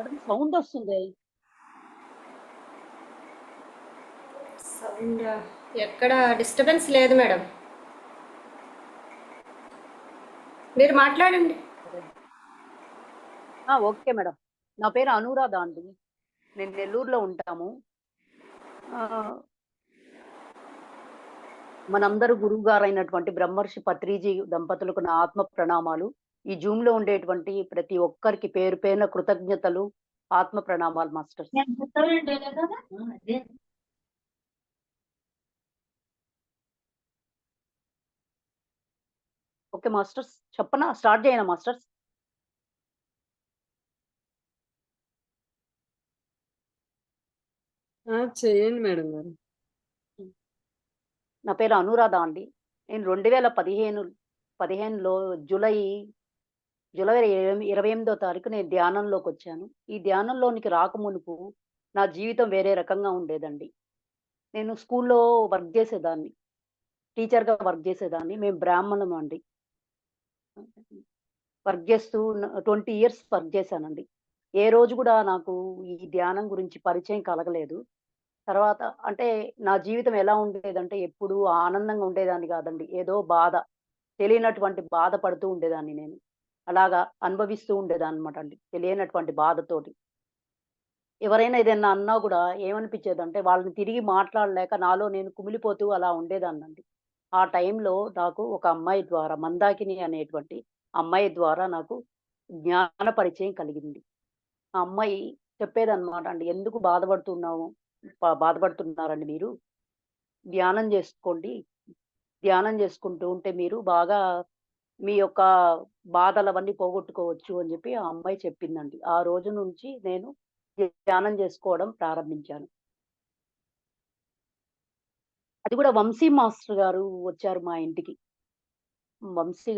Madam సౌండొస్తుంది. Sound ఎక్కడ disturbance లేదు madam. మీరు మాట్లాడండి. సరే. Okay madam. నా పేరు అనురాధ అండి. నేను నెల్లూరులో ఉంటాము. ఆహ్, మనందరి గురువుగారైనటువంటి బ్రహ్మర్షి పత్రిజీ దంపతులకు నా ఆత్మ ప్రణామాలు. ఈ జూమ్‌లో ఉండేటువంటి ప్రతి ఒక్కరికి పేరు పేరున కృతజ్ఞతలు, ఆత్మ ప్రణామాలు మాస్టర్స్. Okay masters. చెప్పనా? స్టార్ట్ చేయనా మాస్టర్స్? చేయండి మేడం గారు. హ్మ్. నా పేరు అనురాధ అండి. నేను 2015లో జూలై జూలై 28దో తారీఖు నేను ధ్యానంలోకొచ్చాను. ఈ ధ్యానంలోనికి రాకమునుపు నా జీవితం వేరే రకంగా ఉండేదండి. నేను స్కూల్లో వర్క్ జేసేదాన్ని. టీచర్‌గా వర్క్ జేసేదాన్ని. మేము బ్రాహ్మణమండి. వర్క్ జేస్తూ 20 ఇయర్స్ వర్క్ జేశానండి. ఏ రోజు గూడా నాకు ఈ ధ్యానం గురించి పరిచయం కలగలేదు. తర్వాత అంటే నా జీవితం ఎలా ఉండేదంటే ఎప్పుడూ ఆనందంగా ఉండేదాన్ని గాదండి. ఏదో బాధ. తెలియనటువంటి బాధ పడుతూ ఉండేదాన్ని నేను. అలాగా అనుభవిస్తూ ఉండేదాన్ననమాట అండి. తెలియనటువంటి బాధతోటి. ఎవరైనా ఏదైనా అన్నా గూడా ఏమనిపిచ్చేదంటే వాళ్ళని తిరిగి మాట్లాడలేక నాలో నేను కుమిలిపోతూ అలా ఉండేదాన్నండి. ఆ టైంలో నాకు ఒక అమ్మాయి ద్వారా మందాకిని అనేటువంటి అమ్మాయి ద్వారా నాకు జ్ఞాన పరిచయం కలిగింది. ఆ అమ్మాయి చెప్పేదన్నమాట అండి. "ఎందుకు బాధపడుతున్నావు? బాధపడుతున్నారండి మీరు? ధ్యానం జేసుకోండి. ధ్యానం జేసుకుంటూ ఉంటే మీరు బాగా మీ యొక్క బాధలవన్నీ పోగొట్టుకోవచ్చు" అని జెప్పి ఆ అమ్మాయి చెప్పిందండి. ఆ రోజు నుంచి నేను ధ్యానం జేసుకోవడం ప్రారంభించాను. అది గూడా వంశీ మాస్టర్ గారు వచ్చారు మా ఇంటికి. వంశీ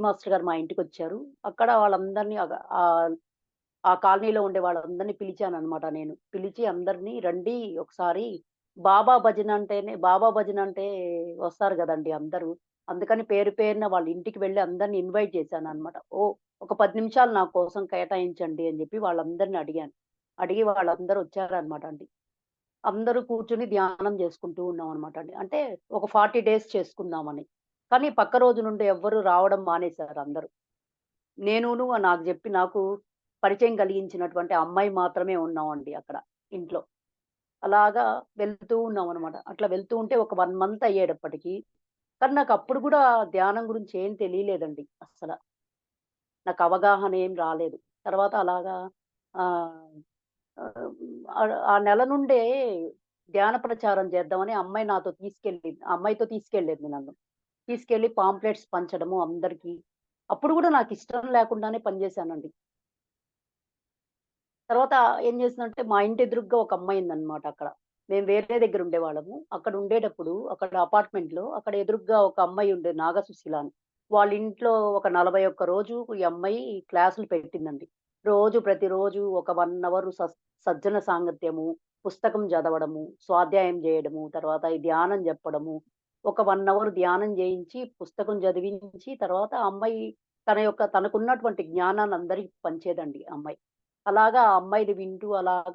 మాస్టర్ గారు మా ఇంటికొచ్చారు. అక్కడ వాళ్ళందరిని ఆ కాలనీలో ఉండే వాళ్ళందరిని పిలిచాననమాట నేను. పిలిచి అందరిని రండి ఒకసారి బాబా భజన అంటే వస్తారు గదండీ అందరూ. అందుకని పేరు పేరున వాళ్ళ ఇంటికి వెళ్లి అందరిని ఇన్వైట్ చేశాననమాట. ఒక 10 నిమిషాలు నా కోసం కేటాయించండి అని జెప్పి వాళ్ళందరిని అడిగాను. అడిగి వాళ్ళందరూ వచ్చారనమాట అండి. అందరూ కూర్చొని ధ్యానం జేసుకుంటూ ఉన్నామనమాట అండి. అంటే ఒక 40 డేస్ చేసుకుందామని. కానీ పక్క రోజు నుండి ఎవ్వరు రావడం మానేశారు అందరూ. నాకు పరిచయం కలిగించినటువంటి అమ్మాయి మాత్రమే ఉన్నామండి అక్కడ ఇంట్లో. అలాగా వెళ్తూ ఉన్నామనమాట. అట్లా వెళ్తూ ఉంటే ఒక 1 మంత్ అయ్యేటప్పటికి కానీ నాకప్పుడు గూడా ధ్యానం గురించి ఏం తెలియలేదండి అస్సల. నాకు అవగాహన ఏం రాలేదు. తర్వాత అలాగా ఆహ్, ఆ నెల నుండే ధ్యాన ప్రచారం చేద్దామని ఆ అమ్మాయి నాతో తీసుకెళ్ళింది. ఆ అమ్మాయితో తీసుకెళ్ళింది నన్ను. తీసుకెళ్ళి పాంప్లెట్స్ పంచడము అందరికి. అప్పుడు గూడా నాకిష్టం లేకుండానే పనిజేశానండి. తర్వాత ఏం చేసిందంటే మా ఇంటి ఎదురుగ్గా ఒక అమ్మాయి ఉందన్నమాట అక్కడ. మేము వేరే దగ్గర ఉండేవాళ్ళము. అక్కడ ఉండేటప్పుడు అక్కడ అపార్ట్మెంట్‌లో అక్కడ ఎదురుగ్గా ఒక అమ్మాయి ఉండేది నాగసుశీల అని. వాళ్ళ ఇంట్లో ఒక 41 రోజు ఈ అమ్మాయి క్లాసులు పెట్టిందండి. ప్రతిరోజు ఒక 1 అవర్ సజ్జన సాంగత్యము, పుస్తకం చదవడము, స్వాధ్యాయం చేయడము, తర్వాత ఈ ధ్యానం చెప్పడము. ఒక 1 అవర్ ధ్యానం చేయించి, పుస్తకం చదివించి తర్వాత ఆ అమ్మాయి తనకున్నటువంటి జ్ఞానాన్ని అందరికి పంచేదండి ఆ అమ్మాయి. అలాగా ఆ అమ్మాయిది వింటూ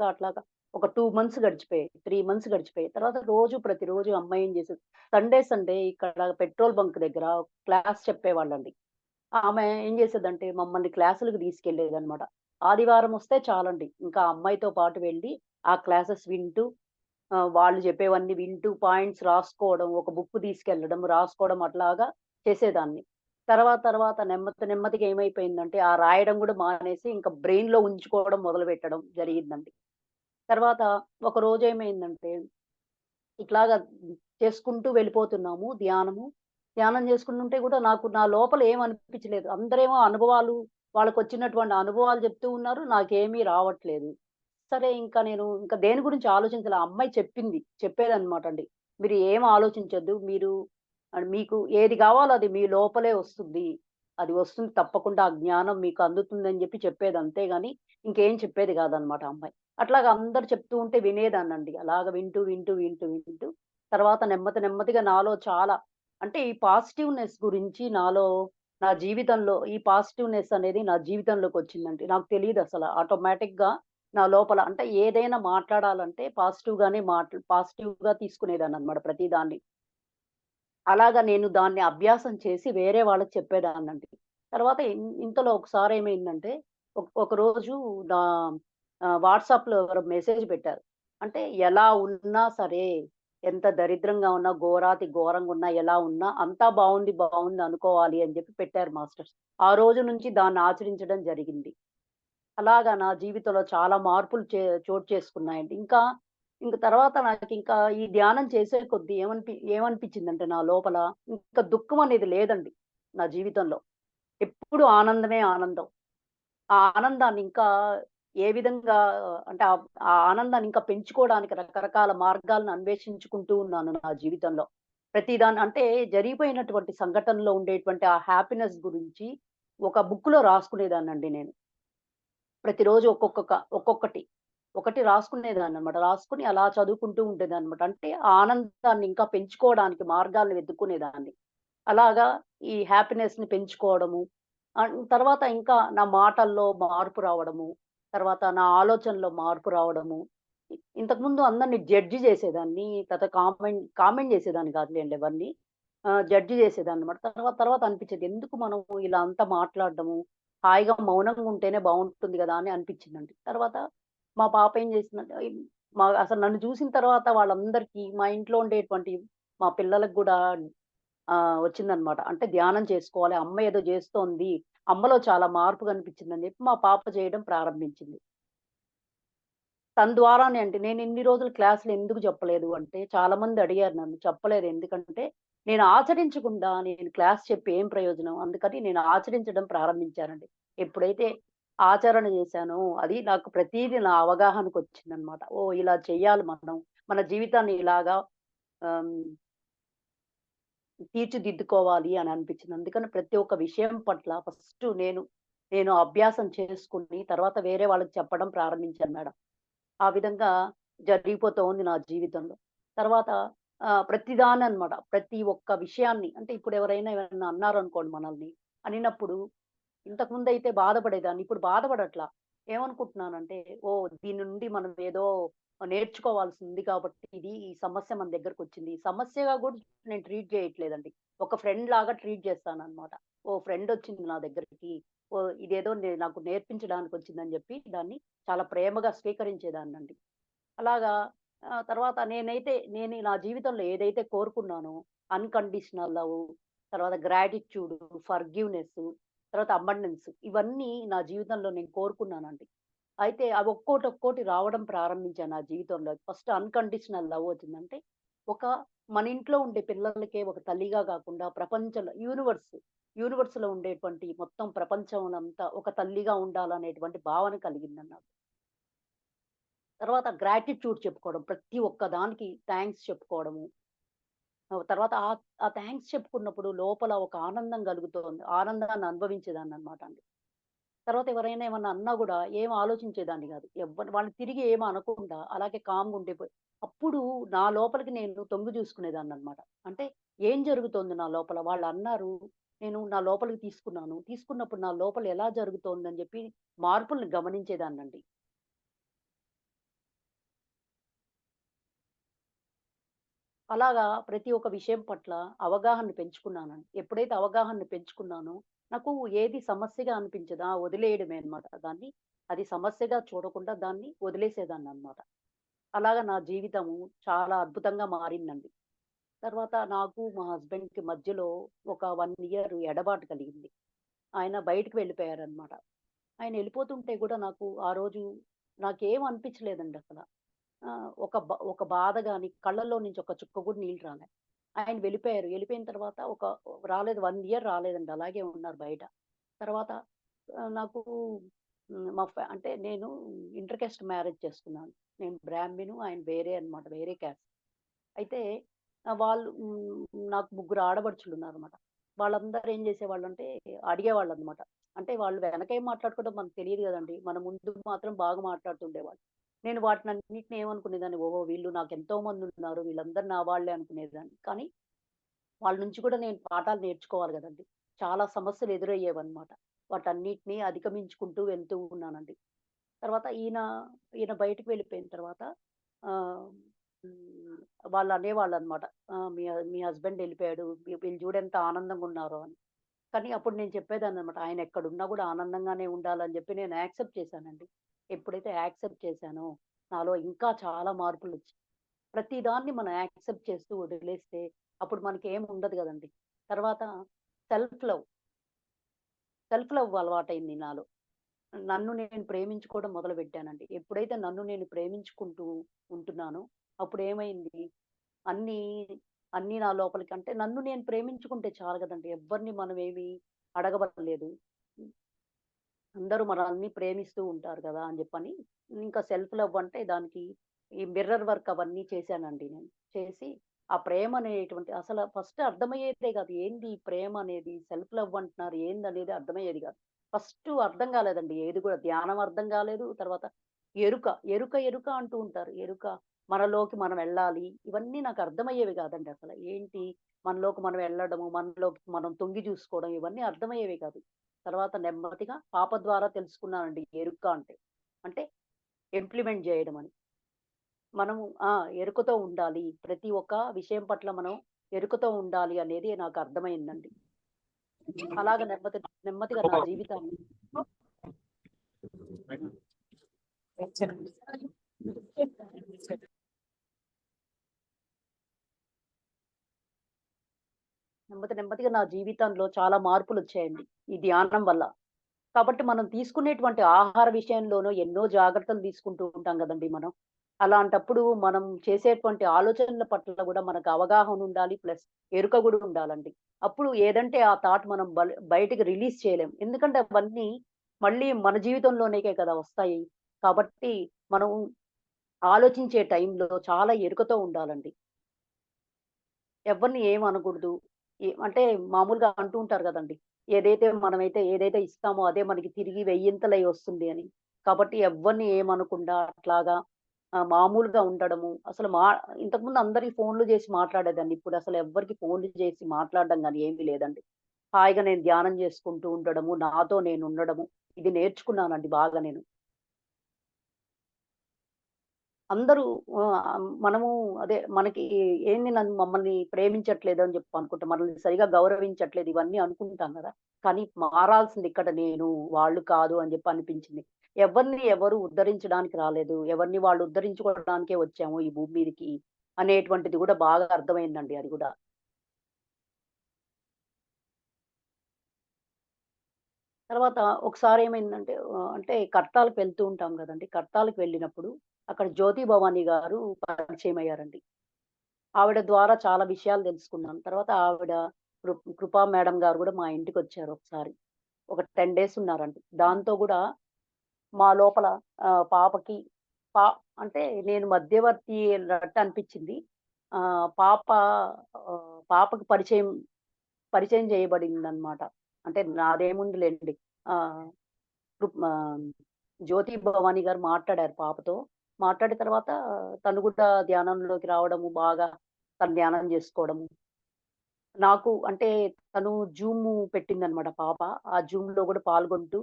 అట్లాగా ఒక 2 మంత్స్ గడిచిపోయాయి. 3 మంత్స్ గడిచిపోయాయి. తర్వాత ప్రతిరోజు ఆ అమ్మాయి ఏం చేసేది సండే ఇక్కడ పెట్రోల్ బంక్ దగ్గర క్లాస్ చెప్పేవాళ్ళండి. ఆమె ఏం చేసేదంటే మమ్మల్ని క్లాసులకి తీసుకెళ్ళేదనమాట. ఆదివారం వస్తే చాలండి. ఇంకా ఆ అమ్మాయితో పాటు వెళ్ళి ఆ క్లాసెస్ వింటూ వాళ్ళు చెప్పేవన్నీ వింటూ పాయింట్స్ రాసుకోవడం, ఒక బుక్ తీసుకెళ్ళడం, రాసుకోవడం అట్లాగా చేసేదాన్ని. తర్వాత నెమ్మదిగా ఏమైపోయిందంటే, ఆ రాయడం గూడా మానేసి ఇంక బ్రెయిన్‌లో ఉంచుకోవడం మొదలుపెట్టడం జరిగిందండి. తర్వాత ఒకరోజేమైందంటే, ఇట్లాగా చేసుకుంటూ వెళ్ళిపోతున్నాము ధ్యానము. ధ్యానం చేసుకుంటుంటే గూడా నా లోపల ఏం అనిపించలేదు. అందరేమో వాళ్ళకొచ్చినటువంటి అనుభవాలు చెప్తూ ఉన్నారు. నాకేమీ రావట్లేదు. సరే ఇంకా దేని గురించి ఆలోచించలే. ఆ అమ్మాయి చెప్పేదనమాటండి. "మీరు ఏం ఆలోచించొద్దు. మీకు ఏది గావాలో అది మీ లోపలే వస్తుంది. అది వస్తుంది తప్పకుండా ఆ జ్ఞానం మీకు అందుతుందని" చెప్పేది అంతేగాని ఇంకేం చెప్పేది గాదనమాట ఆ అమ్మాయి. అట్లాగా అందరూ చెప్తూ ఉంటే వినేదాన్నండి. అలాగ వింటూ తర్వాత నెమ్మదిగా నాలో చాలా అంటే ఈ పాజిటివ్‌నెస్ గురించి నా జీవితంలో ఈ పాజిటివ్‌నెస్ అనేది నా జీవితంలోకొచ్చిందండి. నాకు తెలీదసల. ఆటోమేటిక్‌గా నా లోపల అంటే ఏదైనా మాట్లాడాలంటే పాజిటివ్‌గా తీసుకునేదాన్ననమాట ప్రతిదాన్ని. అలాగా నేను దాన్ని అభ్యాసం చేసి వేరే వాళ్ళకి చెప్పేదాన్నండి. తర్వాత ఇంతలో ఒకసారేమైందంటే ఒకరోజు నా వాట్సాప్‌లో ఎవరో మెసేజ్ పెట్టారు. అంటే ఎలా ఉన్నా సరే, ఎంత దరిద్రంగా ఉన్నా, ఘోరాతి ఘోరంగున్నా, ఎలా ఉన్నా అంతా బావుంది, బావుంది అనుకోవాలి అని చెప్పి పెట్టారు మాస్టర్స్. ఆ రోజు నుంచి దాన్ని ఆచరించడం జరిగింది. అలాగా నా జీవితంలో చాలా మార్పులు చోటు చేసుకున్నాయండి. ఇంక తర్వాత నాకింకా ఈ ధ్యానం చేసే కొద్దీ ఏమనిపించిందంటే నా లోపల, ఇంక దుఃఖం అనేది లేదండి నా జీవితంలో. ఎప్పుడు ఆనందమే ఆనందం. ఆ ఆనందాన్ని ఇంకా ఏ విధంగా అంటే ఆ ఆనందాన్ని ఇంకా పెంచుకోవడానికి రకరకాల మార్గాలను అన్వేషించుకుంటూ ఉన్నాను నా జీవితంలో. ప్రతిదాన్ని అంటే జరిగిపోయినటువంటి సంఘటనలో ఉండేటువంటి ఆ హ్యాపీనెస్ గురించి ఒక బుక్‌లో రాసుకునేదాన్నండి నేను. ప్రతిరోజు ఒక్కొక్కటి. ఒకటి రాసుకునేదాన్ననమాట. రాసుకొని అలా చదువుకుంటూ ఉండేదాన్ననమాట. అంటే ఆ ఆనందాన్ని ఇంకా పెంచుకోవడానికి మార్గాలను వెతుక్కునేదాన్ని. అలాగా ఈ హ్యాపీనెస్‌ని పెంచుకోవడము. తర్వాత ఇంకా నా మాటల్లో మార్పు రావడము. తర్వాత నా ఆలోచనలో మార్పు రావడము. ఇంతకుముందు అందరిని జడ్జి చేసేదాన్ని. తర్వాత కామెంట్ చేసేదాన్ని కాదులెండి ఎవరిని. జడ్జి చేసేదాన్ననమాట. తర్వాత తర్వాత అనిపించేది ఎందుకు మనం ఇలా అంతా మాట్లాడడము, హాయిగా మౌనంగా ఉంటేనే బావుంటుంది గదా! అని అనిపించిందండి. తర్వాత మా పాప ఏం చేసిందంటే అసలు నన్ను చూసిన తర్వాత వాళ్ళందరికీ మా ఇంట్లో ఉండేటువంటి మా పిల్లలకి గూడా వచ్చిందనమాట. అంటే ధ్యానం చేసుకోవాలి. అమ్మ ఏదో జేస్తోంది. అమ్మలో చాలా మార్పు కనిపించిందని జెప్పి మా పాప చేయడం ప్రారంభించింది. తన ద్వారానే అంటే నేనిన్ని రోజులు క్లాసులు ఎందుకు చెప్పలేదు అంటే చాలామంది అడిగారు నన్ను. చెప్పలేదు ఎందుకంటే నేను ఆచరించకుండా నేను క్లాస్ చెప్పి ఏం ప్రయోజనం? అందుకని నేను ఆచరించడం ప్రారంభించానండి. ఎప్పుడైతే ఆచరణ చేశానో అది నాకు ప్రతీదీ నా అవగాహనకొచ్చిందనమాట. ఓహ్! ఇలా చెయ్యాలి మనం. మన జీవితాన్ని ఇలాగా ఆహ్, తీర్చిదిద్దుకోవాలి అని అనిపించింది. అందుకని ప్రతి ఒక్క విషయం పట్ల ఫస్ట్ నేను అభ్యాసం చేసుకొని తర్వాత వేరే వాళ్ళకి చెప్పడం ప్రారంభించాను మేడం. ఆ విధంగా జరిగిపోతూ ఉంది నా జీవితంలో. తర్వాత ప్రతిదాన్ననమాట. ప్రతి ఒక్క విషయాన్ని అంటే ఇప్పుడు ఎవరైనా ఏమన్నా అన్నారనుకోండి మనల్ని, అనినప్పుడు ఇంతకుముందయితే బాధపడేదాన్ని. ఇప్పుడు బాధపడట్లా. ఏమనుకుంటున్నానంటే, ఓహ్! దీని నుండి మనం ఏదో నేర్చుకోవాల్సింది కాబట్టి ఈ సమస్య మన దగ్గరకొచ్చింది. ఈ సమస్యగా గూడా నేను ట్రీట్ చేయట్లేదండి. ఒక ఫ్రెండ్‌లాగా ట్రీట్ చేస్తాననమాట. ఓహ్! ఫ్రెండొచ్చింది నా దగ్గరికి. ఓహ్! ఇదేదో నాకు నేర్పించడానికొచ్చిందని జెప్పి దాన్ని చాలా ప్రేమగా స్వీకరించేదాన్నండి. అలాగా తర్వాత నేను నా జీవితంలో ఏదైతే కోరుకున్నానో అన్‌కండిషనల్ లవ్, తర్వాత గ్రాటిట్యూడ్, ఫర్‌గివ్‌నెస్, తర్వాత అబండెన్స్ ఇవన్నీ నా జీవితంలో నేను కోరుకున్నానండి. అయితే అవి ఒక్కోటి రావడం ప్రారంభించాను నా జీవితంలో. ఫస్ట్ అన్‌కండిషనల్ లవ్ వచ్చిందంటే, ఒక మన ఇంట్లో ఉండే పిల్లలకే ఒక తల్లిగా కాకుండా ప్రపంచంలో యూనివర్స్‌లో ఉండేటువంటి మొత్తం ప్రపంచంనంతా ఒక తల్లిగా ఉండాలనేటువంటి భావన కలిగిందండి నాకు. తర్వాత గ్రాటిట్యూడ్ చెప్పుకోవడం. ప్రతి ఒక్క దానికి థాంక్స్ చెప్పుకోవడము. తర్వాత ఆ థాంక్స్ చెప్పుకున్నప్పుడు లోపల ఒక ఆనందం కలుగుతోంది. ఆనందాన్ని అనుభవించేదాన్ననమాట అండి. తర్వాత ఎవరైనా ఏమన్నా అన్నా గూడా ఏం ఆలోచించేదాన్ని గాదు. వాళ్ళని తిరిగి ఏమి అనకుండా అలాగే కామ్‌గా ఉండిపోయి అప్పుడు నా లోపలికి నేను తొంగి చూసుకునేదాన్ననమాట. అంటే ఏం జరుగుతోంది నా లోపల? వాళ్ళన్నారు. నేను నా లోపలికి తీసుకున్నాను. తీసుకున్నప్పుడు నా లోపల ఎలా జరుగుతోందని జెప్పి మార్పుల్ని గమనించేదాన్నండి. అలాగా ప్రతి ఒక్క విషయం పట్ల అవగాహన పెంచుకున్నానండి. ఎప్పుడైతే అవగాహన పెంచుకున్నానో, నాకు ఏది సమస్యగా అనిపించదా వదిలేయడమే అన్నమాట. అది సమస్యగా చూడకుండా దాన్ని వదిలేసేదాన్ననమాట. అలాగా నా జీవితము చాలా అద్భుతంగా మారిందండి. తర్వాత నాకు మా హస్బెండ్‌కి మధ్యలో ఒక 1 ఇయర్ ఎడబాటు కలిగింది. ఆయన బయటికి వెళ్ళిపోయారనమాట. ఆయన ఎళ్ళిపోతుంటే గూడా నాకు ఆ రోజు నాకేం అనిపించలేదండి అసల. ఒక బాధ గాని, కళ్ళల్లో నుంచి ఒక చుక్క కూడా నీళ్ళు రాలే. ఆయన వెళ్ళిపోయారు. వెళ్ళిపోయిన తర్వాత రాలేదు 1 ఇయర్ రాలేదండి. అలాగే ఉన్నారు బయట. తర్వాత నాకు హ్మ్. మా ఫ్యా అంటే నేను ఇంటర్ కాస్ట్ మ్యారేజ్ చేసుకున్నాను. నేను బ్రాహ్మిను, ఆయన వేరే అన్నమాట. వేరే క్యాస్ట్. అయితే వాళ్ళు నాకు ముగ్గురు ఆడపడుచులున్నారన్నమాట. వాళ్ళందరూ ఏం చేసేవాళ్ళంటే అడిగేవాళ్ళన్నమాట. అంటే వాళ్ళు వెనకేం మాట్లాడుకుంటారో మనకు తెలీదు గదండీ. మన ముందు మాత్రం బాగా మాట్లాడుతుండేవాళ్ళు. నేను వాటినన్నిటిని ఏమనుకునేదాన్ని, ఓహో! వీళ్ళు నాకెంతో మందున్నారు. వీళ్ళందరూ నా వాళ్ళే అనుకునేదాన్ని. కానీ వాళ్ళ నుంచి కూడా నేను పాఠాలు నేర్చుకోవాలి గదండీ. చాలా సమస్యలు ఎదురయ్యేవన్నమాట. వాటన్నిటిని అధిగమించుకుంటూ వెళ్తూ ఉన్నానండి. తర్వాత ఈయన బయటికి వెళ్ళిపోయిన తర్వాత ఆహ్, హ్మ్. వాళ్ళు అనేవాళ్ళనమాట. మీ హస్బెండ్ ఎళ్ళిపోయాడు. వీళ్ళు చూడు ఎంత ఆనందంగా ఉన్నారో అని. కానీ అప్పుడు నేను చెప్పేదాన్ననమాట. ఆయన ఎక్కడున్నా గూడా ఆనందంగానే ఉండాలని జెప్పి నేను యాక్సెప్ట్ చేశానండి. ఎప్పుడైతే యాక్సెప్ట్ చేశానో, నాలో ఇంకా చాలా మార్పులొచ్చాయి. ప్రతి దాన్ని మనం యాక్సెప్ట్ చేస్తూ వదిలేస్తే అప్పుడు మనకేం ఉండదు గదండీ. తర్వాత సెల్ఫ్ లవ్, సెల్ఫ్ లవ్ అలవాటయింది నాలో. నన్ను నేను ప్రేమించుకోవడం మొదలుపెట్టానండి. ఎప్పుడైతే నన్ను నేను ప్రేమించుకుంటూ ఉంటున్నానో, అప్పుడేమైంది అన్నీ, అన్నీ నా లోపలికి అంటే నన్ను నేను ప్రేమించుకుంటే చాలు గదండీ! ఎవ్వరిని మనమేమి అడగబడలేదు. అందరూ మనల్ని ప్రేమిస్తూ ఉంటారు గదా! అని జెప్పని, ఇంకా సెల్ఫ్ లవ్ అంటే దానికి ఈ మిర్రర్ వర్క్ అవన్నీ చేశానండి నేను. చేసి ఆ ప్రేమ అనేటువంటి అసల ఫస్ట్ అర్థమయ్యేదే గాదు. ఏంది ఈ ప్రేమ అనేది? సెల్ఫ్ లవ్ అంటున్నారు. ఏందనేది అర్థమయ్యేది గాదు. ఫస్టు అర్థం గాలేదండి. ఏది గూడా ధ్యానం అర్థం గాలేదు. తర్వాత ఎరుక అంటూ ఉంటారు. మనలోకి మనం వెళ్ళాలి. ఇవన్నీ నాకు అర్థమయ్యేవి గాదండి అసల. ఏంటి మనలోకి మనం వెళ్ళడము, మనలోకి మనం తొంగి జూసుకోవడం ఇవన్నీ అర్థమయ్యేవి కాదు. తర్వాత నెమ్మదిగా పాప ద్వారా తెలుసుకున్నానండి ఎరుక అంటే. అంటే ఇంప్లిమెంట్ జేయడం అని. మనము ఎరుకతో ఉండాలి. ప్రతి ఒక్క విషయం పట్ల మనం ఎరుకతో ఉండాలి అనేది నాకు అర్థమైందండి. అలాగ నెమ్మదిగా నా జీవితాన్ని నెమ్మదిగా నా జీవితంలో చాలా మార్పులొచ్చాయండి. ఈ ధ్యానం వల్ల. కాబట్టి మనం తీసుకునేటువంటి ఆహార విషయంలోనూ ఎన్నో జాగ్రత్తలు తీసుకుంటూ ఉంటాం గదండీ మనం. అలాంటప్పుడు మనం చేసేటువంటి ఆలోచనల పట్ల గూడా మనకు అవగాహన ఉండాలి. ప్లస్ ఎరుక గూడా ఉండాలండి. అప్పుడు ఏదంటే ఆ థాట్ మనం బయటికి రిలీజ్ చేయలేం. ఎందుకంటే అవన్నీ మళ్ళీ మన జీవితంలోనికే కదా వస్తాయి. కాబట్టి మనం ఆలోచించే టైంలో చాలా ఎరుకతో ఉండాలండి. ఎవ్వరిని ఏమి అనకూడదు. అంటే మామూలుగా అంటూ ఉంటారు గదండీ! ఏదైతే ఇస్తామో అదే మనకి తిరిగి వెయ్యింతలై వస్తుంది అని. కాబట్టి ఎవ్వరిని ఏమనకుండా అట్లాగా మామూలుగా ఉండడము. ఇంతకుముందు అందరికి ఫోన్‌లు జేసి మాట్లాడేదాన్ని. ఇప్పుడసలు ఎవ్వరికి ఫోన్‌లు జేసి మాట్లాడడం గాని ఏమీ లేదండి. హాయిగా నేను ధ్యానం జేసుకుంటూ ఉండడము, నాతో నేనుండడము. ఇది నేర్చుకున్నానండి బాగా నేను. అందరూ మనము అదే మనకి మమ్మల్ని ప్రేమించట్లేదు అని చెప్పి అనుకుంటాం. మనల్ని సరిగ్గా గౌరవించట్లేదు ఇవన్నీ అనుకుంటాం గదా! కానీ మారాల్సింది ఇక్కడ నేను, వాళ్ళు కాదు అని జెప్పి అనిపించింది. ఎవరిని ఎవరు ఉద్ధరించడానికి రాలేదు. ఎవరిని వాళ్ళు ఉద్ధరించుకోవడానికే వచ్చాము ఈ భూమి మీదకి అనేటువంటిది గూడా బాగా అర్థమైందండి అది గూడా. తర్వాత ఒకసారేమైందంటే అంటే కట్టాలకు వెళ్తూ ఉంటాం గదండీ! కట్టాలకు వెళ్ళినప్పుడు అక్కడ జ్యోతి భవాని గారు పరిచయమయ్యారండి. ఆవిడ ద్వారా చాలా విషయాలు తెలుసుకున్నాను. తర్వాత ఆవిడ కృపా మేడం గారు గూడా మా ఇంటికొచ్చారు ఒకసారి. ఒక 10 డేస్ ఉన్నారండి. దాంతో గూడా మా లోపల పాపకి పా అంటే నేను మధ్యవర్తి అన్నట్టు అనిపిచ్చింది. పాప పాపకి పరిచయం చేయబడిందనమాట. అంటే నాదేముందిలెండి. ఆహ్, ఆహ్, జ్యోతి భవాని గారు మాట్లాడారు పాపతో. మాట్లాడిన తర్వాత తను గూడా ధ్యానంలోకి రావడము బాగా తను ధ్యానం జేసుకోవడము. నాకు అంటే తను జూము పెట్టిందనమాట పాప. ఆ జూమ్‌లో గూడా పాల్గొంటూ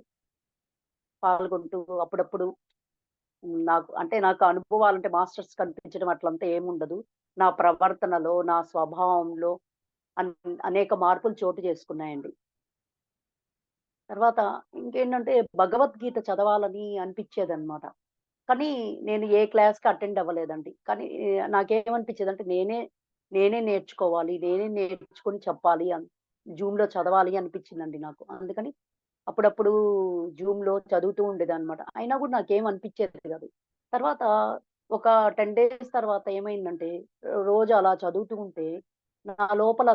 అప్పుడప్పుడు నాకు అనుభవాలంటే మాస్టర్స్ కనిపించడం అట్లంతా ఏముండదు. నా ప్రవర్తనలో, నా స్వభావంలో అన్ అనేక మార్పులు చోటు చేసుకున్నాయండి. తర్వాత ఇంకేంటంటే భగవద్గీత చదవాలని అనిపిచ్చేదనమాట. కానీ నేను ఏ క్లాస్‌కి అటెండ్ అవ్వలేదండి. కానీ నాకేమనిపిచ్చేదంటే నేనే నేర్చుకోవాలి. నేనే నేర్చుకొని చెప్పాలి జూమ్‌లో చదవాలి అనిపిచ్చిందండి నాకు. అందుకని అప్పుడప్పుడు జూమ్‌లో చదువుతూ ఉండేదాన్నమాట. అయినా గూడా నాకేం అనిపిచ్చేది గాదు. తర్వాత ఒక 10 డేస్ తర్వాత ఏమైందంటే రోజు అలా చదువుతూ ఉంటే నా లోపల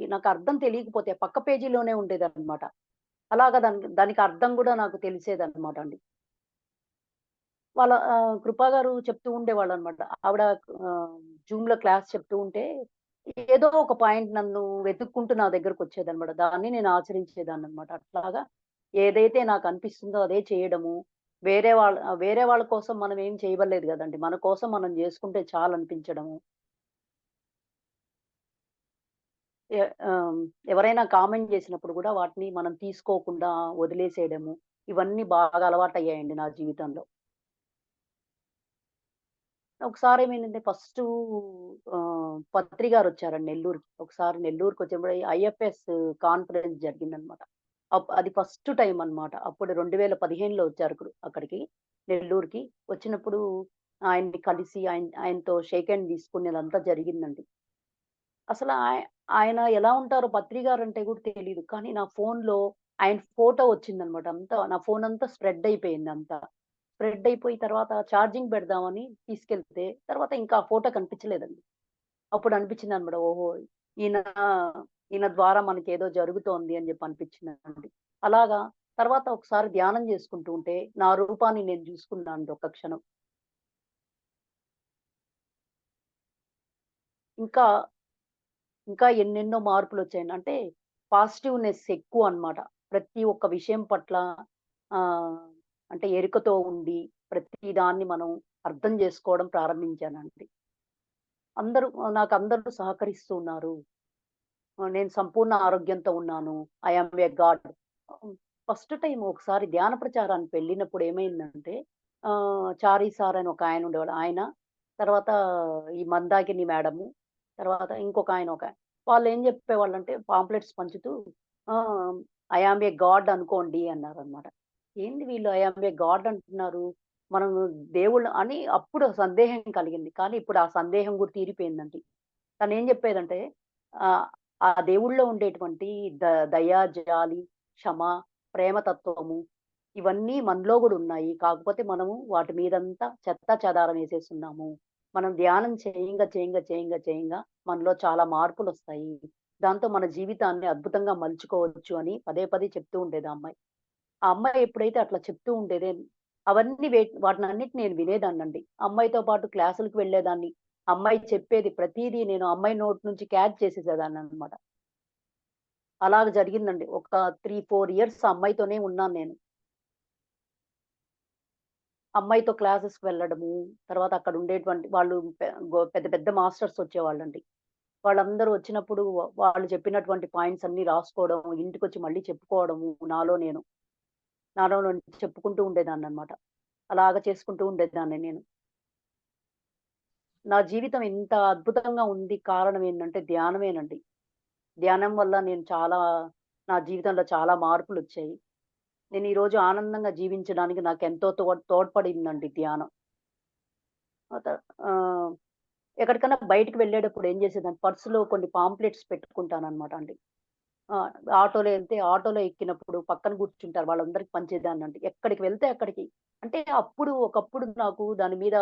నాకు అర్థం తెలియకపోతే పక్క పేజీలోనే ఉండేదన్నమాట. అలాగా దానికి అర్థం గూడా నాకు తెలిసేదన్నమాట అండి. కృపా గారు చెప్తూ ఉండేవాళ్ళనమాట. ఆవిడ ఆహ్, జూమ్‌లో క్లాస్ చెప్తూ ఉంటే, ఏదో ఒక పాయింట్ నన్ను వెతుక్కుంటూ నా దగ్గరకొచ్చేదనమాట. దాన్ని నేను ఆచరించేదాన్ననమాట. అట్లాగా ఏదైతే నాకనిపిస్తుందో అదే చేయడము. వేరే వాళ్ళ కోసం మనం ఏం చేయబల్లేదు గదండీ. మన కోసం మనం జేసుకుంటే చాలనిపించడము. ఎ ఆహ్, ఎవరైనా కామెంట్ చేసినప్పుడు గూడా వాటిని మనం తీసుకోకుండా వదిలేసేయడము, ఇవన్నీ బాగా అలవాటయ్యాయండి నా జీవితంలో. ఒకసారేమైందంటే ఫస్టు పత్రి గారొచ్చారండి నెల్లూరుకి. ఒకసారి నెల్లూరుకొచ్చినప్పుడు ఐఎఫ్ఎస్ కాన్ఫరెన్స్ జరిగిందనమాట. అది ఫస్ట్ టైమ్ అనమాట. అప్పుడు 2015లో వచ్చారు అక్కడికి నెల్లూరుకి. వచ్చినప్పుడు ఆయన్ని కలిసి ఆయనతో షేక్ హ్యాండ్ తీసుకునేదంతా జరిగిందండి. అసల ఆయన ఎలా ఉంటారో పత్రి గారంటే కూడా తెలీదు. కానీ నా ఫోన్‌లో ఆయన ఫోటో వచ్చిందనమాట. అంతా నా ఫోనంతా స్ప్రెడ్ అయిపోయింది అంతా. స్ప్రెడ్ అయిపోయి తర్వాత ఛార్జింగ్ పెడదామని తీసుకెళ్తే, తర్వాత ఇంకా ఆ ఫోటో కనిపించలేదండి. అప్పుడు అనిపించిందనమాట. ఓహో! ఈయన ఈయన ద్వారా మనకేదో జరుగుతోంది అని చెప్పి అనిపించిందండి. అలాగా తర్వాత ఒకసారి ధ్యానం చేసుకుంటూ ఉంటే, నా రూపాన్ని నేను చూసుకున్నానండి ఒక్క క్షణం. ఇంకా, ఇంకా ఎన్నెన్నో మార్పులొచ్చాయండి. అంటే పాజిటివ్‌నెస్ ఎక్కువనమాట. ప్రతి ఒక్క విషయం పట్ల ఆహ్, అంటే ఎరుకతో ఉండి, ప్రతి దాన్ని మనం అర్థం చేసుకోవడం ప్రారంభించానండి. నాకందరూ సహకరిస్తూ ఉన్నారు. నేను సంపూర్ణ ఆరోగ్యంతో ఉన్నాను. I am a God. హ్మ్. ఫస్ట్ టైమ్ ఒకసారి ధ్యాన ప్రచారానికి వెళ్ళినప్పుడు ఏమైందంటే చారి సార్ అని ఒక ఆయన ఉండేవాడు. ఆయన, తర్వాత ఈ మందాకిని మేడము, తర్వాత ఇంకొక ఆయన వాళ్ళేం చెప్పేవాళ్ళంటే పాంప్లెట్స్ పంచుతూ ఐ యామ్ ఎ గాడ్ అనుకోండి అన్నారనమాట. ఏంది వీళ్ళు ఐ యామ్ ఎ గాడ్ అంటున్నారు. మనం దేవుళ్ళు అని అప్పుడు సందేహం కలిగింది. కానీ ఇప్పుడు ఆ సందేహం కూడా తీరిపోయిందండి. తనేం చెప్పేదంటే ఆహ్, ఆ దేవుడిలో ఉండేటువంటి ద దయ, జాలి, క్షమ, ప్రేమతత్వము ఇవన్నీ మనలో గూడా ఉన్నాయి. కాకపోతే మనము వాటి మీదంతా చెత్తా చెదారం ఏసేసున్నాము. మనం ధ్యానం చేయంగా మనలో చాలా మార్పులొస్తాయి. దాంతో మన జీవితాన్ని అద్భుతంగా మలుచుకోవచ్చు అని పదే పదే చెప్తూ ఉండేది ఆ అమ్మాయి. ఆ అమ్మాయి ఎప్పుడైతే అట్లా చెప్తూ ఉండేదో అవన్నీ వాటినన్నిటిని నేను వినేదాన్నండి. అమ్మాయితో పాటు క్లాసులకి వెళ్ళేదాన్ని. అమ్మాయి చెప్పేది ప్రతీదీ నేను అమ్మాయి నోటి నుంచి క్యాచ్ చేసేసేదాన్ననమాట. అలాగ జరిగిందండి. ఒక 3, 4 ఇయర్స్ ఆ అమ్మాయితోనే ఉన్నాను నేను. అమ్మాయితో క్లాసెస్‌కి వెళ్ళడము, తర్వాత అక్కడ ఉండేటువంటి వాళ్ళు పెద్ద పెద్ద మాస్టర్స్ వచ్చేవాళ్ళండి. వాళ్ళందరూ వచ్చినప్పుడు వాళ్ళు చెప్పినటువంటి పాయింట్స్ అన్నీ రాసుకోవడం, ఇంటికొచ్చి మళ్ళీ చెప్పుకోవడము నాలో నేను చెప్పుకుంటూ ఉండేదాన్ననమాట. అలాగ చేసుకుంటూ ఉండేదాన్ని నేను. నా జీవితం ఇంత అద్భుతంగా ఉంది కారణం ఏంటంటే ధ్యానమేనండి. ధ్యానం వల్ల నా జీవితంలో చాలా మార్పులొచ్చాయి. నేను ఈరోజు ఆనందంగా జీవించడానికి నాకెంతో తోడ్పడిందండి ధ్యానం. ఆ త ఆహ్, ఎక్కడికన్నా బయటికి వెళ్ళేటప్పుడు ఏం చేసేదాన్ని పర్సులో కొన్ని పాంప్లెట్స్ పెట్టుకుంటాననమాట అండి. ఆ! ఆటోలో ఎళ్తే ఆటోలో ఎక్కినప్పుడు పక్కన కూర్చుంటారు. వాళ్ళందరికి పంచేదాన్నండి. ఎక్కడికి వెళ్తే అక్కడికి. అంటే ఒకప్పుడు నాకు దాని మీద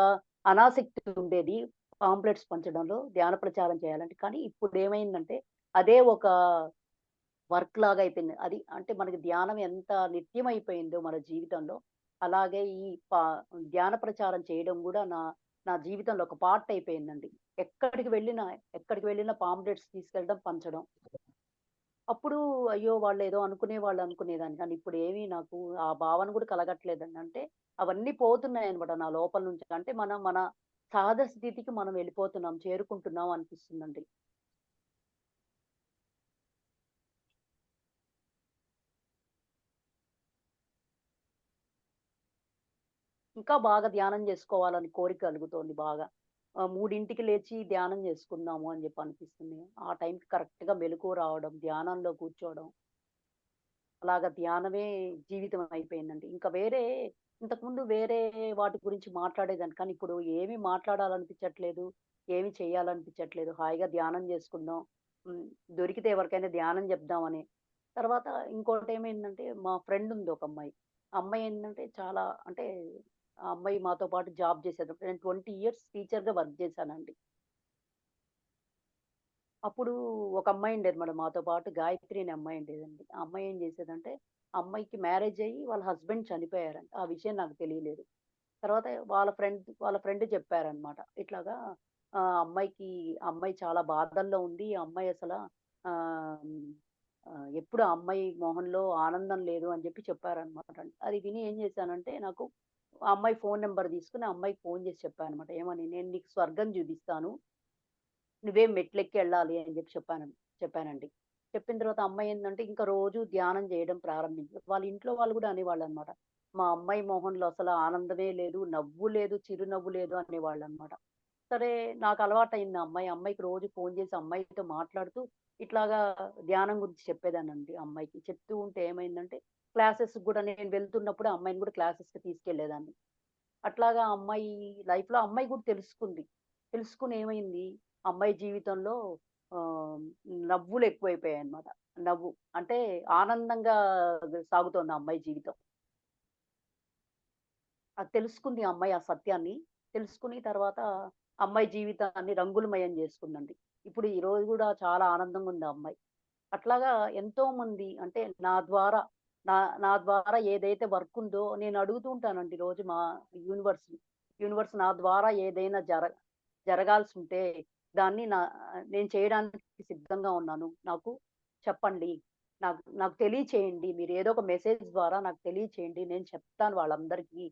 అనాసక్తి ఉండేది. పాంప్లెట్స్ పంచడంలో, ధ్యాన ప్రచారం చేయాలంటే. కానీ ఇప్పుడేమైందంటే అదే ఒక వర్క్ లాగా అయిపోయింది. అది అంటే మనకి ధ్యానం ఎంత నిత్యమైపోయిందో మన జీవితంలో, అలాగే ఈ పా ధ్యాన ప్రచారం చేయడం గూడా నా జీవితంలో ఒక పార్ట్ అయిపోయిందండి. ఎక్కడికి వెళ్ళినా పాంప్లెట్స్ తీసుకెళ్ళడం, పంచడం. అప్పుడు అయ్యో! వాళ్ళేదో అనుకునేవాళ్ళు అనుకునేదాన్ని. కానీ ఇప్పుడేమి నాకు ఆ భావన గూడా కలగట్లేదండి. అంటే అవన్నీ పోతున్నాయన్నమాట నా లోపల నుంచి. అంటే మనం మన సహజ స్థితికి మనం వెళ్ళిపోతున్నాం, చేరుకుంటున్నాం అనిపిస్తుందండి. ఇంకా బాగా ధ్యానం జేసుకోవాలని కోరిక కలుగుతోంది బాగా. 3కి లేచి ధ్యానం జేసుకుందాము అని జెప్పి అనిపిస్తుంది. ఆ టైంకి కరెక్ట్‌గా మెలుకువ రావడం, ధ్యానంలో కూర్చోవడం. అలాగా ధ్యానమే జీవితం అయిపోయిందండి. ఇంతకుముందు వేరే వాటి గురించి మాట్లాడేదాన్ని. కానీ ఇప్పుడు ఏమి మాట్లాడాలనిపించట్లేదు. ఏమి చేయాలనిపించట్లేదు. హాయిగా ధ్యానం చేసుకుందాం. హ్మ్. దొరికితే ఎవరికైనా ధ్యానం చెప్దామని. తర్వాత ఇంకోటేమైందంటే మా ఫ్రెండ్ ఉంది ఒక అమ్మాయి. ఆ అమ్మాయి ఏంటంటే చాలా అంటే ఆ అమ్మాయి మాతో పాటు జాబ్ చేసేది. నేను 20 ఇయర్స్ టీచర్‌గా వర్క్ చేశానండి. అప్పుడు ఒక అమ్మాయి ఉండేది మేడం మాతో పాటు గాయత్రి అనే అమ్మాయి ఉండేదండి. ఆ అమ్మాయి ఏం చేసేదంటే, ఆ అమ్మాయికి మ్యారేజ్ అయ్యి వాళ్ళ హస్బెండ్ చనిపోయారంట. ఆ విషయం నాకు తెలియలేదు. తర్వాత వాళ్ళ ఫ్రెండ్ చెప్పారనమాట. ఇట్లాగా ఆ అమ్మాయి చాలా బాధల్లో ఉంది. ఆ అమ్మాయి అసల ఆహ్, ఎప్పుడు ఆ అమ్మాయి మొహంలో ఆనందం లేదు అని చెప్పి చెప్పారనమాట. అది విని ఏం చేశానంటే నాకు ఆ అమ్మాయి ఫోను నంబర్ తీసుకొని ఆ అమ్మాయికి ఫోను చేసి చెప్పాననమాట. ఏమని, "నేను నీకు స్వర్గం చూపిస్తాను. నువ్వే మెట్లెక్కి ఎళ్ళాలి" అని చెప్పి చెప్పానండి. చెప్పానండి. చెప్పిన తర్వాత అమ్మాయి ఏందంటే ఇంకా రోజు ధ్యానం చేయడం ప్రారంభించింది. వాళ్ళ ఇంట్లో వాళ్ళు గూడా అనేవాళ్ళనమాట. మా అమ్మాయి మొహంలో అసలు ఆనందమే లేదు, నవ్వు లేదు, చిరునవ్వు లేదు అనేవాళ్ళనమాట. సరే నాకు అలవాటయింది ఆ అమ్మాయి. అమ్మాయికి రోజు ఫోను చేసి అమ్మాయితో మాట్లాడుతూ ఇట్లాగా ధ్యానం గురించి చెప్పేదాన్నండి ఆ అమ్మాయికి. చెప్తూ ఉంటే ఏమైందంటే క్లాసెస్‌కి గూడా నేను వెళ్తున్నప్పుడు ఆ అమ్మాయిని గూడా క్లాసెస్‌కి తీసుకెళ్ళేదాన్ని. అట్లాగా ఆ అమ్మాయి లైఫ్‌లో ఆ అమ్మాయి గూడా తెలుసుకుంది. తెలుసుకొని ఏమైంది, ఆ అమ్మాయి జీవితంలో ఆహ్, నవ్వులెక్కువైపోయాయన్నమాట. నవ్వు అంటే ఆనందంగా సాగుతోంది ఆ అమ్మాయి జీవితం. అది తెలుసుకుంది ఆ అమ్మాయి ఆ సత్యాన్ని. తెలుసుకుని తర్వాత అమ్మాయి జీవితాన్ని రంగులమయం చేసుకుందండి. ఇప్పుడు ఈ రోజు గూడా చాలా ఆనందంగా ఉంది ఆ అమ్మాయి. అట్లాగా ఎంతోమంది అంటే నా నా ద్వారా ఏదైతే వర్క్ ఉందో నేను అడుగుతూ ఉంటానండి రోజు మా యూనివర్స్‌ని. యూనివర్స్ నా ద్వారా ఏదైనా జరగాల్సుంటే దాన్ని నేను చేయడానికి సిద్ధంగా ఉన్నాను. నాకు చెప్పండి. నాకు నాకు తెలియచేయండి. మీరు ఏదో ఒక మెసేజ్ ద్వారా నాకు తెలియచేయండి. నేను చెప్తాను వాళ్ళందరికీ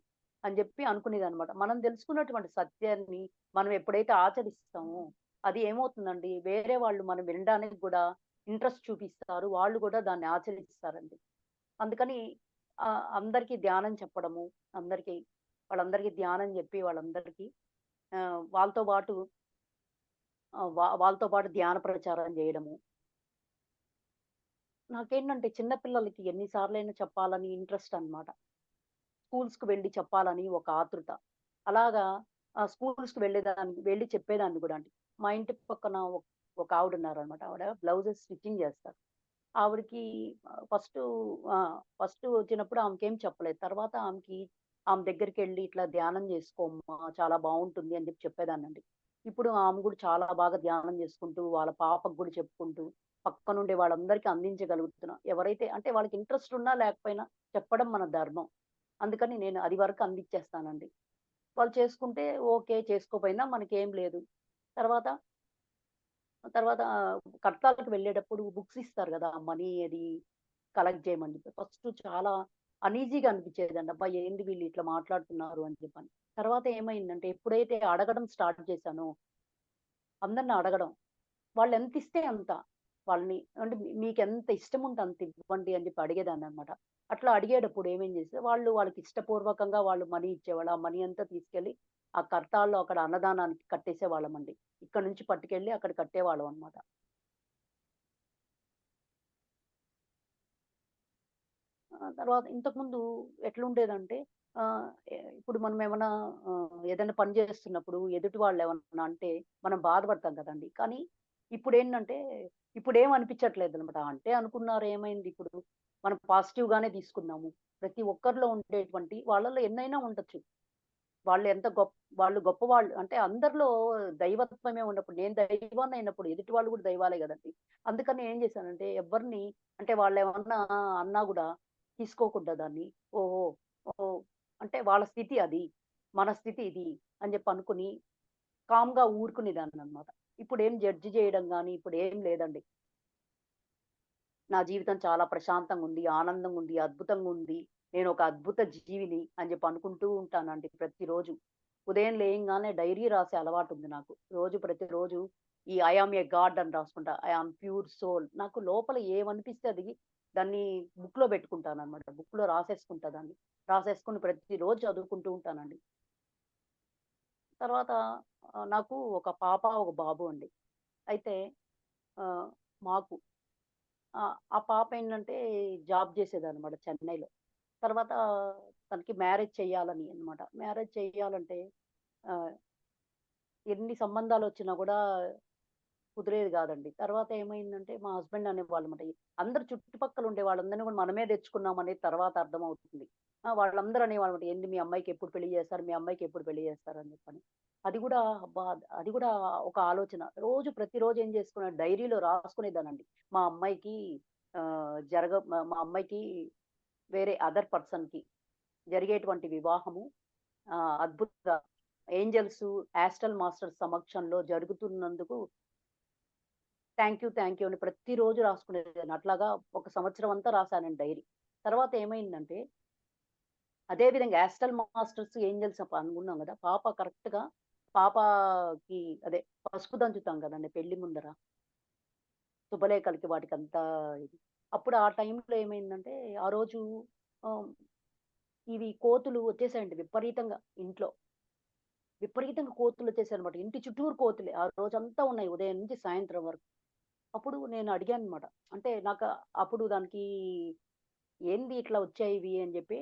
అని జెప్పి అనుకునేదనమాట. మనం తెలుసుకున్నటువంటి సత్యాన్ని మనం ఎప్పుడైతే ఆచరిస్తామో అది ఏమవుతుందండి వేరే వాళ్ళు మనం వినడానికి గూడా ఇంట్రెస్ట్ చూపిస్తారు. వాళ్ళు గూడా దాన్ని ఆచరిస్తారండి. అందుకని అందరికీ ధ్యానం చెప్పడము, అందరికి వాళ్ళందరికీ ధ్యానం జెప్పి వాళ్ళందరికీ వాళ్ళతో పాటు వాళ్ళతో పాటు ధ్యాన ప్రచారం జేయడము. నాకేంటంటే చిన్న పిల్లలకి ఎన్ని సార్లైనా చెప్పాలని ఇంట్రెస్ట్ అన్నమాట. స్కూల్స్‌కి వెళ్లి చెప్పాలని ఒక ఆతృత. అలాగా స్కూల్స్‌కి వెళ్లి చెప్పేదాన్ని గూడా అండి. మా ఇంటి పక్కన ఒక ఆవిడున్నారనమాట. ఆవిడ బ్లౌజెస్ స్టిచ్చింగ్ జేస్తారు. ఆవిడకి ఫస్టు ఆ! ఫస్ట్ వచ్చినప్పుడు ఆమెకేం చెప్పలేదు. తర్వాత ఆమె దగ్గరికెళ్ళి ఇట్లా ధ్యానం చేసుకోమ్మా చాలా బావుంటుంది అని చెప్పేదాన్నండి. ఇప్పుడు ఆమె గూడా చాలా బాగా ధ్యానం చేసుకుంటూ, వాళ్ళ పాపకు గూడా చెప్పుకుంటూ, పక్కనుండే వాళ్ళందరికీ అందించగలుగుతున్నా. ఎవరైతే అంటే వాళ్ళకి ఇంట్రెస్ట్ ఉన్నా లేకపోయినా చెప్పడం మన ధర్మం. అందుకని నేను అది వరకు అందిచ్చేస్తానండి. వాళ్ళు చేసుకుంటే ఓకే. చేసుకోపోయినా మనకేం లేదు. తర్వాత తర్వాత కడతాలకు వెళ్ళేటప్పుడు బుక్స్ ఇస్తారు గదా! మనీ అది కలెక్ట్ చేయమని చెప్పి. ఫస్ట్ చాలా అనీజీగా అనిపిచ్చేదండి. అబ్బా! ఏంది వీళ్ళు ఇట్లా మాట్లాడుతున్నారు అని చెప్పని. తర్వాత ఏమైందంటే ఎప్పుడైతే అడగడం స్టార్ట్ చేశానో, అందరిని అడగడం. వాళ్ళెంతిస్తే అంత. వాళ్ళని అంటే మీకెంత ఇష్టముంటే అంత ఇవ్వండి అని చెప్పి అడిగేదాన్ననమాట. అట్లా అడిగేటప్పుడు ఏమేం చేస్తే వాళ్ళకి ఇష్టపూర్వకంగా వాళ్ళు మనీ ఇచ్చేవాళ్ళు. ఆ మనీ అంతా తీసుకెళ్ళి ఆ కర్తాల్లో అక్కడ అన్నదానానికి కట్టేసేవాళ్ళమండి. ఇక్కడి నుంచి పట్టుకెళ్ళి అక్కడ కట్టేవాళ్ళం అనమాట. తర్వాత ఇంతకుముందు ఎట్లుండేదంటే ఆహ్, ఇప్పుడు మనం ఏమన్నా ఏదైనా పని చేస్తున్నప్పుడు ఎదుటి వాళ్ళేమన్నా అంటే మనం బాధపడతాం కదండీ! కానీ ఇప్పుడేంటంటే ఇప్పుడేం అనిపించట్లేదనమాట. అంటే అనుకున్నారు ఏమైంది ఇప్పుడు? మనం పాజిటివ్‌గానే తీసుకున్నాము. ప్రతి ఒక్కరిలో ఉండేటువంటి వాళ్ళలో ఎన్నైనా ఉండొచ్చు. వాళ్ళు ఎంత గొప్ వాళ్ళు గొప్పవాళ్ళు అంటే అందరిలో దైవత్వమే ఉన్నప్పుడు నేను దైవాన్నయినప్పుడు ఎదుటి వాళ్ళు కూడా దైవాలే గదండీ! అందుకని ఏం చేశానంటే ఎవ్వరిని అంటే వాళ్ళేమన్నా అన్నా గూడా తీసుకోకుండా దాన్ని ఓహో! ఓహ్! అంటే వాళ్ళ స్థితి అది. మన స్థితి ఇది అని జెప్పి అనుకుని కామ్‌గా ఊరుకునేదాన్ననమాట. ఇప్పుడేం జడ్జ్ జేయడం గాని ఇప్పుడేం లేదండి. నా జీవితం చాలా ప్రశాంతంగుంది, ఆనందంగుంది, అద్భుతంగుంది. నేనొక అద్భుత జీవిని అని జెప్పి అనుకుంటూ ఉంటానండి ప్రతిరోజు. ఉదయం లేయంగానే డైరీ రాసే అలవాటుంది నాకు. ప్రతిరోజు ఈ ఐ యామ్ ఎ గాడ్ అని రాసుకుంటా. I am pure soul. నాకు లోపల ఏమనిపిస్తే అది దాన్ని బుక్‌లో పెట్టుకుంటాననమాట. బుక్‌లో రాసేసుకుంటా దాన్ని. రాసేసుకొని ప్రతిరోజు చదువుకుంటూ ఉంటానండి. తర్వాత నాకు ఒక పాప, ఒక బాబు అండి. అయితే ఆహ్, మాకు ఆ పాప ఏంటంటే జాబ్ చేసేదనమాట చెన్నైలో. తర్వాత తనకి మ్యారేజ్ చెయ్యాలని అన్నమాట. మ్యారేజ్ చెయ్యాలంటే ఆహ్, ఎన్ని సంబంధాలొచ్చినా గూడా కుదిరేది గాదండి. తర్వాత ఏమైందంటే మా హస్బెండ్ అనేవాళ్ళన్నమాట. అందరూ చుట్టుపక్కల ఉండే వాళ్ళందరిని గూడా మనమే తెచ్చుకున్నాం అనేది తర్వాత అర్థమవుతుంది. వాళ్ళందరూ అనేవాళ్ళన్నమాట. "ఏంది మీ అమ్మాయికి ఎప్పుడు పెళ్లి చేస్తారు? మీ అమ్మాయికి ఎప్పుడు పెళ్లి చేస్తారు?" అని చెప్పని. అది గూడా అబ్బా! అది గూడా ఒక ఆలోచన. ప్రతిరోజు ఏం చేసుకున్నా డైరీలో రాసుకునేదాన్నండి. మా అమ్మాయికి మా అమ్మాయికి వేరే అదర్ పర్సన్‌కి జరిగేటువంటి వివాహము అద్భుతంగా ఏంజెల్సు, యాస్ట్రల్ మాస్టర్స్ సమక్షంలో జరుగుతున్నందుకు థాంక్ యూ అని ప్రతిరోజు రాసుకునేదాన్ని. అట్లాగా ఒక సంవత్సరం అంతా రాసానండి డైరీ. తర్వాత ఏమైందంటే, అదే విధంగా యాస్ట్రల్ మాస్టర్స్, ఏంజెల్స్ అనుకున్నాం గదా! పాపకి అదే పసుపు దంచుతాం గదండీ పెళ్లి ముందర. శుభలేఖలకి వాటికంతా ఇది. అప్పుడు ఆ టైంలో ఏమైందంటే, ఆ రోజు ఆహ్, ఇవి కోతులు వచ్చేసాయండి విపరీతంగా ఇంట్లో. విపరీతంగా కోతులొచ్చేసాయన్నమాట. ఇంటి చుట్టూరు కోతులే. ఆ రోజంతా ఉన్నాయి ఉదయం నుంచి సాయంత్రం వరకు. అప్పుడు నేను అడిగానన్నమాట. అంటే అప్పుడు దానికి ఏంది ఇట్లా వచ్చాయి ఇవి అని చెప్పి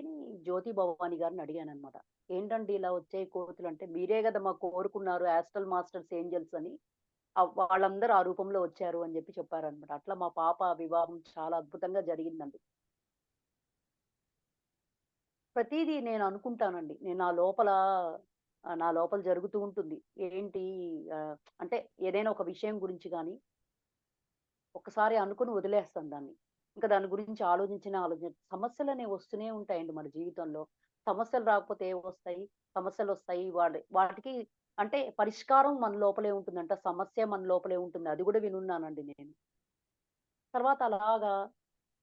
జ్యోతి భవాని గారిని అడిగానన్నమాట. ఏంటండి ఇలా వచ్చాయి కోతులంటే, మీరే గదా మాకు కోరుకున్నారు యాస్ట్రల్ మాస్టర్స్ ఏంజెల్స్ అని. వాళ్ళందరూ ఆ రూపంలో వచ్చారు అని చెప్పి చెప్పారన్నమాట. అట్లా మా పాప వివాహం చాలా అద్భుతంగా జరిగిందండి. ప్రతీదీ నేను అనుకుంటానండి. నేను నా లోపల జరుగుతూ ఉంటుంది. ఏంటి ఆహ్, అంటే ఏదైనా ఒక విషయం గురించి గాని, ఒక్కసారి అనుకుని వదిలేస్తాను దాన్ని. ఇంకా దాని గురించి సమస్యలనేవి వస్తూనే ఉంటాయండి మన జీవితంలో. సమస్యలు రాకపోతే ఏవొస్తాయి? సమస్యలొస్తాయి. వాటికి అంటే పరిష్కారం మన లోపలే ఉంటుందంట. సమస్య మన లోపలే ఉంటుంది. అది గూడా వినున్నానండి నేను. తర్వాత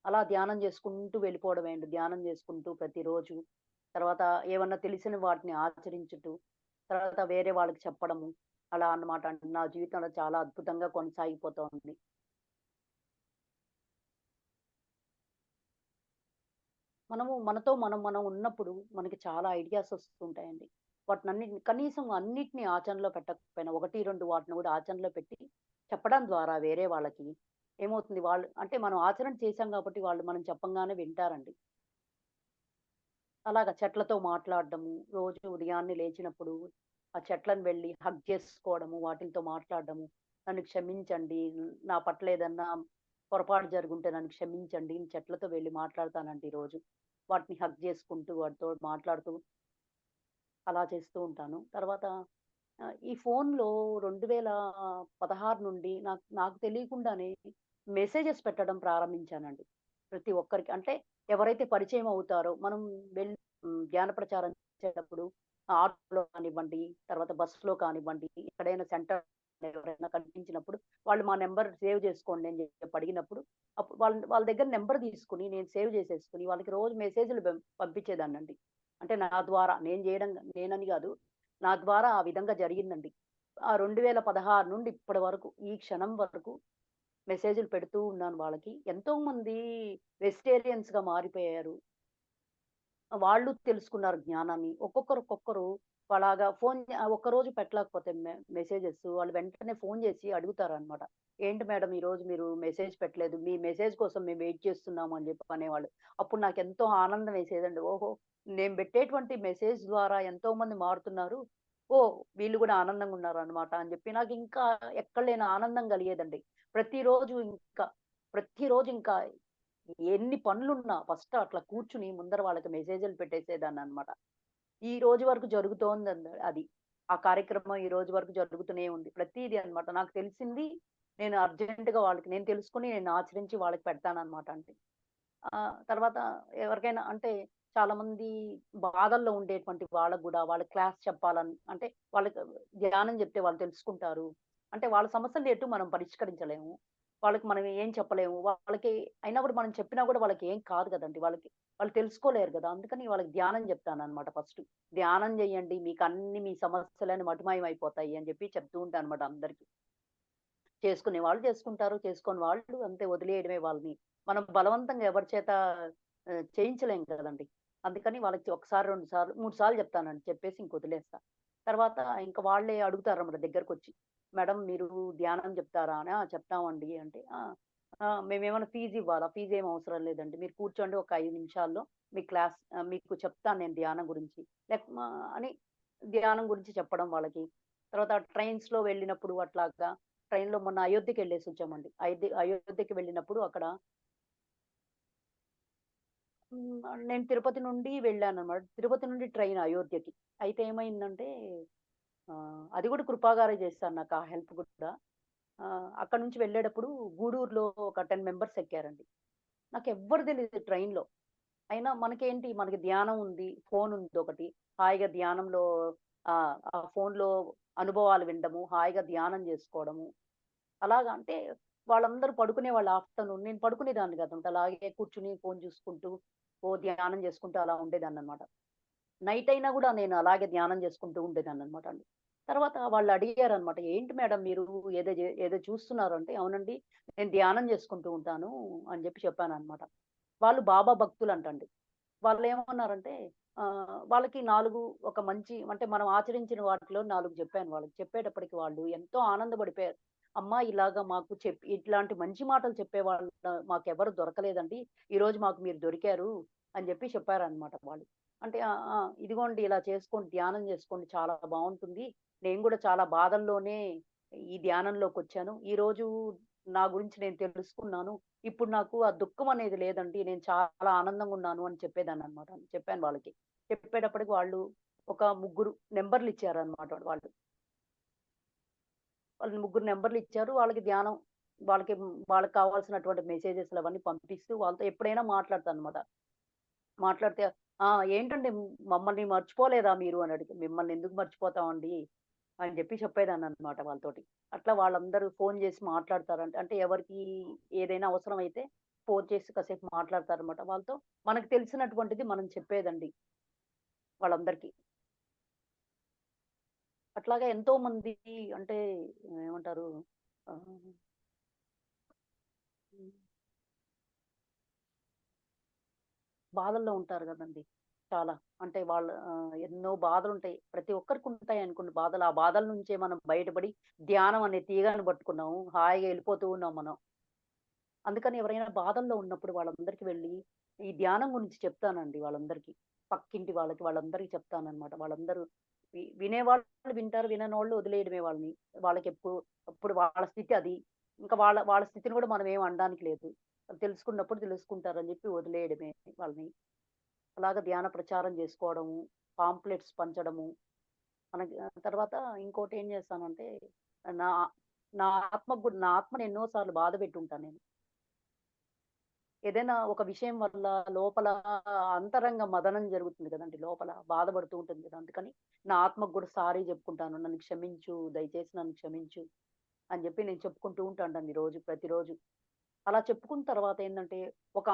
అలా ధ్యానం చేసుకుంటూ వెళ్ళిపోవడమే అండి. ధ్యానం చేసుకుంటూ ప్రతిరోజు. తర్వాత ఏమన్నా తెలిసిన వాటిని ఆచరించుతూ, తర్వాత వేరే వాళ్ళకి చెప్పడము. అలా అన్నమాట. నా జీవితంలో చాలా అద్భుతంగా కొనసాగిపోతోంది. మనతో మనం ఉన్నప్పుడు మనకి చాలా ఐడియాస్ వస్తుంటాయండి. కనీసం అన్నిటిని ఆచరణలో పెట్టకపోయినా 1, 2 వాటిని కూడా ఆచరణలో పెట్టి చెప్పడం ద్వారా వేరే వాళ్ళకి ఏమవుతుంది అంటే మనం ఆచరణ చేశాం కాబట్టి వాళ్ళు మనం చెప్పంగానే వింటారండి. అలాగా చెట్లతో మాట్లాడడము, రోజు ఉదయాన్నే లేచినప్పుడు ఆ చెట్లను వెళ్లి హగ్ చేసుకోవడము, వాటిలతో మాట్లాడడము. నన్ను క్షమించండి. నా పట్ల ఏదన్నా పొరపాటు జరుగుంటే నన్ను క్షమించండి. నేను చెట్లతో వెళ్లి మాట్లాడతానండి రోజు. వాటిని హగ్ చేసుకుంటూ, వాటితో మాట్లాడుతూ అలా చేస్తూ ఉంటాను. తర్వాత ఈ ఫోన్‌లో 2016 నుండి నాకు నాకు తెలియకుండానే మెసేజెస్ పెట్టడం ప్రారంభించానండి. ప్రతి ఒక్కరికి. అంటే ఎవరైతే పరిచయం అవుతారో మనం వెళ్లి జ్ఞాన ప్రచారం చేసేటప్పుడు ఆటోలో కానివ్వండి, తర్వాత బస్సులో కానివ్వండి, ఎక్కడైనా సెంటర్ ఎవరైనా కనిపించినప్పుడు వాళ్ళు మా నంబర్ సేవ్ చేసుకోండి అని చెప్పి అడిగినప్పుడు, అప్పుడు వాళ్ళ దగ్గర నంబర్ తీసుకొని నేను సేవ్ చేసేసుకొని వాళ్ళకి రోజు మెసేజ్‌లు పంపించేదాన్నండి. అంటే నా ద్వారా నేనని గాదు. నా ద్వారా ఆ విధంగా జరిగిందండి. ఆ 2016 నుండి ఇప్పటి వరకు ఈ క్షణం వరకు మెసేజ్‌లు పెడుతూ ఉన్నాను వాళ్ళకి. ఎంతోమంది వెజిటేరియన్స్‌గా మారిపోయారు. వాళ్ళు తెలుసుకున్నారు జ్ఞానాన్ని. ఒక్కొక్కరు అలాగా ఒక్కరోజు పెట్టలేకపోతే మెసేజెస్ వాళ్ళు వెంటనే ఫోను చేసి అడుగుతారనమాట. "ఏంటి మేడం ఈరోజు మీరు మెసేజ్ పెట్టలేదు. మీ మెసేజ్ కోసం మేము వెయిట్ చేస్తున్నాము" అని చెప్పి అనేవాళ్ళు. అప్పుడు నాకెంతో ఆనందం వేసేదండి. ఓహో! నేను పెట్టేటువంటి మెసేజ్ ద్వారా ఎంతోమంది మారుతున్నారు. ఓహ్! వీళ్ళు గూడా ఆనందంగా ఉన్నారనమాట అని చెప్పి నాకింకా ఎక్కడ లేని ఆనందం కలిగేదండి. ప్రతిరోజు ఇంకా ప్రతిరోజు ఎన్ని పనులున్నా ఫస్ట్ అట్లా కూర్చుని ముందర వాళ్ళకి మెసేజ్‌లు పెట్టేసేదాన్ననమాట. ఈ రోజు వరకు అది. ఆ కార్యక్రమం ఈ రోజు వరకు జరుగుతూనే ఉంది. ప్రతీది అన్నమాట. నాకు తెలిసింది నేను అర్జెంట్‌గా నేను తెలుసుకొని నేను ఆచరించి వాళ్ళకి పెడతానన్నమాట అండి. తర్వాత ఎవరికైనా అంటే చాలామంది బాధల్లో ఉండేటువంటి వాళ్ళకి గూడా వాళ్ళకి క్లాస్ చెప్పాలని అంటే వాళ్ళకి ధ్యానం చెప్తే వాళ్ళు తెలుసుకుంటారు. అంటే వాళ్ళ సమస్యలు ఎటు మనం పరిష్కరించలేము. వాళ్ళకి మనం ఏం చెప్పలేము. అయినా గూడా మనం చెప్పినా గూడా వాళ్ళకేం కాదు గదండీ! వాళ్ళు తెలుసుకోలేరు గదా! అందుకని వాళ్ళకి ధ్యానం జెప్తాననమాట ఫస్టు. ధ్యానం జేయండి. మీ సమస్యలన్నీ మటుమాయమైపోతాయి అని జెప్పి చెప్తూ ఉంటానన్నమాట అందరికి. చేసుకునే వాళ్ళు చేసుకుంటారు. చేసుకోని వాళ్ళు అంతే వదిలేయడమే వాళ్ళని. మనం బలవంతంగా ఎవరి చేత చేయించలేం కదండీ! అందుకని వాళ్ళకి ఒకసారి, 2 సార్లు, 3 సార్లు చెప్తానండి. చెప్పేసి వదిలేస్తా. తర్వాత ఇంక వాళ్ళే అడుగుతారన్నమాట దగ్గరకొచ్చి. "మేడం మీరు ధ్యానం చెప్తారా?" అని. "ఆ! చెప్తామండి" అంటే, "ఆ! మేమేమన్నా ఫీజ్ ఇవ్వాలా?" "ఫీజేం అవసరం లేదండి. మీరు కూర్చోండి ఒక 5 నిమిషాల్లో మీకు చెప్తాను నేను ధ్యానం గురించి." లైక్ మా అని ధ్యానం గురించి చెప్పడం వాళ్ళకి. తర్వాత ట్రైన్స్‌లో వెళ్ళినప్పుడు అట్లాగా ట్రైన్‌లో మొన్న అయోధ్యకెళ్ళేసొచ్చామండి. అయోధ్యకి వెళ్ళినప్పుడు అక్కడ నేను తిరుపతి నుండి వెళ్ళాననమాట. తిరుపతి నుండి ట్రైన్ అయోధ్యకి. అయితే ఏమైందంటే అది కూడా కృపాగారే చేశారు నాకు ఆ హెల్ప్ కూడా. అక్కడి నుంచి వెళ్ళేటప్పుడు గూడూరులో ఒక 10 మెంబర్స్ ఎక్కారండి. నాకెవ్వరు తెలీదు ట్రైన్‌లో. అయినా మనకి ధ్యానం ఉంది. ఫోన్ ఉందొకటి. హాయిగా ధ్యానంలో ఆ ఫోన్‌లో అనుభవాలు వినడము, హాయిగా ధ్యానం చేసుకోవడము. అలాగా అంటే వాళ్ళందరూ పడుకునేవాళ్ళు ఆఫ్టర్‌నూన్. నేను పడుకునేదాన్ని కాదనమాట. అలాగే కూర్చొని ఫోను చూసుకుంటూ, ధ్యానం చేసుకుంటూ అలా ఉండేదాన్ననమాట. నైట్ అయినా గూడా నేను అలాగే ధ్యానం చేసుకుంటూ ఉండేదాన్ననమాట అండి. తర్వాత వాళ్ళు అడిగారనమాట. "ఏంటి మేడం మీరు ఏదో చూస్తున్నారు" అంటే, "అవునండి. నేను ధ్యానం చేసుకుంటూ ఉంటాను" అని చెప్పాననమాట. వాళ్ళు బాబా భక్తులంటండి. వాళ్ళేమన్నారంటే వాళ్ళకి 4 ఒక మంచి అంటే మనం ఆచరించిన వాటిలో 4 చెప్పాను వాళ్ళకి. చెప్పేటప్పటికి వాళ్ళు ఎంతో ఆనందపడిపోయారు. "అమ్మా ఇలాగ మాకు ఇట్లాంటి మంచి మాటలు చెప్పేవాళ్ళు మాకెవరు దొరకలేదండి. ఈరోజు మాకు మీరు దొరికారు" అని చెప్పారనమాట వాళ్ళు. అంటే ఆ! ఇదిగోండి ఇలా చేసుకోండి, ధ్యానం చేసుకోండి చాలా బావుంటుంది. నేను గూడా చాలా బాధల్లోనే ఈ ధ్యానంలోకొచ్చాను. ఈరోజు నా గురించి నేను తెలుసుకున్నాను. ఇప్పుడు నాకు ఆ దుఃఖం అనేది లేదండి. నేను చాలా ఆనందంగున్నాను అని చెప్పేదాన్ననమాట. చెప్పాను వాళ్ళకి. చెప్పేటప్పటికి వాళ్ళు ఒక ముగ్గురు నంబర్‌లిచ్చారనమాట వాళ్ళు. వాళ్ళు ముగ్గురు నంబర్‌లిచ్చారు. వాళ్ళకి ధ్యానం వాళ్ళకి కావాల్సినటువంటి మెసేజెస్‌లు అవన్నీ పంపిస్తూ వాళ్ళతో ఎప్పుడైనా మాట్లాడతాననమాట. మాట్లాడితే "ఆ! ఏంటండి మమ్మల్ని మర్చిపోలేదా మీరు" అని "మిమ్మల్ని ఎందుకు మర్చిపోతామండి" అని చెప్పేదాన్ననమాట వాళ్ళతోటి. అట్లా వాళ్ళందరూ ఫోను చేసి మాట్లాడతారంట. అంటే ఎవరికి ఏదైనా అవసరమైతే ఫోను చేసి కాసేపు మాట్లాడతారనమాట. వాళ్ళతో మనకు తెలిసినటువంటిది మనం చెప్పేదండి వాళ్ళందరికీ. అట్లాగా ఎంతో మంది అంటే ఏమంటారు ఆహ్, హ్మ్. బాధల్లో ఉంటారు గదండీ! చాలా. అంటే ఎన్నో బాధలుంటాయి. ప్రతి ఒక్కరికుంటాయనుకోండి బాధలు. ఆ బాధల నుంచే మనం బయటపడి ధ్యానం అనే తీగని పట్టుకున్నాము. హాయిగా ఎళ్ళిపోతూ ఉన్నాం మనం. అందుకని ఎవరైనా బాధల్లో ఉన్నప్పుడు వాళ్ళందరికి వెళ్లి, ఈ ధ్యానం గురించి చెప్తానండి వాళ్ళందరికీ. పక్కింటి వాళ్ళకి వాళ్ళందరికీ చెప్తాననమాట. వాళ్ళందరూ వినేవాళ్ళు వింటారు. విననోళ్ళు వదిలేయడమే వాళ్ళని. అప్పుడు వాళ్ళ స్థితి అది. ఇంకా వాళ్ళ వాళ్ళ స్థితిని గూడా మనం ఏమి అనడానికి లేదు. తెలుసుకున్నప్పుడు తెలుసుకుంటారని జెప్పి వదిలేయడమే వాళ్ళని. అలాగా ధ్యాన ప్రచారం జేసుకోవడము, పాంప్లెట్స్ పంచడము. మనకి తర్వాత ఇంకోటేం జేస్తానంటే, నా నా ఆత్మని ఎన్నో సార్లు బాధ పెట్టుంటాను నేను. ఏదైనా ఒక విషయం వల్ల లోపల అంతరంగ మదనం జరుగుతుంది కదండీ! లోపల బాధపడుతూ ఉంటుంది కదా! అందుకని నా ఆత్మకు గూడా సారీ జెప్పుకుంటాను. నన్ను క్షమించు, దయచేసి నన్ను క్షమించు అని జెప్పి నేను చెప్పుకుంటూ ఉంటానండి ప్రతిరోజు. అలా చెప్పుకున్న తర్వాత ఏందంటే, ఒక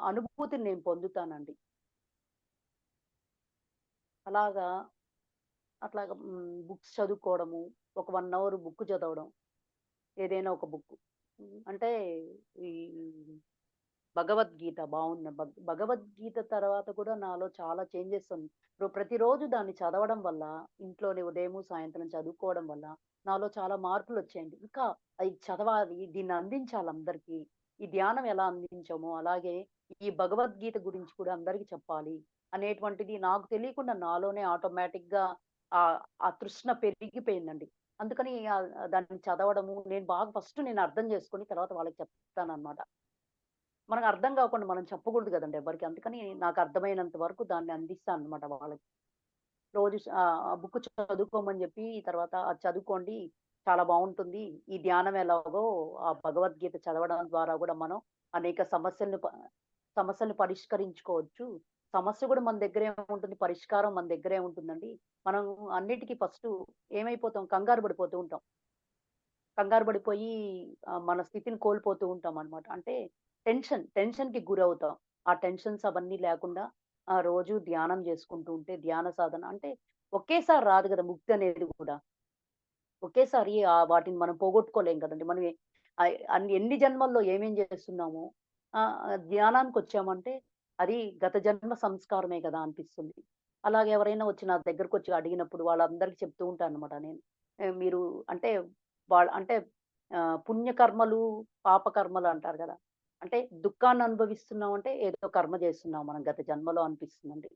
అనుభూతిని నేను పొందుతానండి. అలాగా బుక్స్ చదువుకోవడము, ఒక 1 అవర్ బుక్ చదవడం. ఏదైనా ఒక బుక్. అంటే ఈ భగవద్గీత బావుంది. భగవద్గీత తర్వాత కూడా నాలో చాలా చేంజెస్ ఇప్పుడు ప్రతిరోజు దాన్ని చదవడం వల్ల, ఇంట్లోనే ఉదయము, సాయంత్రం చదువుకోవడం వల్ల నాలో చాలా మార్పులొచ్చాయండి. ఇంకా అది చదవాలి, దీన్ని అందించాలి అందరికీ. ఈ ధ్యానం ఎలా అందించామో, అలాగే ఈ భగవద్గీత గురించి కూడా అందరికి చెప్పాలి అనేటువంటిది నాకు తెలియకుండా నాలోనే ఆటోమేటిక్‌గా ఆ తృష్ణ పెరిగిపోయిందండి. అందుకని దాన్ని చదవడము, నేను అర్థం చేసుకొని తర్వాత వాళ్ళకి చెప్తాననమాట. మనకు అర్థం గాకుండా మనం చెప్పకూడదు గదండీ ఎవ్వరికీ. అందుకని నాకు అర్థమైనంత వరకు దాన్ని అందిస్తానన్నమాట వాళ్ళకి. ఆ బుక్ చదువుకోమని జెప్పి, తర్వాత అది చదువుకోండి చాలా బావుంటుంది. ఈ ధ్యానం ఎలాగో ఆ భగవద్గీత చదవడం ద్వారా గూడా మనం అనేక సమస్యల్ని పరిష్కరించుకోవచ్చు. సమస్య గూడా మన దగ్గరే ఉంటుంది. పరిష్కారం మన దగ్గరే ఉంటుందండి. మనం అన్నిటికి ఫస్టు ఏమైపోతాం కంగారు పడిపోతూ ఉంటాం. కంగారు పడిపోయి మన స్థితిని కోల్పోతూ ఉంటామనమాట. అంటే టెన్షన్‌కి గురవుతాం. ఆ టెన్షన్స్ అవన్నీ లేకుండా రోజు ధ్యానం చేసుకుంటూ ఉంటే ధ్యాన సాధన అంటే ఒకేసారి రాదు గదా! ముక్తనేది గూడా. ఒకేసారి వాటిని మనం పోగొట్టుకోలేం కదండీ. మనం ఎన్ని జన్మల్లో ఏమేం చేస్తున్నామో ధ్యానానికొచ్చామంటే అది గత జన్మ సంస్కారమే కదా అనిపిస్తుంది. అలాగే ఎవరైనా వచ్చి నా దగ్గరకొచ్చి అడిగినప్పుడు వాళ్ళందరికి చెప్తూ ఉంటానన్నమాట నేను. మీరు అంటే అంటే పుణ్యకర్మలు, పాపకర్మలు అంటారు గదా! అంటే దుఃఖాన్ని అనుభవిస్తున్నాం అంటే ఏదో కర్మ చేస్తున్నాం మనం గత జన్మలో అనిపిస్తుందండి.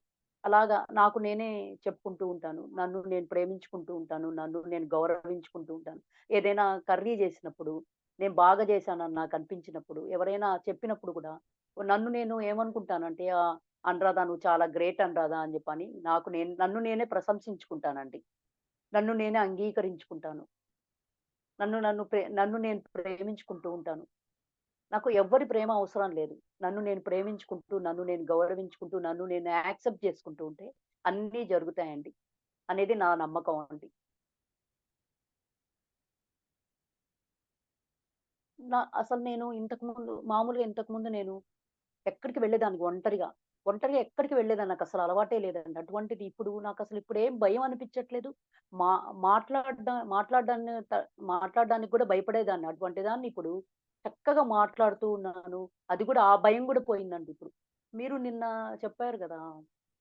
అలాగా నాకు నేనే చెప్పుకుంటూ ఉంటాను. నన్ను నేను ప్రేమించుకుంటూ ఉంటాను. నన్ను నేను గౌరవించుకుంటూ ఉంటాను. ఏదైనా కర్రీ చేసినప్పుడు, నేను బాగా చేశానని నాకనిపించినప్పుడు, ఎవరైనా చెప్పినప్పుడు కూడా నన్ను నేను ఏమనుకుంటానంటే, అనురాధ నువ్వు చాలా గ్రేట్ అనురాధ అని చెప్పని నన్ను నేనే ప్రశంసించుకుంటానండి. నన్ను నేనే అంగీకరించుకుంటాను. నన్ను నేను ప్రేమించుకుంటూ ఉంటాను. నాకు ఎవ్వరి ప్రేమ అవసరం లేదు. నన్ను నేను ప్రేమించుకుంటూ, నన్ను నేను గౌరవించుకుంటూ, నన్ను నేను యాక్సెప్ట్ చేసుకుంటూ ఉంటే అన్నీ జరుగుతాయండి. అనేది నా నమ్మకం అండి. అసలు నేను మామూలుగా ఇంతకుముందు నేను ఎక్కడికి వెళ్ళేదాన్ని ఒంటరిగా. ఒంటరిగా ఎక్కడికి వెళ్ళేదాన్ని. నాకసలు అలవాటే లేదండి. అటువంటిది ఇప్పుడు నాకసలు ఇప్పుడేం భయం అనిపిచ్చట్లేదు. మా మాట్లాడడాన్ని మాట్లాడడానికి గూడా భయపడేదాన్ని. అటువంటి దాన్ని ఇప్పుడు చక్కగా మాట్లాడుతూ ఉన్నాను. అది గూడా ఆ భయం గూడా పోయిందండి ఇప్పుడు. మీరు నిన్న చెప్పారు గదా!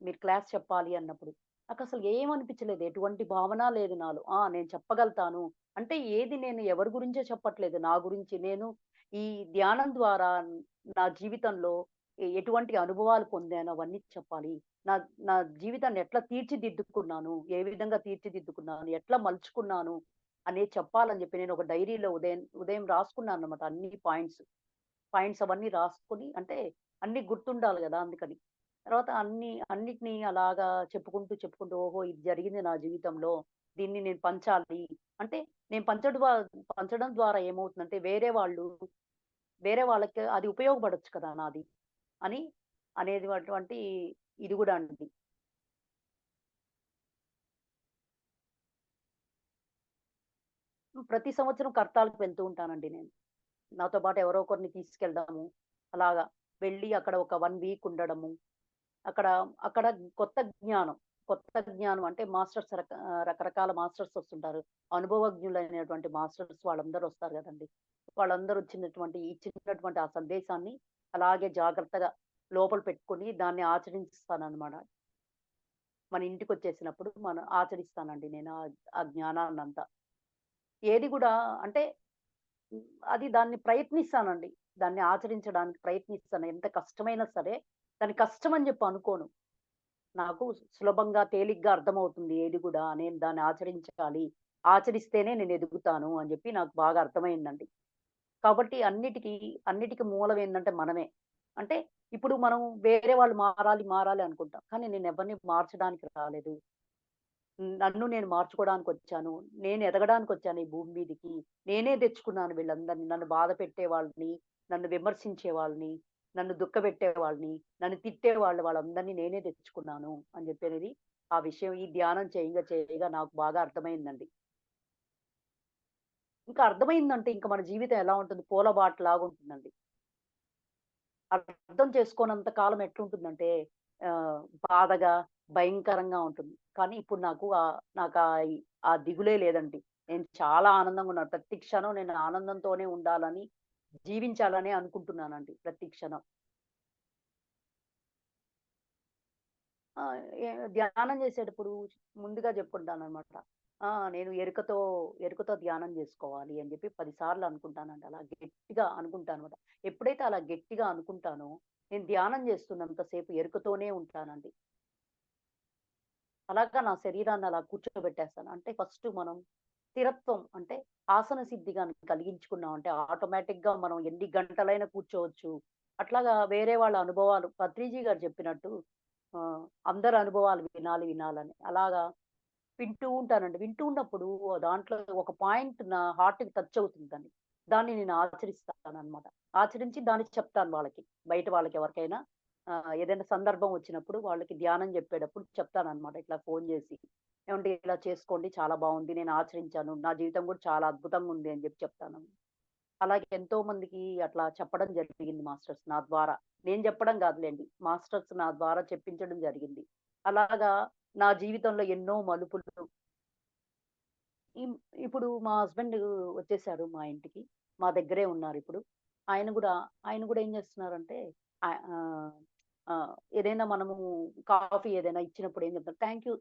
మీరు క్లాస్ చెప్పాలి అన్నప్పుడు. నాకసలు ఏమనిపించలేదు. ఎటువంటి భావన లేదు నాలో. నేను చెప్పగలుగుతాను. అంటే ఏది నేను ఎవరి గురించో చెప్పట్లేదు. నా గురించి నేను ఈ ధ్యానం ద్వారా నా జీవితంలో ఎటువంటి అనుభవాలు పొందానో అవన్నీ చెప్పాలి. నా నా జీవితాన్ని ఎట్లా తీర్చిదిద్దుకున్నాను, ఏ విధంగా తీర్చిదిద్దుకున్నాను, ఎట్లా మలుచుకున్నాను అనేది చెప్పాలని చెప్పి నేను ఒక డైరీలో ఉదయం ఉదయం రాసుకున్నానన్నమాట అన్ని పాయింట్స్. పాయింట్స్ అవన్నీ రాసుకొని అంటే అన్నీ గుర్తుండాలి గదా! అందుకని. తర్వాత అన్నిటిని అలాగా చెప్పుకుంటూ, చెప్పుకుంటూ ఓహో! ఇది జరిగింది నా జీవితంలో. దీన్ని నేను పంచాలి. అంటే నేను పంచడం ద్వారా ఏమవుతుందంటే వేరే వాళ్ళకి అది ఉపయోగపడొచ్చు కదా! నాది అని అటువంటి ఇది గూడా అండి. ప్రతి సంవత్సరం కర్తాల్‌కి వెళ్తూ ఉంటానండి నేను. నాతో పాటు ఎవరో ఒకరిని తీసుకెళ్దాము. అలాగా వెళ్ళి అక్కడ ఒక 1 వీక్ ఉండడము. అక్కడ అక్కడ కొత్త జ్ఞానం. కొత్త జ్ఞానం అంటే రకరకాల మాస్టర్స్ వస్తుంటారు. అనుభవజ్ఞులైనటువంటి మాస్టర్స్ వాళ్ళందరూ వస్తారు గదండీ! వాళ్ళందరూ ఇచ్చినటువంటి ఆ సందేశాన్ని అలాగే జాగ్రత్తగా లోపల పెట్టుకొని దాన్ని ఆచరిస్తాననమాట. మన ఇంటికొచ్చేసినప్పుడు ఆచరిస్తానండి నేను ఆ జ్ఞానాన్నంతా. ఏది గూడా అంటే హ్మ్. దాన్ని ప్రయత్నిస్తానండి. దాన్ని ఆచరించడానికి ప్రయత్నిస్తాను. ఎంత కష్టమైనా సరే, దాన్ని కష్టమని జెప్పి అనుకోను. నాకు సులభంగా, తేలిగ్గా అర్థమవుతుంది ఏది గూడా. నేను దాన్ని ఆచరించాలి. ఆచరిస్తేనే నేను ఎదుగుతాను అని జెప్పి నాకు బాగా అర్థమైందండి. కాబట్టి అన్నిటికి మూలం ఏందంటే మనమే. అంటే ఇప్పుడు మనం వేరే వాళ్ళు మారాలి, మారాలి అనుకుంటాం. కానీ నేను ఎవరిని మార్చడానికి రాలేదు. నన్ను నేను మార్చుకోవడానికొచ్చాను. నేను ఎదగడానికొచ్చాను ఈ భూమి మీదకి. నేనే తెచ్చుకున్నాను వీళ్ళందరిని. నన్ను బాధ పెట్టేవాళ్ళని, నన్ను విమర్శించే వాళ్ళని, నన్ను దుఃఖపెట్టే వాళ్ళని, నన్ను వాళ్ళందరిని నేనే తెచ్చుకున్నాను అని చెప్పనేది ఆ విషయం ఈ ధ్యానం చేయగా నాకు బాగా అర్థమైందండి. ఇంకా అర్థమైందంటే ఇంక మన జీవితం ఎలా ఉంటుంది పూలబాటలాగుంటుందండి. అర్థం చేసుకోనంత కాలం ఎట్లుంటుందంటే ఆహ్, బాధగా, భయంకరంగా ఉంటుంది. కానీ ఇప్పుడు నాకా ఆ దిగులే లేదండి. నేను చాలా ఆనందంగా ఉన్నాను. ప్రతి క్షణం నేను ఆనందంతోనే ఉండాలని, జీవించాలనే అనుకుంటున్నానండి ప్రతి క్షణం. ఆ! ధ్యానం చేసేటప్పుడు ముందుగా చెప్పుకుంటాననమాట. నేను ఎరుకతో ధ్యానం జేసుకోవాలి అని జెప్పి 10 సార్లు అనుకుంటానండి. అలా గట్టిగా అనుకుంటానన్నమాట. ఎప్పుడైతే అలా గట్టిగా అనుకుంటానో, నేను ధ్యానం జేస్తున్నంత సేపు ఎరుకతోనే ఉంటానండి. అలాగా నా శరీరాన్ని అలా కూర్చోబెట్టేస్తాను. అంటే ఫస్ట్ మనం స్థిరత్వం అంటే ఆసన సిద్ధి గాని కలిగించుకున్నామంటే ఆటోమేటిక్‌గా మనం ఎన్ని గంటలైనా కూర్చోవచ్చు. అట్లాగా వేరే వాళ్ళ అనుభవాలు పత్రిజీ గారు చెప్పినట్టు అందరి అనుభవాలు వినాలని. అలాగా వింటూ ఉంటానండి. వింటూ ఉన్నప్పుడు దాంట్లో ఒక పాయింట్ నా హార్ట్‌కి టచ్ అవుతుందండి. దాన్ని నేను ఆచరిస్తాననమాట. ఆచరించి దాన్ని చెప్తాను వాళ్ళకి. బయట వాళ్ళకి ఎవరికైనా ఏదైనా సందర్భం వచ్చినప్పుడు వాళ్ళకి ధ్యానం చెప్పేటప్పుడు చెప్తాననమాట. ఇట్లా ఫోను చేసి, ఏవండీ ఇలా చేసుకోండి చాలా బావుంది. నేను ఆచరించాను. నా జీవితం కూడా చాలా అద్భుతంగా ఉంది అని చెప్పి చెప్తాను. అలాగే ఎంతో మందికి అట్లా చెప్పడం జరిగింది మాస్టర్స్ నా ద్వారా. నేను చెప్పడం కాదులెండి. మాస్టర్స్ నా ద్వారా చెప్పించడం జరిగింది. అలాగా నా జీవితంలో ఎన్నో మలుపులు ఇం ఇప్పుడు మా హస్బెండ్ వచ్చేసారు మా ఇంటికి. మా దగ్గరే ఉన్నారిప్పుడు. ఆయన గూడా ఆయన గూడా ఏం చేస్తున్నారంటే ఆహ్, ఆహ్, ఏదైనా మనము కాఫీ ఏదైనా ఇచ్చినప్పుడు ఏం చెప్తారు థాంక్ యూ.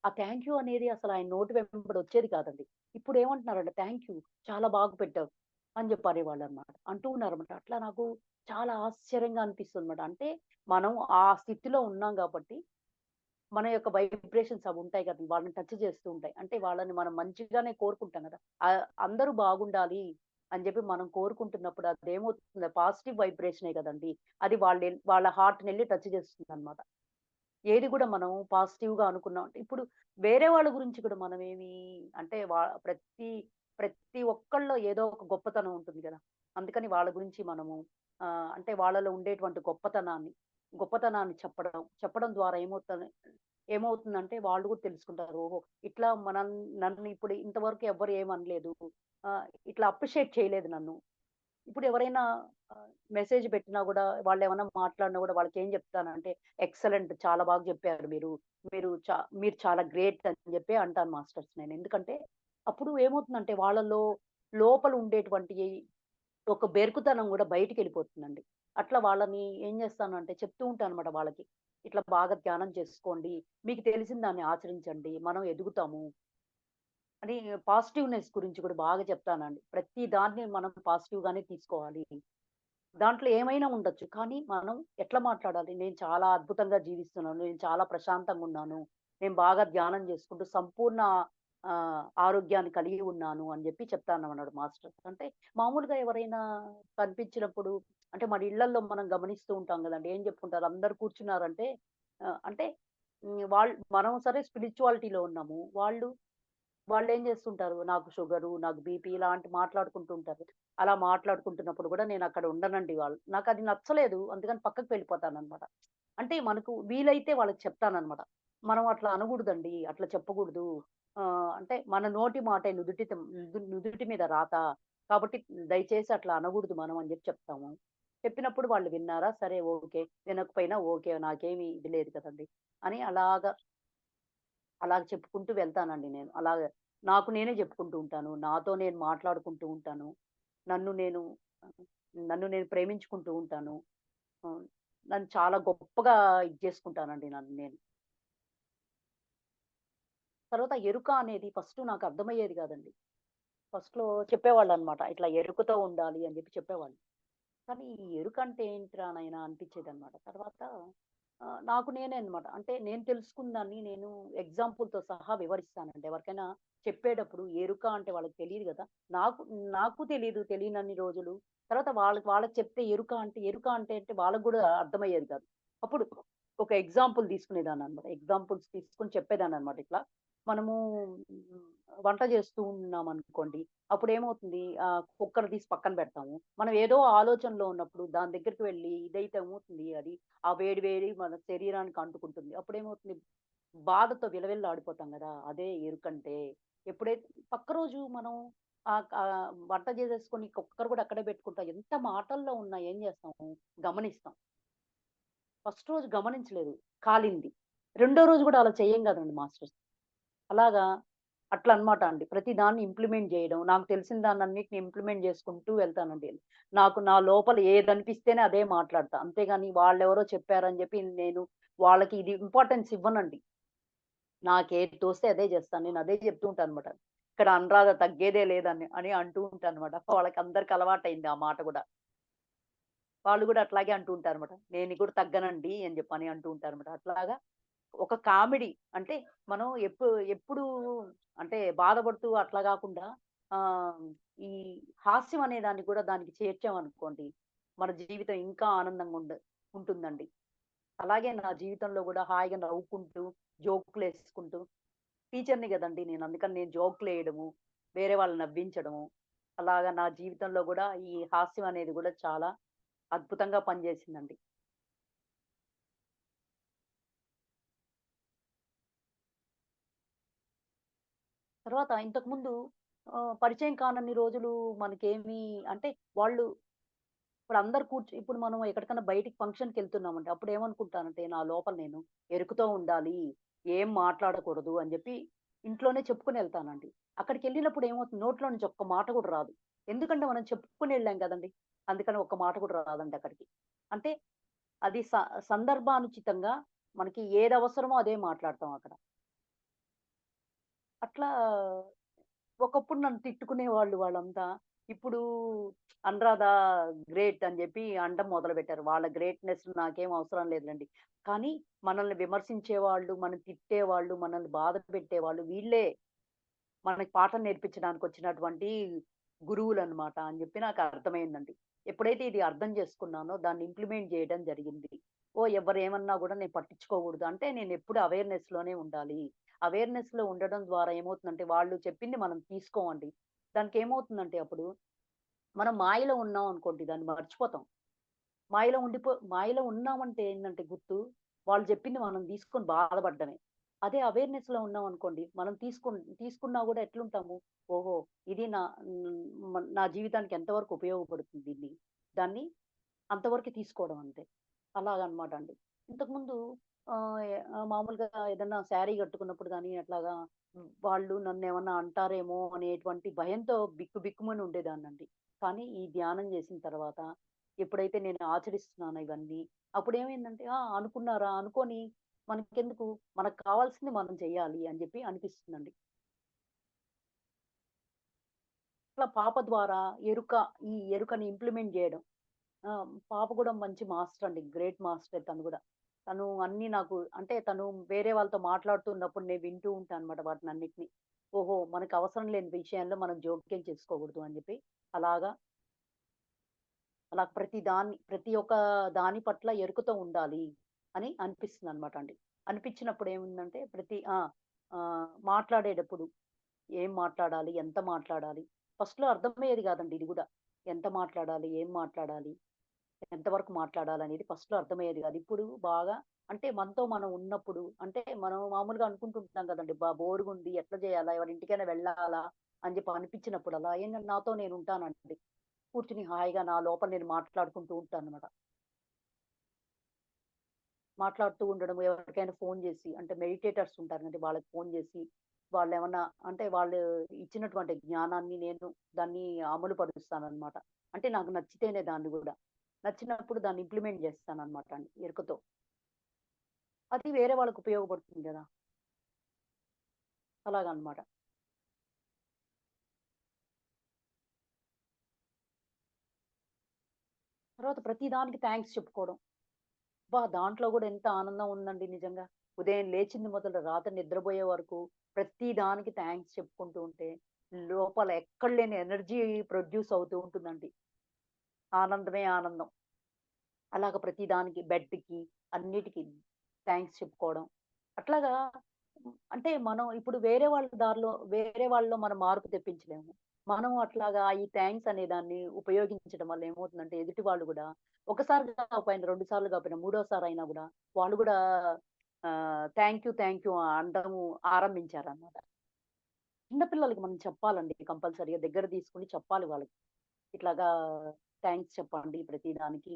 ఆ థాంక్ యూ అనేది అసలు ఆయన నోటి వెంబడి వచ్చేది కాదండి. ఇప్పుడేమంటున్నారంటే థాంక్ యూ చాలా బాగా పెట్టావు అని చెప్పి అనేవాళ్ళనమాట. అంటూ ఉన్నారన్నమాట. అట్లా నాకు చాలా ఆశ్చర్యంగా అనిపిస్తుందన్నమాట. అంటే మనం ఆ స్థితిలో ఉన్నాం గాబట్టి మన యొక్క వైబ్రేషన్స్ అవుంటాయి గదా! వాళ్ళని టచ్ చేస్తూ ఉంటాయి. అంటే వాళ్ళని మనం మంచిగానే కోరుకుంటాం గదా! అందరూ బాగుండాలి అని జెప్పి మనం కోరుకుంటున్నప్పుడు అదేమవుతుంది పాజిటివ్ వైబ్రేషనే గదండీ! అది వాళ్ళ హార్ట్‌నెళ్లి టచ్ చేస్తుందనమాట. ఏది గూడా మనం పాజిటివ్‌గా అనుకున్నాం అంటే ఇప్పుడు వేరే వాళ్ళ గురించి కూడా మనమేమి అంటే ప్రతి ఒక్కళ్ళలో ఏదో ఒక గొప్పతనం ఉంటుంది గదా! అందుకని వాళ్ళ గురించి మనము అంటే వాళ్ళలో ఉండేటువంటి గొప్పతనాన్ని చెప్పడం ద్వారా ఏమవుతుందంటే వాళ్ళు కూడా తెలుసుకుంటారు. ఓహో! ఇట్లా నన్ను ఇప్పుడు ఇంతవరకు ఎవ్వరు ఏమనలేదు. ఇట్లా అప్రిషియేట్ చేయలేదు నన్ను. ఇప్పుడు ఎవరైనా మెసేజ్ పెట్టినా గూడా, వాళ్ళేమన్నా మాట్లాడినా గూడా వాళ్ళకేం జెప్తానంటే, ఎక్సలెంట్ చాలా బాగా జెప్పారు మీరు. మీరు చాలా గ్రేట్ అని జెప్పి అంటాను మాస్టర్స్ నేను. ఎందుకంటే, అప్పుడు ఏమవుతుందంటే వాళ్ళలో లోపల ఉండేటువంటి ఒక బెరుకుతనం గూడా బయటికెళ్ళిపోతుందండి. అట్లా వాళ్ళని ఏం జేస్తానంటే చెప్తూ ఉంటానన్నమాట వాళ్ళకి. ఇట్లా బాగా ధ్యానం చేసుకోండి. మీకు తెలిసిన దాన్ని ఆచరించండి. మనం ఎదుగుతాము. అని పాజిటివ్‌నెస్ గురించి కూడా బాగా చెప్తానండి. ప్రతి దాన్ని మనం పాజిటివ్‌గానే తీసుకోవాలి. దాంట్లో ఏమైనా ఉండొచ్చు. కానీ మనం ఎట్లా మాట్లాడాలి? నేను చాలా అద్భుతంగా జీవిస్తున్నాను. నేను చాలా ప్రశాంతంగున్నాను. నేను బాగా ధ్యానం చేసుకుంటూ సంపూర్ణ ఆరోగ్యాన్ని కలిగి ఉన్నాను అని జెప్పి చెప్తానన్నాడు మాస్టర్. అంటే మామూలుగా ఎవరైనా కనిపించినప్పుడు అంటే మన ఇళ్లల్లో మనం గమనిస్తూ ఉంటాం గదండీ! ఏం జెప్పుకుంటారు? అందరూ కూర్చున్నారంటే అంటే మనం సరే స్పిరిచువాలిటీలో ఉన్నాము. వాళ్ళేం జేస్తుంటారు, నాకు షుగరు, నాకు బీపీ ఇలాంటి మాట్లాడుకుంటూ ఉంటారు. అలా మాట్లాడుకుంటున్నప్పుడు గూడా నేనక్కడ ఉండనండి నాకది నచ్చలేదు. అందుకని పక్కకు వెళ్ళిపోతాననమాట. అంటే మనకు వీలైతే వాళ్ళకి చెప్తాననమాట. మనం అట్లా అనగూడదండి. అట్లా చెప్పగూడదు. అంటే మన నోటి మాటే నుదుటి మీద రాత. కాబట్టి దయచేసి అట్లా అనగూడదు మనం అని జెప్పి చెప్తాము. చెప్పినప్పుడు వాళ్ళు విన్నారా? సరే ఓకే. వినకపోయినా ఓకే. నాకేమి ఇది లేదు కదండీ! అని అలాగ చెప్పుకుంటూ వెళ్తానండి నేను. అలాగా నాకు నేనే జెప్పుకుంటూ ఉంటాను. నాతో నేను మాట్లాడుకుంటూ ఉంటాను. నన్ను నేను ఆహ్, నన్ను నేను ప్రేమించుకుంటూ ఉంటాను. ఆహ్, నన్ను చాలా గొప్పగా ఇది జేసుకుంటానండి నన్ను నేను. తర్వాత ఎరుక అనేది ఫస్ట్ నాకు అర్థమయ్యేది గాదండి. ఫస్ట్‌లో చెప్పేవాళ్ళనమాట. ఇట్లా ఎరుకతో ఉండాలి అని జెప్పి చెప్పేవాళ్ళు. కానీ ఈ ఎరుకంటే ఏంట్రా నాయనా అనిపిచ్చేదనమాట. తర్వాత నాకు నేనే అనమాట. అంటే నేను తెలుసుకున్న దాన్ని నేను ఎగ్జాంపుల్‌తో సహా వివరిస్తానండి. ఎవరికైనా చెప్పేటప్పుడు ఎరుక అంటే వాళ్ళకి తెలీదు గదా! నాకు నాకు తెలీదు తెలియనన్ని రోజులు. తర్వాత వాళ్ళకి చెప్తే ఎరుక అంటే వాళ్ళకి గూడా అర్థమయ్యేది కాదు. అప్పుడు ఒక ఎగ్జాంపుల్ తీసుకునేదాన్ననమాట. ఎగ్జాంపుల్స్ తీసుకొని చెప్పేదాన్ననమాట ఇట్లా. మనము హ్మ్, వంట చేస్తూ ఉన్నామనుకోండి. అప్పుడేమవుతుంది కుక్కర్ తీసి పక్కన పెడతాము. మనం ఏదో ఆలోచనలో ఉన్నప్పుడు దాని దగ్గరికి వెళ్లి ఇదైతే ఏమవుతుంది అది ఆ వేడి వేడి మన శరీరానికి అంటుకుంటుంది. అప్పుడేమవుతుంది బాధతో విలవిల్లాడిపోతాం గదా! అదే ఎరుకంటే. ఎప్పుడైతే పక్క రోజు మనం వంట చేసేసుకొని కుక్కర్ గూడా అక్కడే పెట్టుకుంటాం. ఎంత మాటల్లో ఉన్నా ఏం చేస్తాము గమనిస్తాం. ఫస్ట్ రోజు గమనించలేదు కాలింది. రెండో రోజు గూడా అలా చెయ్యం గదండీ మాస్టర్స్. అలాగా అట్లా అన్నమాట అండి. ప్రతి దాన్ని ఇంప్లిమెంట్ జేయడం. నాకు తెలిసిన దాన్నన్నిటిని ఇంప్లిమెంట్ జేసుకుంటూ వెళ్తానండి. నాకు నా లోపల ఏదనిపిస్తేనే అదే మాట్లాడతా. అంతేగాని వాళ్ళెవరో చెప్పారని జెప్పి నేను వాళ్ళకి ఇది ఇంపార్టెన్స్ ఇవ్వనండి. నాకేది తోస్తే అదే జేస్తాను. నేను అదే చెప్తూ ఉంటానన్నమాట. ఇక్కడ అనురాధ తగ్గేదే లేదని అంటూ ఉంటానన్నమాట. వాళ్ళకందరికి అలవాటయింది ఆ మాట గూడా. వాళ్ళు గూడా అట్లాగే అంటూ ఉంటారన్నమాట. నేను కూడా తగ్గనండి అని జెప్పని అంటూ ఉంటారన్నమాట. అట్లాగా ఒక కామెడీ అంటే మనం ఎప్పుడు అంటే బాధపడుతూ అట్లా గాకుండా ఆహ్, ఈ హాస్యం అనే దాన్ని కూడా దానికి చేర్చామనుకోండి, మన జీవితం ఇంకా ఆనందంగా ఉంటుందండి. అలాగే నా జీవితంలో గూడా హాయిగా నవ్వుకుంటూ, జోకులేసుకుంటూ టీచర్‌ని గదండీ నేను. అందుకని నేను జోకులేయడము, వేరే వాళ్ళని నవ్వించడము, అలాగా నా జీవితంలో గూడా ఈ హాస్యం అనేది గూడా చాలా అద్భుతంగా పనిజేసిందండి. తర్వాత ఇంతకుముందు పరిచయం కానన్ని రోజులు మనకేమి అంటే వాళ్ళు ఇప్పుడు మనం ఎక్కడికన్నా బయటికి ఫంక్షన్‌కెళ్తున్నామంటే అప్పుడేమనుకుంటానంటే నా లోపల నేను ఎరుకుతో ఉండాలి. ఏం మాట్లాడకూడదు అని జెప్పి ఇంట్లోనే చెప్పుకొని ఎళ్తానండి. అక్కడికెళ్ళినప్పుడు ఏమవుతుంది నోట్లో నుంచి ఒక్క మాట గూడా రాదు. ఎందుకంటే మనం చెప్పుకొని ఎళ్ళాం గదండీ! అందుకని ఒక్క మాట కూడా రాదండి అక్కడికి. అంటే అది సందర్భానుచితంగా మనకి ఏదవసరమో అదే మాట్లాడతాం అక్కడ. అట్లా ఒకప్పుడు నన్ను తిట్టుకునేవాళ్ళు వాళ్ళంతా. ఇప్పుడు అనురాధ గ్రేట్ అని జెప్పి అనడం మొదలుపెట్టారు. వాళ్ళ గ్రేట్‌నెస్ నాకేం అవసరం లేదులెండి. కానీ మనల్ని విమర్శించేవాళ్ళు, మనల్ని తిట్టేవాళ్ళు, మనల్ని బాధ పెట్టేవాళ్ళు వీళ్ళే మనకి పాఠం నేర్పించడానికొచ్చినటువంటి గురువులనమాట అని జెప్పి నాకర్థమైందండి. ఎప్పుడైతే ఇది అర్థం చేసుకున్నానో దాన్ని ఇంప్లిమెంట్ జేయడం జరిగింది. ఎవరేమన్నా గూడా నేను పట్టించుకోకూడదు. అంటే నేనెప్పుడు అవేర్‌నెస్‌లోనే ఉండాలి. అవేర్‌నెస్‌లో ఉండడం ద్వారా ఏమవుతుందంటే వాళ్ళు చెప్పింది మనం తీసుకోమండి. దానికేమవుతుందంటే అప్పుడు మనం మాయలో ఉన్నాం అనుకోండి దాన్ని మర్చిపోతాం. మాయలో ఉన్నామంటే ఏందంటే గుర్తు వాళ్ళు చెప్పింది మనం తీసుకొని బాధపడ్డమే. అదే అవేర్‌నెస్‌లో ఉన్నామనుకోండి, మనం తీసుకున్నా గూడా ఎట్లుంటాము, ఓహో! ఇది నా జీవితానికి ఎంతవరకు ఉపయోగపడుతుంది దీన్ని. దాన్ని అంతవరకే తీసుకోవడం అంతే. అలాగనమాట అండి. ఇంతకుముందు మామూలుగా ఏదన్నా శారీ కట్టుకున్నప్పుడు గానీ అట్లాగా వాళ్ళు నన్నేమన్నా అంటారేమో అనేటువంటి భయంతో బిక్కుమని ఉండేదాన్నండి. కానీ ఈ ధ్యానం చేసిన తర్వాత ఎప్పుడైతే నేను ఆచరిస్తున్నానో ఇవన్నీ, అప్పుడేమైందంటే అనుకున్నారా? అనుకోని మనకెందుకు? మనకు కావాల్సింది మనం చెయ్యాలి అని జెప్పి అనిపిస్తుందండి. అట్లా పాప ద్వారా ఈ ఎరుకని ఇంప్లిమెంట్ జేయడం. పాప గూడా మంచి మాస్టర్ అండి. గ్రేట్ మాస్టరే తను గూడా. తను అన్నీ నాకు అంటే తను వేరే వాళ్ళతో మాట్లాడుతున్నప్పుడు నేను వింటూ ఉంటానన్నమాట వాటినన్నిటిని. ఓహో! మనకు అవసరం లేని విషయాల్లో మనం జోక్యం చేసుకోకూడదు అని జెప్పి అలాగా, అలా ప్రతి ఒక్క దాని పట్ల ఎరుకతో ఉండాలి అని అనిపిస్తుందన్నమాట అండి. అనిపించినప్పుడు ఏముందంటే మాట్లాడేటప్పుడు ఏం మాట్లాడాలి? ఎంత మాట్లాడాలి? ఫస్ట్‌లో అర్థమయ్యేది గాదండి ఇది గూడా. ఎంత మాట్లాడాలి? ఏం మాట్లాడాలి? ఎంతవరకు మాట్లాడాలనేది ఫస్ట్‌లో అర్థమయ్యేది గాదు. ఇప్పుడు బాగా అంటే మనతో మనం ఉన్నప్పుడు అంటే మనం మామూలుగా అనుకుంటుంటాం గదండీ! బోరుగుంది ఎట్లా జేయాలా? ఎవరింటికైనా వెళ్ళాలా? అని జెప్పి అనిపించినప్పుడల్లా ఏంటంటే నాతో నేను ఉంటానండి. కూర్చొని హాయిగా నా లోపల నేను మాట్లాడుకుంటూ ఉంటానన్నమాట. మాట్లాడుతూ ఉండడం, ఎవరికైనా ఫోను జేసి అంటే మెడిటేటర్స్ ఉంటారు కదండీ! వాళ్ళకి ఫోను జేసి, వాళ్ళేమన్నా అంటే వాళ్ళు ఇచ్చినటువంటి జ్ఞానాన్ని నేను దాన్ని అమలు పరుస్తాననమాట. అంటే నాకు నచ్చితేనే దాన్ని గూడా. నచ్చినప్పుడు దాన్ని ఇంప్లిమెంట్ జేస్తాననమాట అండి ఎరుకతో. అది వేరే వాళ్ళకి ఉపయోగపడుతుంది గదా! అలాగనమాట. తర్వాత ప్రతి దానికి థాంక్స్ చెప్పుకోవడం. దాంట్లో గూడా ఎంత ఆనందం ఉందండి నిజంగా. ఉదయం లేచింది మొదలు రాత్రి నిద్రబోయే వరకు ప్రతి దానికి థాంక్స్ చెప్పుకుంటూ ఉంటే, లోపల ఎక్కడ లేని ఎనర్జీ ప్రొడ్యూస్ అవుతూ ఉంటుందండి. ఆనందమే ఆనందం. అలాగ ప్రతి దానికి బెడ్‌కి అన్నిటికి థాంక్స్ చెప్పుకోవడం. అట్లాగా అంటే మనం ఇప్పుడు వేరే వాళ్ళలో మనం మార్పు తెప్పించలేము. మనం అట్లాగా ఈ థాంక్స్ అనే దాన్ని ఉపయోగించడం వల్ల ఏమవుతుందంటే ఎదుటి వాళ్ళు గూడా ఒకసారి కాకపోయినా, 2 సార్లు కాకపోయినా, మూడోసారైనా గూడా వాళ్ళు గూడా థాంక్ యూ అనడము ఆరంభించారన్నమాట. చిన్న పిల్లలకి మనం చెప్పాలండి కంపల్సరీగా దగ్గర తీసుకొని చెప్పాలి వాళ్ళకి. ఇట్లాగా థాంక్స్ చెప్పండి ప్రతి దానికి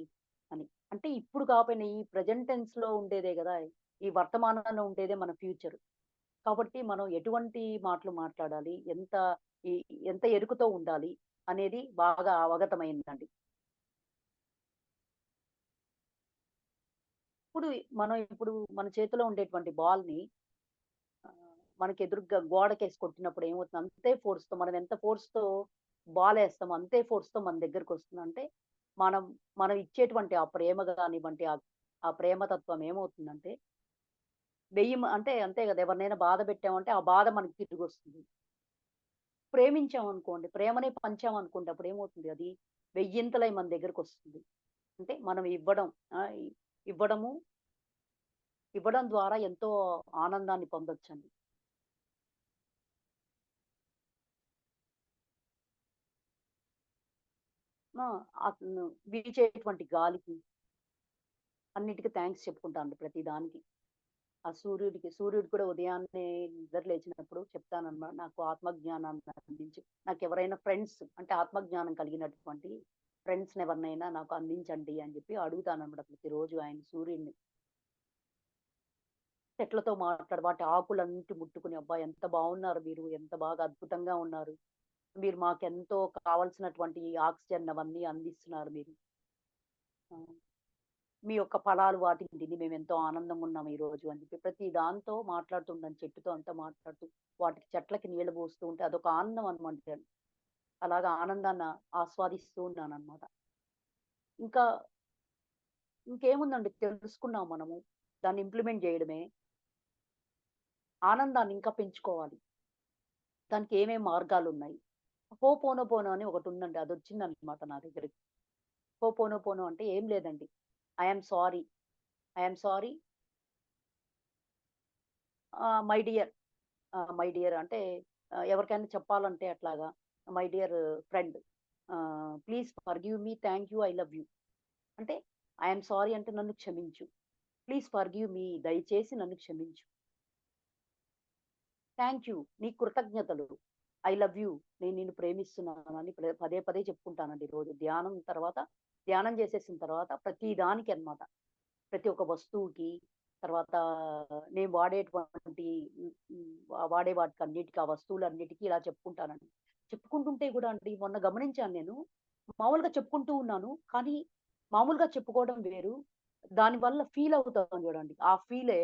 అని. అంటే ఇప్పుడు కాపోయినా ఈ ప్రెజెంట్ టెన్స్‌లో ఉండేదే గదా! ఈ వర్తమానంలో ఉండేదే మన ఫ్యూచర్. కాబట్టి మనం ఎటువంటి మాటలు మాట్లాడాలి? ఈ ఎంత ఎరుకుతో ఉండాలి? అనేది బాగా అవగతమైందండి. ఇప్పుడు మన చేతిలో ఉండేటువంటి బాల్‌ని మనకి ఎదురుగ్గా గోడకేసి కొట్టినప్పుడు ఏమవుతుంది? అంతే ఫోర్స్‌తో మనం ఎంత ఫోర్స్‌తో బాలేస్తామో అంతే ఫోర్స్‌తో మన దగ్గరకొస్తుంది. అంటే మనం మనం ఇచ్చేటువంటి ఆ ప్రేమ గానివ్వండి, ఆ ప్రేమతత్వం ఏమవుతుందంటే అంటే అంతే గదా! ఎవరినైనా బాధ పెట్టామంటే ఆ బాధ మనకి తిరిగొస్తుంది. ప్రేమించామనుకోండి, ప్రేమనే పంచామనుకోండి అప్పుడేమవుతుంది అది వెయ్యింతలై మన దగ్గరకొస్తుంది. అంటే మనం ఇవ్వడం ఆహ్, ఇ ఇవ్వడము, ఇవ్వడం ద్వారా ఎంతో ఆనందాన్ని పొందొచ్చండి. ఆ! వీచేటువంటి గాలికి అన్నిటికి థాంక్స్ చెప్పుకుంటానండి ప్రతి దానికి. సూర్యుడు కూడా ఉదయాన్నే నిద్ర లేచినప్పుడు చెప్తాననమాట. నాకు ఆత్మజ్ఞానాన్ని అందించి నాకెవరైనా ఫ్రెండ్స్ అంటే ఆత్మజ్ఞానం కలిగినటువంటి ఫ్రెండ్స్‌ని ఎవరినైనా నాకు అందించండి అని చెప్పి అడుగుతాననమాట ప్రతిరోజు సూర్యుడిని. చెట్లతో వాటి ఆకులన్నిటి ముట్టుకొని, "అబ్బా! ఎంత బావున్నారు మీరు. ఎంత బాగా అద్భుతంగా ఉన్నారు. మీరు మాకెంతో కావాల్సినటువంటి ఆక్సిజన్ అవన్నీ అందిస్తున్నారు మీరు. ఆ! మీ యొక్క ఫలాలు వాటిని తిని మేమెంతో ఆనందంగున్నాం ఈరోజు" అని చెప్పి ప్రతి దాంతో మాట్లాడుతుంటాను. చెట్టుతో అంతా మాట్లాడుతూ, చెట్లకి నీళ్లు పోస్తూ ఉంటే అదొక ఆనందం అనమాట. అలాగా ఆనందాన్ని ఆస్వాదిస్తూ ఉన్నాననమాట. ఇంకా ఇంకేముందండి తెలుసుకున్నాం మనము. దాన్ని ఇంప్లిమెంట్ జేయడమే. ఆనందాన్ని ఇంకా పెంచుకోవాలి. దానికి ఏమేం మార్గాలున్నాయి. హోపోనోపోనో అని ఒకటుందండి. అదొచ్చిందనమాట నా దగ్గరికి. హోపోనోపోనో అంటే ఏం లేదండి. I am sorry. I am sorry my dear my dear అంటే ఎవరికైనా చెప్పాలంటే అట్లాగా my dear friend please forgive me. Thank you. I love you. అంటే ఐ యామ్ సారీ అంటే నన్ను క్షమించు. Please forgive me. దయచేసి నన్ను క్షమించు. Thank you. నీకు కృతజ్ఞతలు. I love you. నేను నిన్ను ప్రేమిస్తున్నాను అని పదే పదే చెప్పుకుంటానండి రోజు. ధ్యానం చేసేసిన తర్వాత ప్రతి దానికి అన్నమాట. ప్రతి ఒక్క వస్తువుకి, తర్వాత నేను వాడేటువంటి వాడే వాటికన్నిటికి, ఆ వస్తువులన్నిటికి ఇలా చెప్పుకుంటానండి. చెప్పుకుంటుంటే గూడా అండి మొన్న గమనించాను నేను. మామూలుగా చెప్పుకుంటూ ఉన్నాను. కానీ మామూలుగా చెప్పుకోవడం వేరు. దానివల్ల ఫీల్ అవుతాం చూడండి. ఆ ఫీలే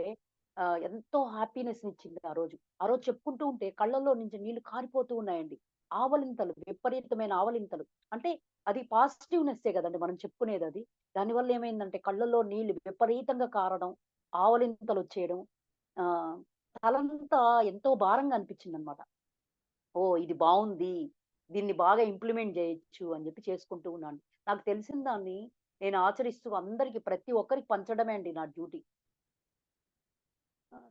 ఎంతో హ్యాపీనెస్‌నిచ్చింది ఆ రోజు. ఆ రోజు చెప్పుకుంటూ ఉంటే కళ్ళల్లో నుంచి నీళ్లు కారిపోతూ ఉన్నాయండి. ఆవలింతలు, విపరీతమైన ఆవలింతలు. అంటే అది పాజిటివ్‌నెస్సే గదండీ మనం చెప్పుకునేదది. దానివల్ల ఏమైందంటే కళ్ళల్లో నీళ్లు విపరీతంగా కారడం, ఆవలింతలొచ్చేయడం, ఆహ్, తలంతా ఎంతో భారంగా అనిపించిందనమాట. ఓహ్! ఇది బావుంది. దీన్ని బాగా ఇంప్లిమెంట్ జేయొచ్చు అని జెప్పి చేసుకుంటూ ఉన్నాను. నాకు తెలిసిన దాన్ని నేను ఆచరిస్తూ అందరికి ప్రతి ఒక్కరికి పంచడమే అండి నా డ్యూటీ.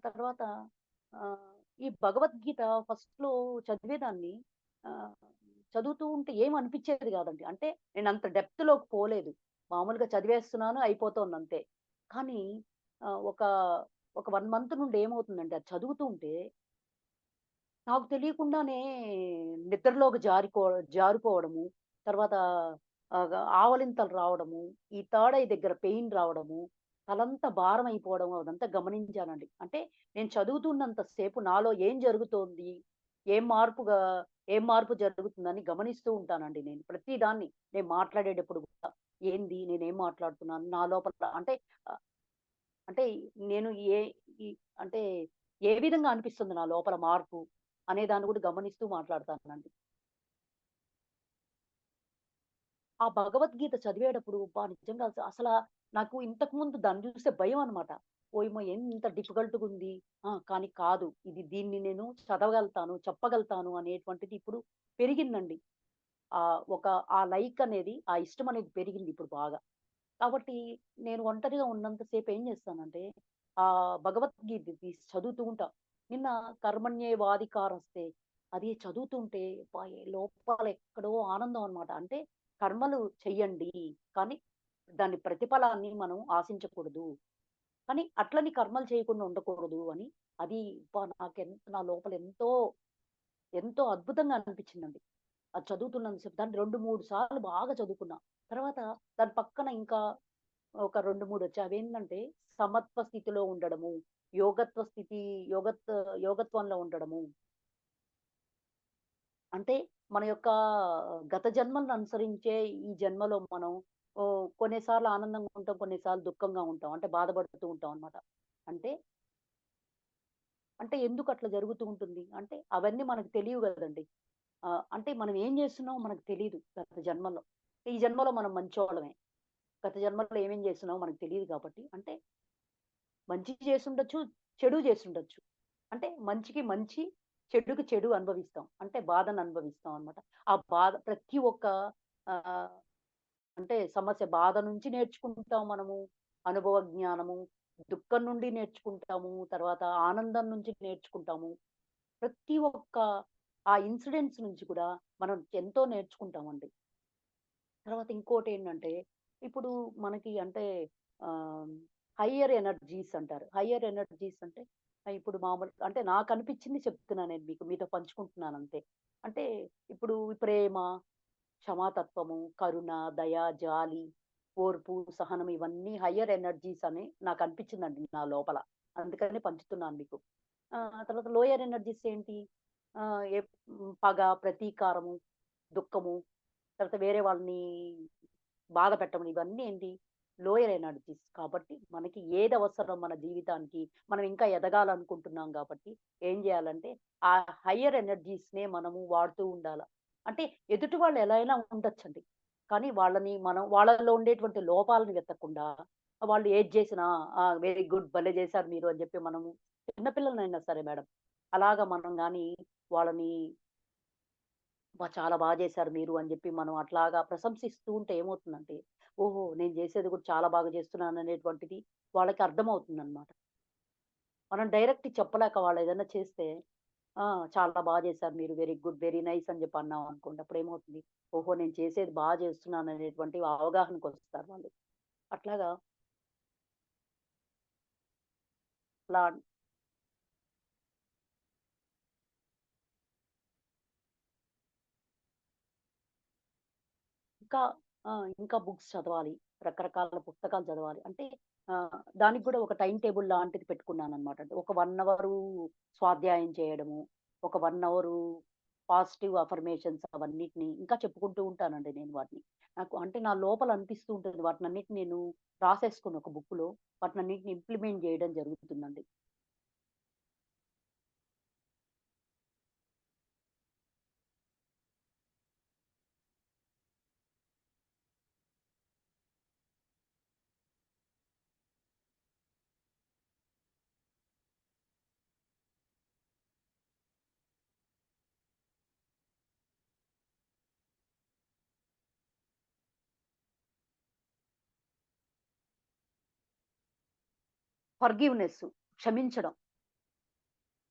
తర్వాత ఆహ్, ఈ భగవద్గీత ఫస్ట్‌లో చదివేదాన్ని. ఆహ్, చదువుతూ ఉంటే ఏమి అనిపిచ్చేది గాదండి. అంటే నేనంత డెప్త్‌లోకి పోలేదు. మామూలుగా చదివేస్తున్నాను అయిపోతోందంతే. కానీ ఆహ్, ఒక ఒక 1 మంత్ నుండి ఏమవుతుందంటే అది చదువుతూ ఉంటే నాకు తెలియకుండానే నిద్రలోకి జారిపోవడము, తర్వాత ఆవలింతలు రావడము, ఈ థర్డ్ ఐ దగ్గర పెయిన్ రావడము, తలంతా భారమైపోవడం అదంతా గమనించానండి. అంటే నేను చదువుతున్నంత సేపు నాలో ఏం జరుగుతోంది? ఏం మార్పుగా ఏం మార్పు జరుగుతుందని గమనిస్తూ ఉంటానండి నేను. ప్రతి దాన్ని నేను మాట్లాడేటప్పుడు కూడా ఏంది? నేనేం మాట్లాడుతున్నాను? నా లోపల అంటే ఆహ్, అంటే నేను ఏ ఈ అంటే ఏ విధంగా అనిపిస్తుంది నా లోపల మార్పు అనే దాన్ని కూడా గమనిస్తూ మాట్లాడతానండి. ఆ భగవద్గీత చదివేటప్పుడు అబ్బా! నిజంగా నాకు ఇంతకుముందు దాన్ని చూస్తే భయం అన్నమాట. ఓయమ్మో! ఎంత డిఫికల్ట్‌గుంది. కానీ కాదు. దీన్ని నేను చదవగలుగుతాను, చెప్పగలుగుతాను అనేటువంటిది ఇప్పుడు పెరిగిందండి. ఒక ఆ లైక్ అనేది, ఆ ఇష్టం అనేది పెరిగింది ఇప్పుడు బాగా. కాబట్టి నేను ఒంటరిగా ఉన్నంత సేపు ఏం చేస్తానంటే, భగవద్గీత తీసి చదువుతూ ఉంటా. నిన్న కర్మణ్యేవాధికారస్తే అది చదువుతుంటే అబ్బా! లోపల ఎక్కడో ఆనందం అన్నమాట. అంటే కర్మలు చెయ్యండి. కానీ దాని ప్రతిఫలాన్ని మనం ఆశించకూడదు. కానీ అట్లని కర్మలు చేయకుండా ఉండకూడదు అని అది అబ్బా! నా లోపల ఎంతో అద్భుతంగా అనిపించిందండి. అది చదువుతున్నంత సేపు దాన్ని 2, 3 సార్లు బాగా చదువుకున్నా. తర్వాత దాని పక్కన ఇంకా ఒక 2, 3 వచ్చాయి. అవేంటంటే సమత్వ స్థితిలో ఉండడము, యోగత్వ స్థితి యోగత్ యోగత్వంలో ఉండడము. అంటే మన యొక్క గత జన్మలను అనుసరించే ఈ జన్మలో మనం కొన్నిసార్లు ఆనందంగా ఉంటాం, కొన్నిసార్లు దుఃఖంగా ఉంటాం. అంటే బాధపడుతూ ఉంటాం అన్నమాట. అంటే అంటే ఎందుకు అట్లా జరుగుతూ ఉంటుంది? అంటే అవన్నీ మనకు తెలియవు గదండీ! అంటే మనం ఏం జేస్తున్నామో మనకు తెలీదు గత జన్మలో. ఈ జన్మలో మనం మంచోళ్ళమే. గత జన్మలో ఏమేం జేస్తున్నామో మనకు తెలీదు కాబట్టి అంటే మంచి చేసుండొచ్చు, చెడు చేసుండొచ్చు. అంటే మంచికి మంచి, చెడుకి చెడు అనుభవిస్తాం. అంటే బాధను అనుభవిస్తాం అన్నమాట. ఆ బాధ ప్రతి ఒక్క ఆహ్, అంటే సమస్య బాధ నుంచి నేర్చుకుంటాం మనము. అనుభవ జ్ఞానము, దుఃఖం నుండి నేర్చుకుంటాము. తర్వాత ఆనందం నుంచి నేర్చుకుంటాము. ప్రతి ఒక్క ఆ ఇన్సిడెంట్స్ నుంచి కూడా మనం ఎంతో నేర్చుకుంటామండి. తర్వాత ఇంకోటేంటంటే, ఇప్పుడు మనకి అంటే ఆహ్, హయ్యర్ ఎనర్జీస్ అంటారు. హయ్యర్ ఎనర్జీస్ అంటే ఇప్పుడు మామూలుగా అంటే నాకనిపించింది చెప్తున్నా నేను మీతో పంచుకుంటున్నానంతే. అంటే ఇప్పుడు ప్రేమ, క్షమాతత్వము, కరుణ, దయ, జాలి, ఓర్పు, సహనం ఇవన్నీ హయ్యర్ ఎనర్జీస్ అని నాకనిపించిందండి నా లోపల. అందుకనే పంచుతున్నాను మీకు. తర్వాత లోయర్ ఎనర్జీస్ ఏంటి? ఆహ్, ఎప్ పగ, ప్రతీకారము, దుఃఖము, తర్వాత వేరే వాళ్ళని బాధ పెట్టడం ఇవన్నీ ఏంటి? Lower energies. కాబట్టి మనకి ఏదవసరం మన జీవితానికి, మనం ఇంకా ఎదగాలనుకుంటున్నాం గాబట్టి, ఏం జేయాలంటే, ఆ హయ్యర్ ఎనర్జీస్‌నే మనము వాడుతూ ఉండాల. అంటే ఎదుటి వాళ్ళు ఎలా అయినా ఉండొచ్చండి. కానీ వాళ్ళలో ఉండేటువంటి లోపాలను వెతకకుండా, వాళ్ళు ఏది జేసినా వెరీ గుడ్ భలే జేశారు మీరు అని జెప్పి మనము చిన్న పిల్లలనైనా సరే మేడం. అలాగా మనం గాని వాళ్ళని అబ్బా! చాలా జేశారు మీరు అని జెప్పి మనం అట్లాగా ప్రశంసిస్తూ ఉంటే ఏమవుతుందంటే, ఓహో! నేను జేసేది కూడా చాలా బాగా జేస్తున్నాననేటువంటిది వాళ్ళకి అర్థమవుతుందనమాట. మనం డైరెక్ట్ చెప్పలేక వాళ్ళేదైనా చేస్తే, ఆ! చాలా జేశారు మీరు. వెరీ గుడ్, వెరీ నైస్ అని జెప్పి అన్నామనుకోండి. అప్పుడేమవుతుంది, ఓహో! నేను చేసేది జేస్తున్నాననేటువంటి అవగాహనకొస్తారు వాళ్ళు. అట్లాగా అలా ఇంకా ఇంకా బుక్స్ చదవాలి. రకరకాల పుస్తకాలు చదవాలి. అంటే దానికి గూడా ఒక టైమ్ టేబుల్ లాంటిది పెట్టుకున్నాననమాట. అంటే ఒక 1 అవరు స్వాధ్యాయం చేయడము, ఒక 1 అవరు పాజిటివ్ అఫర్మేషన్స్ అవన్నిటిని ఇంకా చెప్పుకుంటూ ఉంటానండి నేను వాటిని. నాకు అంటే నా లోపల అనిపిస్తూ ఉంటుంది. వాటినన్నిటిని నేను రాసేసుకొని ఒక బుక్‌లో వాటినన్నిటిని ఇంప్లిమెంట్ జేయడం జరుగుతుందండి. ఫర్‌గివ్‌నెస్ క్షమించడం.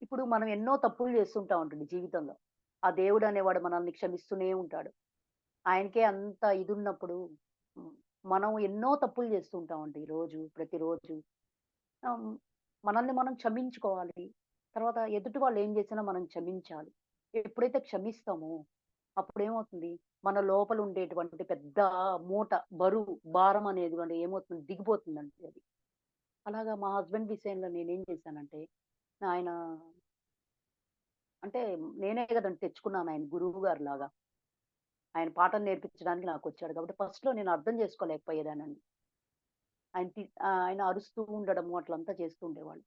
ఇప్పుడు మనం ఎన్నో తప్పులు చేస్తుంటామండి జీవితంలో. ఆ దేవుడనేవాడు మనల్ని క్షమిస్తూనే ఉంటాడు. ఆయనకే అంత ఇదున్నప్పుడు హ్మ్, మనం ఎన్నో తప్పులు చేస్తూ ఉంటామండి ప్రతిరోజు. ఆహ్, మనల్ని మనం క్షమించుకోవాలి. తర్వాత ఎదుటి వాళ్ళు ఏం చేసినా మనం క్షమించాలి. ఎప్పుడైతే క్షమిస్తామో అప్పుడేమవుతుంది, మన లోపల ఉండేటువంటి పెద్ద మూట, బరువు, భారం అనేది కూడా ఏమవుతుంది దిగిపోతుందండి అది. అలాగా మా హస్బెండ్ విషయంలో నేనేం చేశానంటే, ఆయన అంటే నేనే గదండీ తెచ్చుకున్నాను ఆయన గురువుగారిలాగా. ఆయన పాఠం నేర్పించడానికి నాకొచ్చాడు కాబట్టి ఫస్ట్‌లో నేను అర్థం చేసుకోలేకపోయేదాన్నండి. ఆయన అరుస్తూ ఉండడము అట్లంతా చేస్తూ ఉండేవాళ్ళు.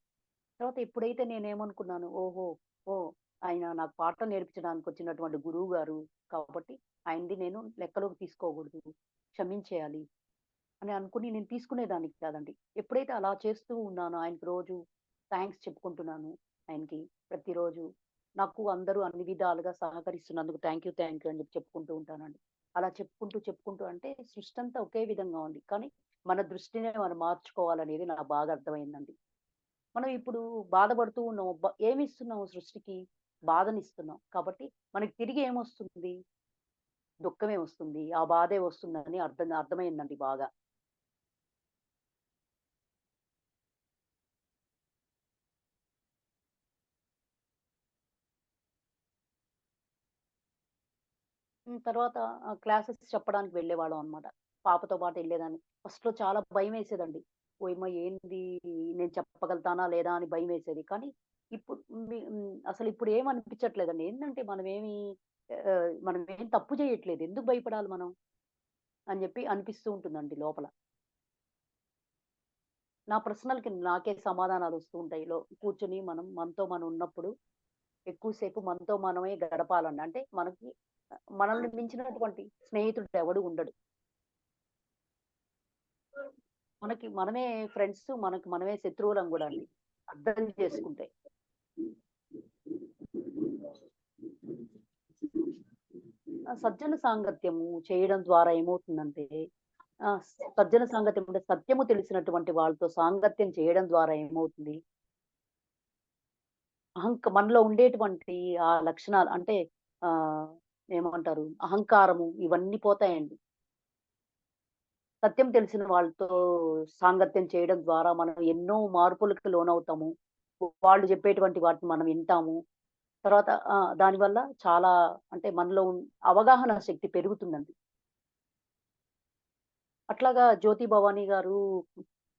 తర్వాత ఎప్పుడైతే నేనేమనుకున్నాను, ఓహో! ఓహ్! ఆయన నాకు పాఠం నేర్పించడానికొచ్చినటువంటి గురువుగారు కాబట్టి ఆయనది నేను లెక్కలోకి తీసుకోకూడదు. క్షమించేయాలి అని అనుకుని నేను తీసుకునేదాన్ని కాదండి. ఎప్పుడైతే అలా చేస్తూ ఉన్నానో ఆయనకి రోజు థాంక్స్ చెప్పుకుంటున్నాను ఆయనకి ప్రతిరోజు. నాకు అందరూ అన్ని విధాలుగా సహకరిస్తున్నందుకు థాంక్ యూ అని చెప్పి చెప్పుకుంటూ ఉంటానండి. అలా చెప్పుకుంటూ అంటే సృష్టంతా ఒకే విధంగా ఉంది. కానీ మన దృష్టినే మనం మార్చుకోవాలనేది నాకు బాగా అర్థమైందండి. మనం ఇప్పుడు బాధపడుతూ ఉన్నాం. ఏమిస్తున్నాం సృష్టికి? బాధనిస్తున్నాం. కాబట్టి మనకి తిరిగి ఏమొస్తుంది? దుఃఖమే వస్తుంది. ఆ బాధే వస్తుందని అర్థమైందండి బాగా. తర్వాత క్లాసెస్ చెప్పడానికి వెళ్ళేవాళ్ళం అన్నమాట. పాపతో పాటు ఎళ్ళేదాన్ని. ఫస్ట్‌లో చాలా భయమేసేదండి. ఓయమ్మ! ఏంది నేను చెప్పగలుగుతానా లేదా అని భయమేసేది. కానీ ఇప్పుడు అసలిప్పుడు ఏమనిపించట్లేదండి. ఏందంటే మనమేం తప్పు చేయట్లేదు. ఎందుకు భయపడాలి మనం? అని చెప్పి అనిపిస్తూ ఉంటుందండి లోపల. నా ప్రశ్నలకి నాకే సమాధానాలొస్తూ ఉంటాయి. కూర్చొని మనతో మనం ఉన్నప్పుడు ఎక్కువ సేపు మనతో మనమే గడపాలండి. అంటే మనల్ని మించినటువంటి స్నేహితుడు ఎవడు ఉండడు. మనకి మనమే ఫ్రెండ్స్, మనకి మనమే శత్రువులం గూడా అండి. అర్థం చేసుకుంటే. సజ్జన సాంగత్యము చేయడం ద్వారా ఏమవుతుందంటే, సజ్జన సాంగత్యం అంటే సత్యము తెలిసినటువంటి వాళ్ళతో సాంగత్యం చేయడం ద్వారా ఏమవుతుంది, మనలో ఉండేటువంటి ఆ లక్షణాలు అంటే ఆహ్, ఏమంటారు అహంకారము ఇవన్నీ పోతాయండి. సత్యం తెలిసిన వాళ్ళతో సాంగత్యం చేయడం ద్వారా మనం ఎన్నో మార్పులకు లోనవుతాము. వాళ్ళు చెప్పేటువంటి వాటిని మనం వింటాము. తర్వాత దానివల్ల చాలా అంటే మనలో అవగాహన శక్తి పెరుగుతుందండి. అట్లాగా జ్యోతి భవాని గారు,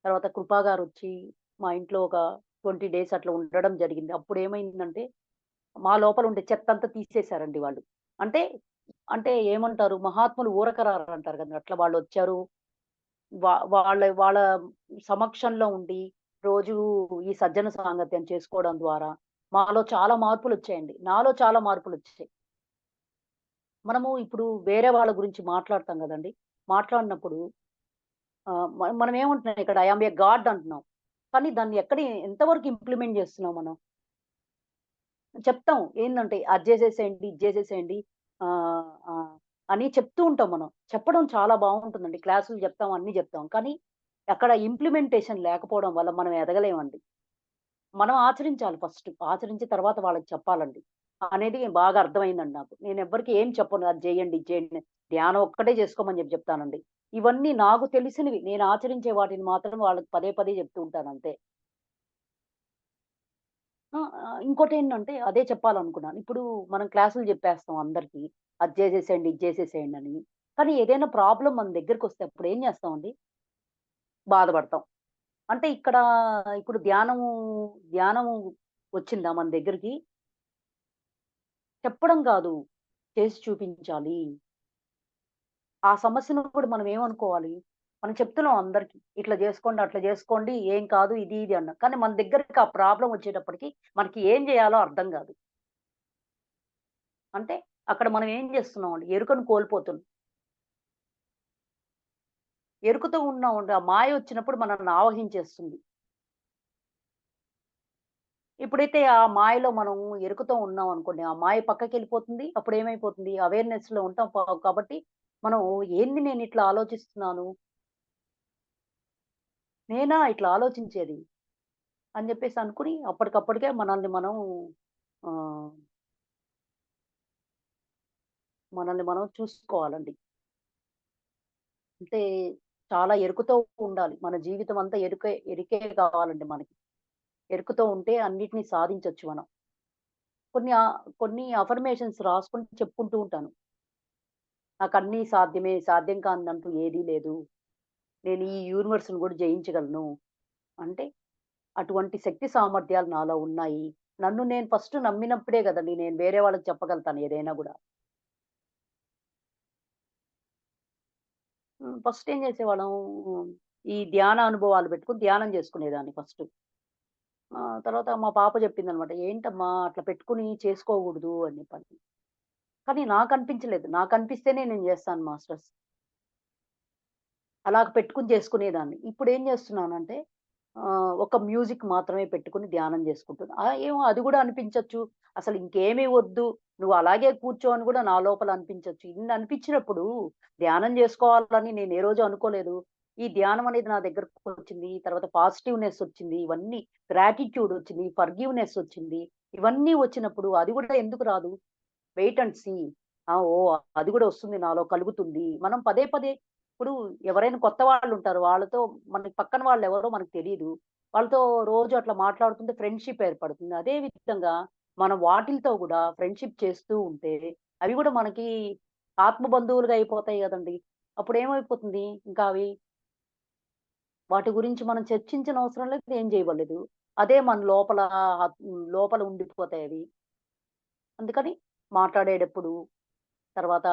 తర్వాత కృపా గారొచ్చి మా ఇంట్లో ఒక 20 డేస్ అట్లా ఉండడం జరిగింది. అప్పుడేమైందంటే, మా లోపల ఉండే చెత్తంతా తీసేసారండి వాళ్ళు. అంటే, అంటే ఏమంటారు మహాత్ములు ఊరక రారంటారు కదా! అట్లా వాళ్ళొచ్చారు. వాళ్ళ సమక్షంలో ఉండి, రోజూ ఈ సజ్జన సాంగత్యం చేసుకోవడం ద్వారా, మాలో చాలా మార్పులొచ్చాయండి. నాలో చాలా మార్పులొచ్చాయి. మనము ఇప్పుడు వేరే వాళ్ళ గురించి మాట్లాడతాం గదండీ! మాట్లాడినప్పుడు మనం ఏమంటున్నాం ఇక్కడ ఐ యామ్ ఎ గాడ్ అంటున్నాం. కానీ దాన్ని ఎంతవరకు ఇంప్లిమెంట్ జేస్తున్నాం మనం? చెప్తాం. ఏందంటే అది జేసేసేయండి, ఇది జేసేసేయండి ఆహ్, ఆహ్, అని చెప్తూ ఉంటాం మనం. చెప్పడం చాలా బావుంటుందండి. క్లాసులు జెప్తాం, అన్నీ జెప్తాం. కానీ అక్కడ ఇంప్లిమెంటేషన్ లేకపోవడం వల్ల మనం ఎదగలేమండి. మనం ఆచరించాలి ఫస్ట్. ఆచరించి తర్వాత వాళ్ళకి చెప్పాలండి. అనేది బాగా అర్థమైందండి నాకు. నేనెవ్వరికీ ఏం చెప్పను. అది జేయండి, ఇది జేయండి. ధ్యానం ఒక్కటే జేసుకోమని జెప్తానండి. ఇవన్నీ నాకు తెలిసినవి. నేను ఆచరించే వాటిని మాత్రం వాళ్ళకి పదే పదే జెప్తూ ఉంటానంతే. ఇంకోటేంటంటే అదే చెప్పాలనుకున్నాను. ఇప్పుడు మనం క్లాసులు జెప్పేస్తాం అందరికి. అది జేసేసేయండి, ఇది జేసేసేయండని. కానీ ఏదైనా ప్రాబ్లమ్ మన దగ్గరకొస్తే అప్పుడేం చేస్తామండి? బాధపడతాం. అంటే ఇక్కడ ఇప్పుడు ధ్యానము వచ్చిందా మన దగ్గరికి? చెప్పడం కాదు, చేసి చూపించాలి. ఆ సమస్యను కూడా మనం ఏమనుకోవాలి? మనం చెప్తున్నాం అందరికి. ఇట్లా జేసుకోండి, అట్లా జేసుకోండి, ఏం కాదు ఇది, ఇది అన్నాం. కానీ మన దగ్గరికి ఆ ప్రాబ్లమ్ వచ్చేటప్పటికి మనకి ఏం జేయాలో అర్థం గాదు. అంటే అక్కడ మనం ఏం జేస్తున్నామండి? ఎరుకను కోల్పోతున్నాం. ఎరుకతో ఉన్నామండి. ఆ మాయ వచ్చినప్పుడు మనల్ని ఆవహించేస్తుంది. ఎప్పుడైతే ఆ మాయలో మనం ఎరుకతో ఉన్నామనుకోండి, ఆ మాయ పక్కకెళ్ళిపోతుంది. అప్పుడేమైపోతుంది? అవేర్‌నెస్‌లో ఉంటాం కాబట్టి మనం ఏంది నేనిట్లా ఆలోచిస్తున్నాను? నేనా ఇట్లా ఆలోచించేది? అని జెప్పేసి అనుకుని అప్పటికప్పటికే ఆహ్, మనల్ని మనం చూసుకోవాలండి. అంటే చాలా ఎరుకుతో ఉండాలి. మన జీవితం అంతా ఎరికే కావాలండి మనకి. ఎరుకుతో ఉంటే అన్నిటిని సాధించొచ్చు మనం. కొన్ని అఫర్మేషన్స్ రాసుకొని చెప్పుకుంటూ ఉంటాను. నాకన్నీ సాధ్యమే, సాధ్యం కానిదంటూ ఏదీ లేదు. నేను ఈ యూనివర్స్‌ని గూడా జయించగలను. అంటే అటువంటి శక్తి సామర్థ్యాలు నాలో ఉన్నాయి. నన్ను నేను ఫస్ట్ నమ్మినప్పుడే గదండీ నేను వేరే వాళ్ళకి చెప్పగలుగుతాను ఏదైనా గూడా. ఫస్ట్ ఏం జేసేవాళ్ళం, ఈ ధ్యాన అనుభవాలు పెట్టుకొని ధ్యానం జేసుకునేదాన్ని ఫస్ట్. తర్వాత మా పాప జెప్పిందనమాట. "ఏంటమ్మా అట్లా పెట్టుకొని చేసుకోగూడదు" అని జెప్పని. కానీ నాకనిపించలేదు. నాకనిపిస్తేనే నేను జేస్తాను మాస్టర్స్. అలాగ పెట్టుకొని చేసుకునేదాన్ని. ఇప్పుడేం జేస్తున్నానంటే ఒక మ్యూజిక్ మాత్రమే పెట్టుకొని ధ్యానం జేసుకుంటున్నా. ఏమో అది గూడా అనిపించొచ్చు. అసలు ఇంకేమి వద్దు. నువ్వు అలాగే కూర్చో అని గూడా నా లోపల అనిపించొచ్చు. ఇన్ని అనిపించినప్పుడు ధ్యానం జేసుకోవాలని నేను ఏ రోజు అనుకోలేదు. ఈ ధ్యానం అనేది నా దగ్గరకొచ్చింది. తర్వాత పాజిటివ్‌నెస్ ఒచ్చింది. ఇవన్నీ గ్రాటిట్యూడ్ ఒచ్చింది. ఫర్‌గివ్‌నెస్ ఒచ్చింది. ఇవన్నీ వచ్చినప్పుడు అది గూడా ఎందుకు రాదు? Wait and see. ఓహ్! అది గూడా వస్తుంది నాలో కలుగుతుంది. మనం పదే పదే ఇప్పుడు ఎవరైనా కొత్త వాళ్ళుంటారు. వాళ్ళతో మనకి పక్కన వాళ్ళెవరో మనకు తెలీదు. వాళ్ళతో రోజు అట్లా మాట్లాడుతుంటే ఫ్రెండ్‌షిప్ ఏర్పడుతుంది. అదే విధంగా మనం వాటిలతో గూడా ఫ్రెండ్‌షిప్ చేస్తూ ఉంటే అవి గూడా మనకి ఆత్మ బంధువులుగా అయిపోతాయి గదండీ! అప్పుడేమైపోతుంది ఇంకా అవి వాటి గురించి మనం చర్చించనవసరం లేదు. ఏం చేయవలేదు. అదే మన లోపల ఉండిపోతాయవి. అందుకని మాట్లాడేటప్పుడు తర్వాత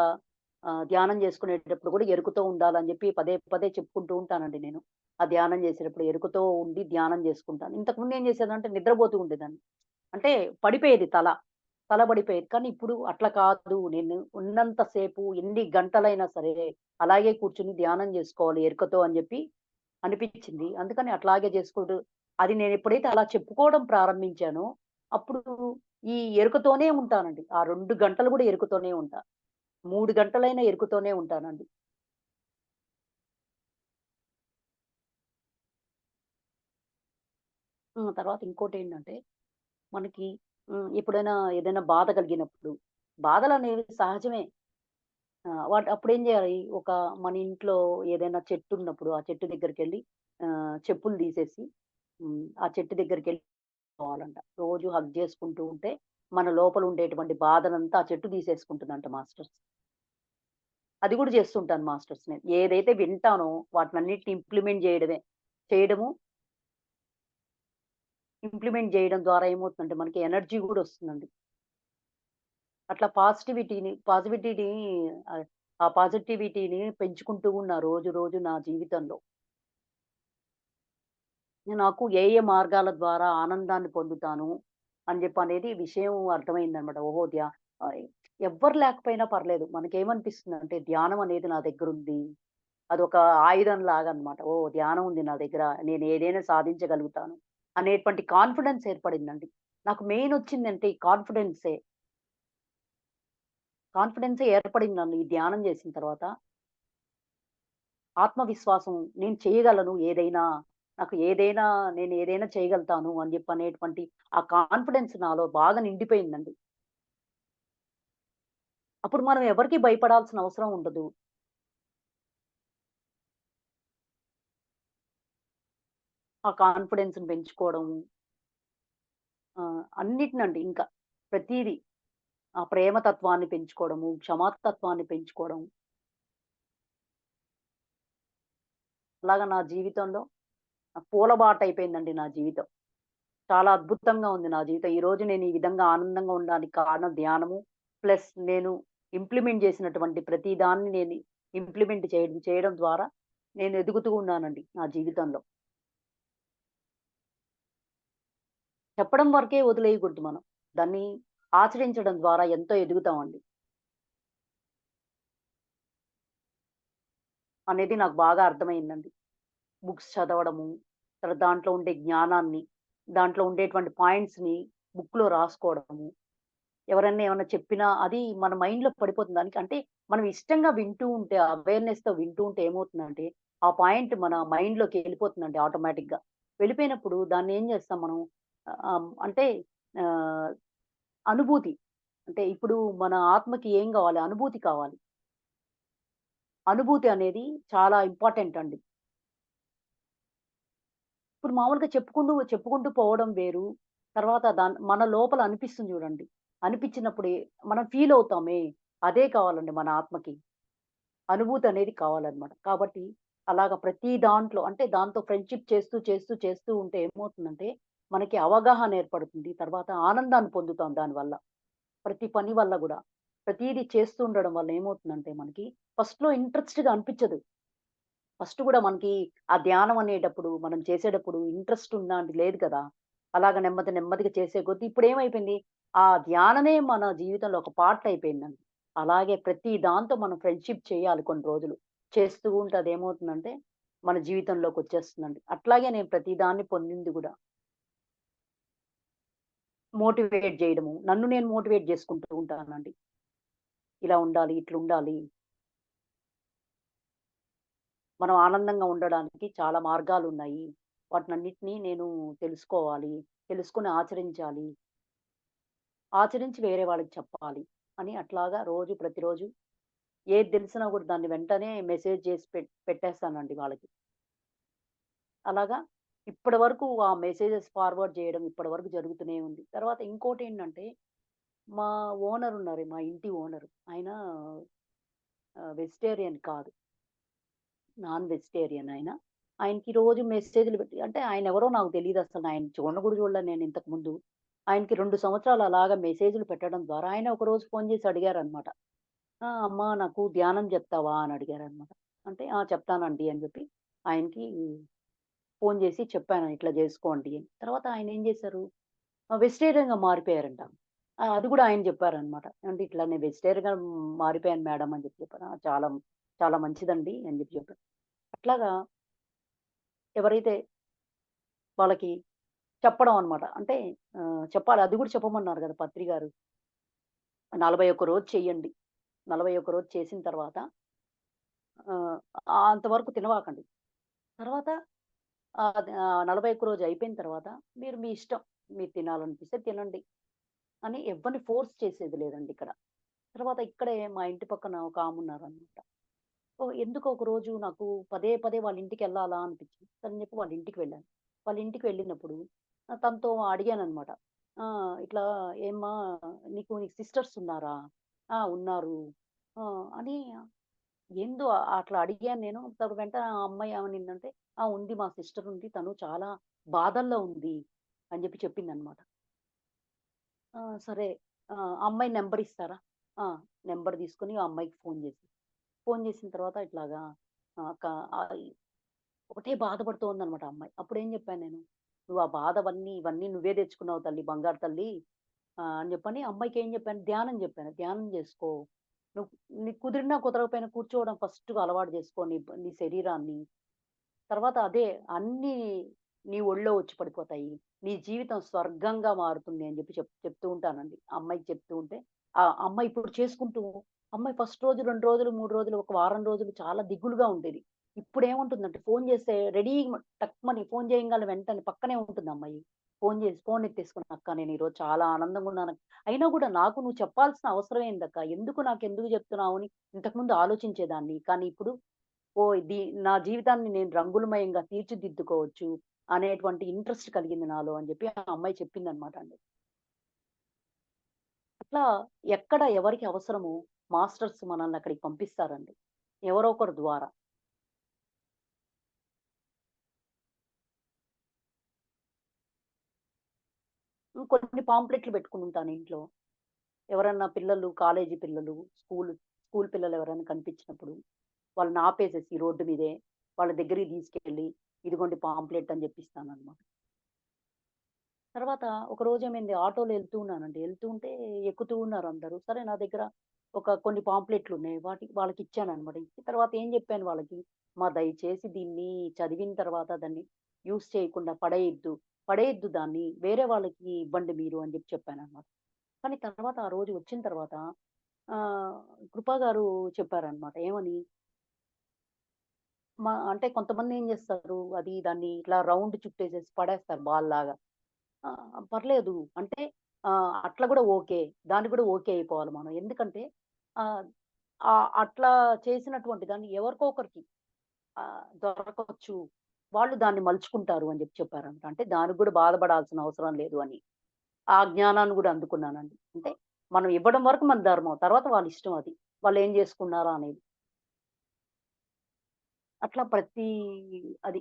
ధ్యానం చేసుకునేటప్పుడు కూడా ఎరుకుతో ఉండాలని జెప్పి పదే పదే చెప్పుకుంటూ ఉంటానండి నేను. ఆ ధ్యానం చేసేటప్పుడు ఎరుకుతో ఉండి ధ్యానం చేసుకుంటాను. ఇంతకుముందు ఏం చేసేదాన్నంటే నిద్రపోతూ ఉండేదాన్ని. అంటే పడిపోయేది తల. తల పడిపోయేది. కానీ ఇప్పుడు అట్లా కాదు. నేను ఉన్నంత సేపు ఎన్ని గంటలైనా సరే అలాగే కూర్చొని ధ్యానం జేసుకోవాలి ఎరుకతో అని జెప్పి అనిపిచ్చింది. అందుకని అట్లాగే చేసుకుంటూ అది నేనెప్పుడైతే అలా చెప్పుకోవడం ప్రారంభించానో అప్పుడు ఈ ఎరుకతోనే ఉంటానండి. ఆ 2 గంటలు గూడా ఎరుకతోనే ఉంటా. 3 గంటలైనా ఎరుకుతోనే ఉంటానండి. తర్వాత ఇంకోటేంటంటే, మనకి ఎప్పుడైనా ఏదైనా బాధ కలిగినప్పుడు, బాధలనేవి సహజమే. అప్పుడేం జేయాలి, మన ఇంట్లో ఏదైనా చెట్టున్నప్పుడు, ఆ చెట్టు దగ్గరికెళ్ళి చెప్పులు తీసేసి ఆ చెట్టు దగ్గరికెళ్ళి పోవాలంట. రోజు హగ్ జేసుకుంటూ ఉంటే, మన లోపల ఉండేటువంటి బాధనంతా ఆ చెట్టు తీసేసుకుంటుందంట మాస్టర్స్. అది గూడా చేస్తుంటాను మాస్టర్స్ నేను. ఏదైతే వింటానో వాటినన్నిటిని చేయడము ఇంప్లిమెంట్ జేయడం ద్వారా ఏమవుతుందంటే మనకి ఎనర్జీ గూడొస్తుందండి. అట్లా ఆహ్, ఆ పాజిటివిటీని పెంచుకుంటూ ఉన్నా రోజు రోజు నా జీవితంలో. నాకు ఏ ఏ మార్గాల ద్వారా ఆనందాన్ని పొందుతాను అని జెప్పనేది విషయం అర్థమైందనమాట. ఆహ్, ఎవ్వరు లేకపోయినా పర్లేదు. మనకేమనిపిస్తుందంటే ధ్యానం అనేది నా దగ్గరుంది. అదొక ఆయుధంలాగా అన్నమాట. ధ్యానం ఉంది నా దగ్గర. నేనేదైనా సాధించగలుగుతాను అనేటువంటి కాన్ఫిడెన్స్ ఏర్పడిందండి. నాకు మెయిన్ వచ్చిందంటే ఈ కాన్ఫిడెన్సే. కాన్ఫిడెన్సే ఏర్పడింది నన్ను ఈ ధ్యానం చేసిన తర్వాత. ఆత్మవిశ్వాసం నేను చేయగలను ఏదైనా. నేనేదైనా చేయగలుగుతాను అని చెప్పనేటువంటి ఆ కాన్ఫిడెన్స్ నాలో బాగా నిండిపోయిందండి. అప్పుడు మనం ఎవరికీ భయపడాల్సిన అవసరం ఉండదు. ఆ కాన్ఫిడెన్స్‌ని పెంచుకోవడము అన్నిటినండి ఇంకా. ప్రతీదీ. ఆ ప్రేమతత్వాన్ని పెంచుకోవడము, క్షమాతత్వాన్ని పెంచుకోవడం. అలాగా నా జీవితంలో పూలబాటయిపోయిందండి నా జీవితం. చాలా అద్భుతంగా ఉంది నా జీవితం. ఈరోజు నేను ఈ విధంగా ఆనందంగా ఉండడానికి కారణం ధ్యానము. ప్లస్ నేను ఇంప్లిమెంట్ చేసినటువంటి ప్రతి దాన్ని నేను ఇంప్లిమెంట్ చేయడం ద్వారా నేను ఎదుగుతూ ఉన్నానండి నా జీవితంలో. చెప్పడం వరకే వదిలేయకూడదు మనం. దాన్ని ఆచరించడం ద్వారా ఎంతో ఎదుగుతామండి అనేది నాకు బాగా అర్థమైందండి. బుక్స్ చదవడము, తర్వాత దాంట్లో ఉండే జ్ఞానాన్ని, దాంట్లో ఉండేటువంటి పాయింట్స్‌ని బుక్‌లో రాసుకోవడము. ఎవరన్నా ఏమన్నా చెప్పినా అది మన మైండ్‌లో పడిపోతుంది. దానికి అంటే మనం ఇష్టంగా వింటూ ఉంటే, అవేర్‌నెస్‌తో వింటూ ఉంటే ఏమవుతుందంటే, ఆ పాయింట్ మన మైండ్‌లోకి ఎళ్ళిపోతుందండి ఆటోమేటిక్‌గా. వెళ్ళిపోయినప్పుడు దాన్నేం చేస్తాం మనం అంటే ఆహ్, అనుభూతి. అంటే ఇప్పుడు మన ఆత్మకి ఏం కావాలి? అనుభూతి కావాలి. అనుభూతి అనేది చాలా ఇంపార్టెంట్ అండి. ఇప్పుడు మామూలుగా చెప్పుకుంటూ పోవడం వేరు. తర్వాత మన లోపల అనిపిస్తుంది చూడండి. అనిపించినప్పుడు మనం ఫీల్ అవుతామే, అదే కావాలండి మన ఆత్మకి. అనుభూతి అనేది కావాలన్నమాట. కాబట్టి అలాగా ప్రతి దాంట్లో అంటే దాంతో ఫ్రెండ్‌షిప్ చేస్తూ ఉంటే ఏమవుతుందంటే, మనకి అవగాహన ఏర్పడుతుంది. తర్వాత ఆనందాన్ని పొందుతాం దానివల్ల. ప్రతి పని వల్ల గూడా. ప్రతీదీ చేస్తూ ఉండడం వల్ల ఏమవుతుందంటే మనకి ఫస్ట్‌లో ఇంట్రెస్ట్‌గా అనిపిచ్చదు. ఫస్ట్ గూడా మనకి ఆ ధ్యానం అనేటప్పుడు, మనం చేసేటప్పుడు ఇంట్రెస్ట్ ఉందా అంటే లేదు కదా! అలాగ నెమ్మదిగా చేసే కొద్దీ ఇప్పుడేమైపోయింది, ఆ ధ్యానమే మన జీవితంలో ఒక పార్ట్ అయిపోయిందండి. అలాగే ప్రతి దాంతో మనం ఫ్రెండ్‌షిప్ చేయాలి కొన్ని రోజులు. చేస్తూ ఉంటే అదేమవుతుందంటే, మన జీవితంలోకొచ్చేస్తుందండి. అట్లాగే నేను ప్రతి దాన్ని పొందింది గూడా. మోటివేట్ జేయడము. నన్ను నేను మోటివేట్ జేసుకుంటూ ఉంటానండి. ఇలా ఉండాలి, ఇట్లుండాలి. మనం ఆనందంగా ఉండడానికి చాలా మార్గాలున్నాయి. వాటినన్నిటిని నేను తెలుసుకోవాలి. తెలుసుకొని ఆచరించాలి. ఆచరించి వేరే వాళ్ళకి చెప్పాలి. అని అట్లాగా ప్రతిరోజు ఏది తెలిసినా కూడా దాన్ని వెంటనే మెసేజ్ చేసి పెట్టేస్తానండి వాళ్ళకి. అలాగా ఇప్పటి వరకు ఆ మెసేజెస్ ఫార్వర్డ్ చేయడం ఇప్పటి వరకు జరుగుతూనే ఉంది. తర్వాత ఇంకోటేంటంటే మా ఓనర్ ఉన్నారు. మా ఇంటి ఓనరు. ఆయన వెజిటేరియన్ కాదు. నాన్ వెజిటేరియన్ ఆయన. ఆయనకి రోజు మెసేజ్‌లు పెట్టి అంటే ఆయనెవరో నాకు తెలీదసలు. ఆయన చూడను కూడా చూడలే నేను ఇంతకుముందు. ఆయనకి 2 సంవత్సరాలు అలాగా మెసేజ్‌లు పెట్టడం ద్వారా ఆయన ఒకరోజు ఫోను చేసి అడిగారనమాట. అమ్మా నాకు ధ్యానం చెప్తావా? అని అడిగారనమాట. అంటే చెప్తానండి అని చెప్పి ఆయనకి ఫోను చేసి చెప్పాను. ఇట్లా చేసుకోండి అని. తర్వాత ఆయనేం చేశారు వెజిటేరియన్‌గా మారిపోయారంట. అది కూడా ఆయన చెప్పారనమాట. అంటే ఇట్లా నేను వెజిటేరియన్‌గా మారిపోయాను మేడమ్ అని చెప్పి చెప్పారు. చాలా చాలా మంచిదండి అని చెప్పి చెప్పారు. అట్లాగా ఎవరైతే వాళ్ళకి చెప్పడం అన్నమాట. అంటే చెప్పాలి. అది కూడా చెప్పమన్నారు గదా! పత్రి గారు. 41 రోజు చెయ్యండి. 41 రోజు చేసిన తర్వాత ఆహ్, అంతవరకు తినబాకండి. తర్వాత 41 రోజు అయిపోయిన తర్వాత మీరు మీ ఇష్టం. మీరు తినాలనిపిస్తే తినండి అని ఎవ్వరిని ఫోర్స్ చేసేది లేదండి ఇక్కడ. తర్వాత ఇక్కడే మా ఇంటి పక్కన ఒక ఆమున్నారనమాట. ఎందుకో ఒకరోజు నాకు పదే వాళ్ళ ఇంటికెళ్ళాలా అనిపించింది. సరే అని చెప్పి వాళ్ళ ఇంటికి వెళ్ళాను. వాళ్ళ ఇంటికి వెళ్ళినప్పుడు తనతో అడిగాననమాట. ఇట్లా "ఏమ్మా నీకు సిస్టర్స్ ఉన్నారా?" ఉన్నారు." అని అట్లా అడిగాను నేను. తర్వాత వెంటనే ఆ అమ్మాయి ఏమనిందంటే, ఉంది మా సిస్టర్ ఉంది. తను చాలా బాధల్లో ఉంది" అని చెప్పిందనమాట. సరే అమ్మాయి నంబర్ ఇస్తారా? ఆ! నంబర్ తీసుకొని ఆ అమ్మాయికి ఫోను చేశా. ఫోను చేసిన తర్వాత ఇట్లాగా ఆహ్, క ఆహ్, ఒకటే బాధపడుతోందనమాట ఆ అమ్మాయి. అప్పుడేం చెప్పాను నేను, "నువ్వు ఆ బాధవన్నీ ఇవన్నీ నువ్వే తెచ్చుకున్నావు తల్లి, బంగారు తల్లి" అని చెప్పని అమ్మాయికేం చెప్పాను, ధ్యానం చెప్పాను. "ధ్యానం చేసుకో. నువ్వు నీకు కుదిరినా కుదరకపోయినా కూర్చోవడం ఫస్ట్ అలవాటు చేసుకో నీ శరీరాన్ని. తర్వాత అదే అన్నీ నీ ఒళ్ళో వచ్చి పడిపోతాయి. నీ జీవితం స్వర్గంగా మారుతుంది" అని చెప్తూ ఉంటానండి. ఆ అమ్మాయికి చెప్తూ ఉంటే, ఆ అమ్మాయి ఇప్పుడు చేసుకుంటూ అమ్మాయి ఫస్ట్ రోజు, 2 రోజులు, 3 రోజులు, ఒక వారం రోజులు చాలా దిగులుగా ఉండేది. ఇప్పుడేమంటుందంటే ఫోను చేస్తే టక్‌మని ఫోను చేయంగానే వెంటనే పక్కనే ఉంటుంది ఆ అమ్మాయి. ఫోను ఎత్తేసుకొని, "అక్క నేను ఈరోజు చాలా ఆనందంగా ఉన్నాను." అయినా గూడా నాకు నువ్వు చెప్పాల్సిన అవసరం ఏందక్క? నాకెందుకు చెప్తున్నావు అని ఇంతకుముందు ఆలోచించేదాన్ని. కానీ ఇప్పుడు ఓహ్! నా జీవితాన్ని నేను రంగులమయంగా తీర్చిదిద్దుకోవచ్చు అనేటువంటి ఇంట్రెస్ట్ కలిగింది నాలో అని చెప్పి ఆ అమ్మాయి చెప్పిందనమాట అండి. అట్లా ఎక్కడ ఎవరికి అవసరమో మాస్టర్స్ మనల్ని అక్కడికి పంపిస్తారండి. ఎవరో ఒకరి ద్వారా. కొన్ని పాంప్లెట్లు పెట్టుకొనుంటాను ఇంట్లో. ఎవరన్నా పిల్లలు, కాలేజీ పిల్లలు, స్కూల్ పిల్లలు ఎవరైనా కనిపించినప్పుడు వాళ్ళని ఆపేసేసి రోడ్డు మీదే వాళ్ళ దగ్గరికి తీసుకెళ్ళి, ఇదిగోండి పాంప్లెట్ అని జెప్పిస్తాననమాట. తర్వాత ఒకరోజు ఏమైంది ఆటోలో ఎళ్తూ ఉన్నానండి. ఎళ్తూ ఉంటే ఎక్కుతూ ఉన్నారు అందరూ. సరే నా దగ్గర కొన్ని పాంప్లెట్లున్నాయి. వాళ్ళకిచ్చాననమాట. ఇచ్చిన తర్వాత ఏం జెప్పాను వాళ్ళకి, దయచేసి దీన్ని చదివిన తర్వాత దాన్ని యూజ్ చేయకుండా పడేయొద్దు. పడేయొద్దు దాన్ని. వేరే వాళ్ళకి ఇవ్వండి మీరు అని చెప్పాననమాట. కానీ తర్వాత ఆ రోజు వచ్చిన తర్వాత కృపా గారు చెప్పారనమాట. ఏమని, అంటే కొంతమంది ఏం జేస్తారు, దాన్ని ఇట్లా రౌండ్ చుట్టేసేసి పడేస్తారు బాల్‌లాగా. ఆ! పర్లేదు. అంటే అట్లా గూడా ఓకే. దానికి గూడా ఓకే అయిపోవాలి మనం. ఎందుకంటే ఆహ్, అట్లా చేసినటువంటి దాన్ని ఎవరికో ఒకరికి దొరకొచ్చు. వాళ్ళు దాన్ని మలుచుకుంటారు అని చెప్పారన్నమాట. అంటే దానికి గూడా బాధపడాల్సిన అవసరం లేదు అని. ఆ జ్ఞానాన్ని గూడా అందుకున్నానండి. అంటే మనం ఇవ్వడం వరకు మన ధర్మం. తర్వాత వాళ్ళ ఇష్టం అది. వాళ్ళేం జేసుకున్నారా అనేది. అట్లా అది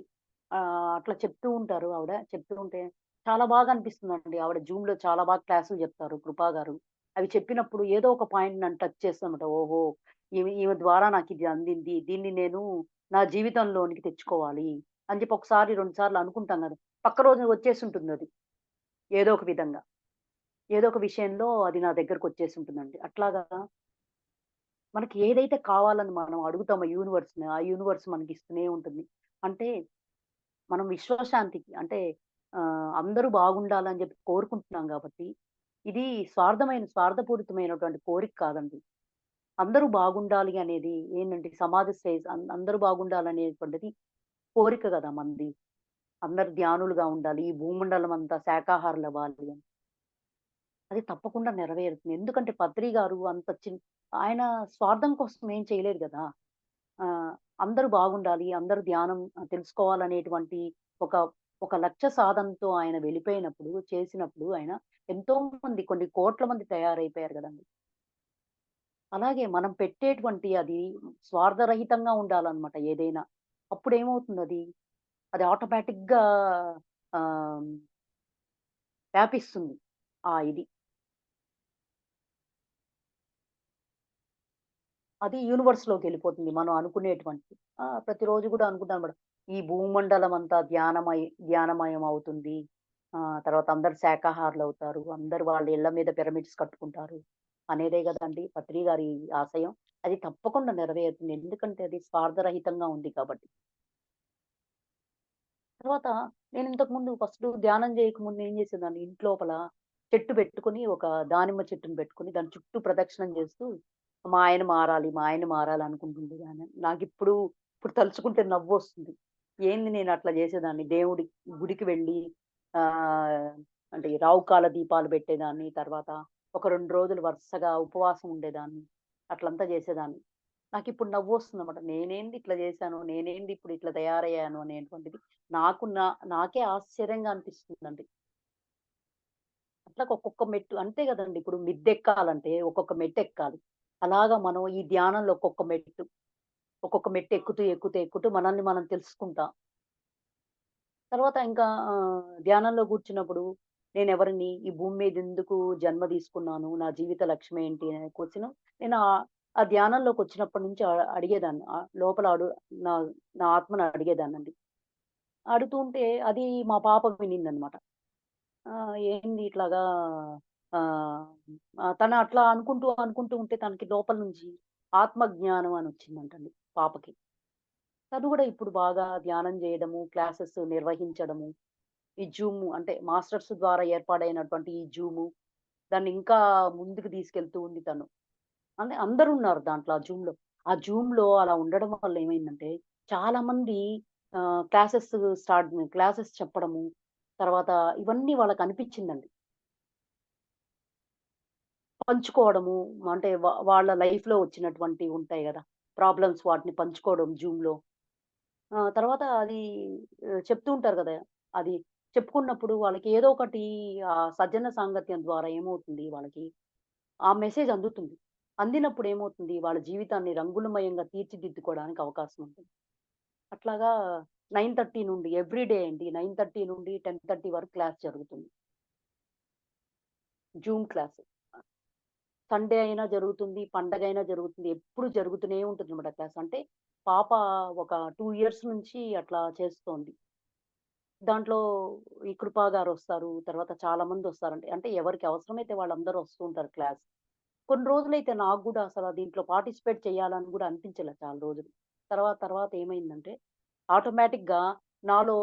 అట్లా చెప్తూ ఉంటారు ఆవిడ. చెప్తూ ఉంటే చాలా బాగా అనిపిస్తుందండి. ఆవిడ జూమ్‌లో చాలా బాగా క్లాసులు చెప్తారు కృపా గారు. అవి చెప్పినప్పుడు ఏదో ఒక పాయింట్ నన్ను టచ్ చేస్తుందన్నమాట. ఓహో! ఈమె ద్వారా నాకిది అందింది. దీన్ని నేను నా జీవితంలోనికి తెచ్చుకోవాలి అని చెప్పి ఒకసారి, 2 సార్లు అనుకుంటాం గదా! పక్క రోజు వచ్చేసుంటుందది. ఏదో ఒక విధంగా. ఏదో ఒక విషయంలో అది నా దగ్గరకొచ్చేసుంటుందండి. అట్లాగా మనకి ఏదైతే కావాలని మనం అడుగుతామో యూనివర్స్‌ని, ఆ యూనివర్స్ మనకిస్తూనే ఉంటుంది. అంటే మనం విశ్వశాంతికి అంటే అందరూ బాగుండాలని జెప్పి కోరుకుంటున్నాం గాబట్టి, ఇది స్వార్థపూరితమైనటువంటి కోరిక కాదండి. అందరూ బాగుండాలి అనేది ఏంటంటే సమాజ శ్రేయస్ అందరూ బాగుండాలనేటువంటిది కోరిక గదా మనది. అందరూ ధ్యానులుగా ఉండాలి. ఈ భూమండలం అంతా శాకాహారులవ్వాలి అని. అది తప్పకుండా నెరవేరుతుంది. ఎందుకంటే పత్రి గారు ఆయన స్వార్థం కోసం ఏం చేయలేదు గదా! ఆహ్, అందరూ బాగుండాలి. అందరూ ధ్యానం తెలుసుకోవాలనేటువంటి ఒక, ఒక లక్ష్య సాధనతో ఆయన చేసినప్పుడు ఆయన ఎంతో మంది కొన్ని కోట్ల మంది తయారైపోయారు గదండీ! అలాగే మనం పెట్టేటువంటి అది స్వార్థరహితంగా ఉండాలన్నమాట ఏదైనా. అప్పుడేమవుతుందది? అది ఆటోమేటిక్‌గా ఆహ్, వ్యాపిస్తుంది. ఇది. అది యూనివర్స్‌లోకెళ్ళిపోతుంది. మనం అనుకునేటువంటిది. ప్రతిరోజు గూడా అనుకుంటాం మేడం. ఈ భూమండలం అంతా ధ్యానమయం అవుతుంది. తర్వాత అందరూ శాకాహారులవుతారు. అందరూ వాళ్ళ ఇళ్ళ మీద పిరమిడ్స్ కట్టుకుంటారు. అనేదే గదండీ పత్రి గారి ఆశయం. అది తప్పకుండా నెరవేరుతుంది. ఎందుకంటే అది స్వార్థరహితంగా ఉంది కాబట్టి. తర్వాత నేను ఇంతకుముందు ధ్యానం చేయకముందు ఏం చేసేదాన్ని ఇంట్లోపల చెట్టు పెట్టుకొని, ఒక దానిమ్మ చెట్టుని పెట్టుకొని దాని చుట్టూ ప్రదక్షిణం చేస్తూ మా ఆయన మారాలి అనుకుంటుండేదాన్ని. ఇప్పుడు తలుచుకుంటే నవ్వొస్తుంది. ఏంది నేను అట్లా చేసేదాన్ని. గుడికి వెళ్ళి ఆహ్, అంటే రావుకాల దీపాలు పెట్టేదాన్ని. తర్వాత ఒక 2 రోజులు వరుసగా ఉపవాసం ఉండేదాన్ని. అట్లంతా చేసేదాన్ని. నాకిప్పుడు నవ్వొస్తుందన్నమాట. నేనేంది ఇట్లా జేశాను? నేనేంది ఇప్పుడు ఇట్లా తయారయ్యాను అనేటువంటిది నాకు నాకే ఆశ్చర్యంగా అనిపిస్తుందండి. అట్లా ఒక్కొక్క మెట్టు అంతే గదండీ! ఇప్పుడు మిద్దెక్కాలంటే ఒక్కొక్క మెట్టెక్కాలి. అలాగా మనం ఈ ధ్యానంలో ఒక్కొక్క మెట్టు ఎక్కుతూ మనల్ని మనం తెలుసుకుంటా. తర్వాత ఇంకా ధ్యానంలో కూర్చున్నప్పుడు నేనెవరిని? ఈ భూమి మీద ఎందుకు జన్మ తీసుకున్నాను? నా జీవిత లక్ష్యం ఏంటి? అనే క్వెషన్ నేను ఆ ధ్యానంలోకొచ్చినప్పటి నుంచి అడిగేదాన్ని. లోపల నా నా ఆత్మను అడిగేదాన్నండి. అడుగుతూ ఉంటే అది మా పాప వినిందనమాట. ఏంది ఇట్లాగా ఆహ్, తను అట్లా అనుకుంటూ ఉంటే తనకి లోపల నుంచి ఆత్మజ్ఞానం అనొచ్చిందంటండి పాపకి. తను గూడా ఇప్పుడు బాగా ధ్యానం జేయడము, క్లాసెస్ నిర్వహించడము, ఈ జూము అంటే మాస్టర్స్ ద్వారా ఏర్పాటైనటువంటి ఈ జూము, దాన్ని ఇంకా ముందుకు తీసుకెళ్తూ ఉంది తను. అంటే అందరున్నారు దాంట్లో ఆ జూమ్‌లో అలా ఉండడం వల్ల ఏమైందంటే, చాలా మంది క్లాసెస్ చెప్పడము, తర్వాత ఇవన్నీ వాళ్ళకనిపిచ్చిందండి. పంచుకోవడము అంటే వాళ్ళ లైఫ్‌లో వచ్చినటువంటివి ఉంటాయి గదా! ప్రాబ్లమ్స్ వాటిని పంచుకోవడం జూమ్‌లో. తర్వాత చెప్తూ ఉంటారు గదా! అది చెప్పుకున్నప్పుడు వాళ్ళకి ఏదో ఒకటి సజ్జన సాంగత్యం ద్వారా ఏమవుతుంది వాళ్ళకి, ఆ మెసేజ్ అందుతుంది. అందినప్పుడు ఏమవుతుంది వాళ్ళ జీవితాన్ని రంగులమయంగా తీర్చిదిద్దుకోవడానికి అవకాశం ఉంటుంది. అట్లాగా 9:30 నుండి ఎవ్రీ డే అండి 9:30 నుండి 10:30 వరకు క్లాస్ జరుగుతుంది. Zoom class. సండే అయినా జరుగుతుంది, పండగైనా జరుగుతుంది. ఎప్పుడు జరుగుతూనే ఉంటుందన్నమాట క్లాస్. అంటే పాప ఒక 2 ఇయర్స్ నుంచి అట్లా చేస్తోంది. దాంట్లో ఈ కృపా గారొస్తారు. తర్వాత చాలా మందొస్తారండి. అంటే ఎవరికి అవసరమైతే వాళ్ళందరూ వస్తూ ఉంటారు క్లాస్. కొన్ని రోజులైతే నాకు గూడా అసల దీంట్లో పార్టిసిపేట్ చేయాలని గూడా అనిపించలే చాలా రోజులు. తర్వాత తర్వాత ఏమైందంటే ఆటోమేటిక్‌గా నాలో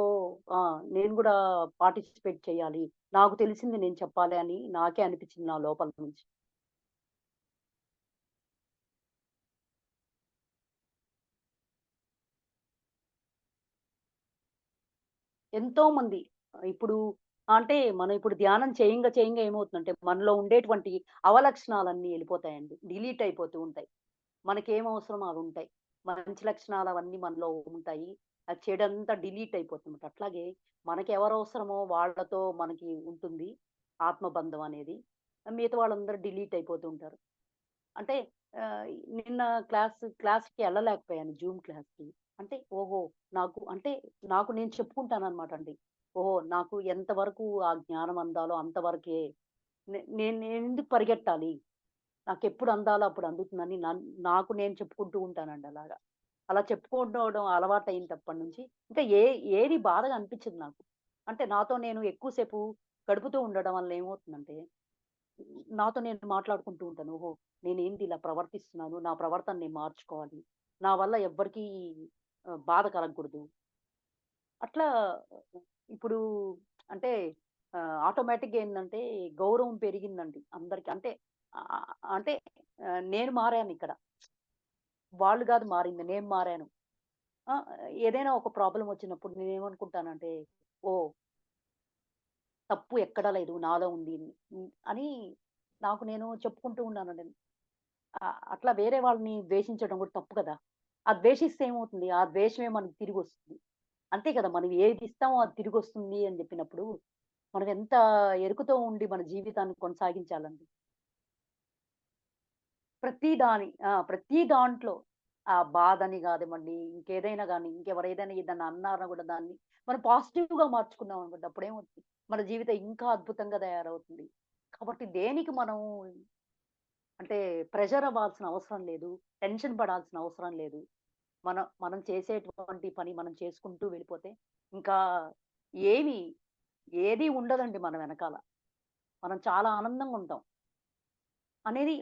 నేను గూడా పార్టిసిపేట్ చేయాలి. నాకు తెలిసింది నేను చెప్పాలి అని నాకే అనిపించింది నా లోపల నుంచి. ఎంతోమంది ఇప్పుడు అంటే మనం ఇప్పుడు ధ్యానం చేయంగా చేయంగా ఏమవుతుందంటే మనలో ఉండేటువంటి అవలక్షణాలన్నీ ఎళ్ళిపోతాయండి. డిలీట్ అయిపోతూ ఉంటాయి. మనకేం అవసరమో అవుంటాయి. మంచి లక్షణాలు అవన్నీ మనలో ఉంటాయి. ఆ చెడంతా డిలీట్ అయిపోతుందన్నమాట. అట్లాగే మనకెవరు అవసరమో వాళ్ళతో మనకి ఉంటుంది ఆత్మబంధం అనేది. మిగతా వాళ్ళందరూ డిలీట్ అయిపోతూ ఉంటారు. అంటే ఆహ్, నిన్న క్లాస్‌కి ఎళ్ళలేకపోయాను జూమ్ క్లాస్‌కి. అంటే ఓహో! అంటే నాకు నేను చెప్పుకుంటాననమాట అండి. ఓహో! నాకు ఎంత వరకు ఆ జ్ఞానం అందాలో అంతవరకే. నేనెందుకు పరిగెట్టాలి? నాకెప్పుడు అందాలో అప్పుడు అందుతుందని నాకు నేను చెప్పుకుంటూ ఉంటానండి అలాగా. అలా చెప్పుకోవడం అలవాటయినప్పటి నుంచి ఇంకా ఏది బాధగా అనిపించదు నాకు. అంటే నాతో నేను ఎక్కువ సేపు గడుపుతూ ఉండడం వల్ల ఏమవుతుందంటే, నాతో నేను మాట్లాడుకుంటూ ఉంటాను. ఓహో! నేనేంటి ఇలా ప్రవర్తిస్తున్నాను. నా ప్రవర్తన నేను మార్చుకోవాలి. నా వల్ల ఎవ్వరికీ బాధ కలగకూడదు. అట్లా ఇప్పుడు అంటే ఆటోమేటిక్‌గా ఏందంటే గౌరవం పెరిగిందండి అందరికి. అంటే నేను మారానిక్కడ. వాళ్ళు గాదు మారింది. నేను మారాను. ఆ! ఏదైనా ఒక ప్రాబ్లమ్ వచ్చినప్పుడు నేనేమనుకుంటానంటే, ఓహ్! తప్పు ఎక్కడా లేదు. నాలో ఉంది. అని నాకు నేను చెప్పుకుంటూ ఉన్నానండి. అట్లా వేరే వాళ్ళని ద్వేషించడం కూడా తప్పు కదా! ఆ ద్వేషిస్తే ఏమవుతుంది? ఆ ద్వేషమే మనకు తిరిగొస్తుంది. అంతే కదా! మనం ఏది ఇస్తామో అది తిరిగొస్తుంది అని చెప్పినప్పుడు, మనం ఎంత ఎరుకుతో ఉండి మన జీవితాన్ని కొనసాగించాలండి. ప్రతి దాంట్లో ఆ బాధని గానివ్వండి, ఇంకేదైనా గాని, ఇంకెవరైదైనా ఏదన్నా అన్నారా గూడా దాన్ని మనం పాజిటివ్‌గా మార్చుకున్నాం అనుకోండి అప్పుడేమవుతుంది, మన జీవితం ఇంకా అద్భుతంగా తయారవుతుంది. కాబట్టి దేనికి మనం అంటే ప్రెషర్ అవ్వాల్సిన అవసరం లేదు. టెన్షన్ పడాల్సిన అవసరం లేదు. మనం చేసేటువంటి పని మనం చేసుకుంటూ వెళ్ళిపోతే, ఇంకా ఏమి ఏది ఉండదండి మన వెనకాల. మనం చాలా ఆనందంగా ఉంటాం. అనేది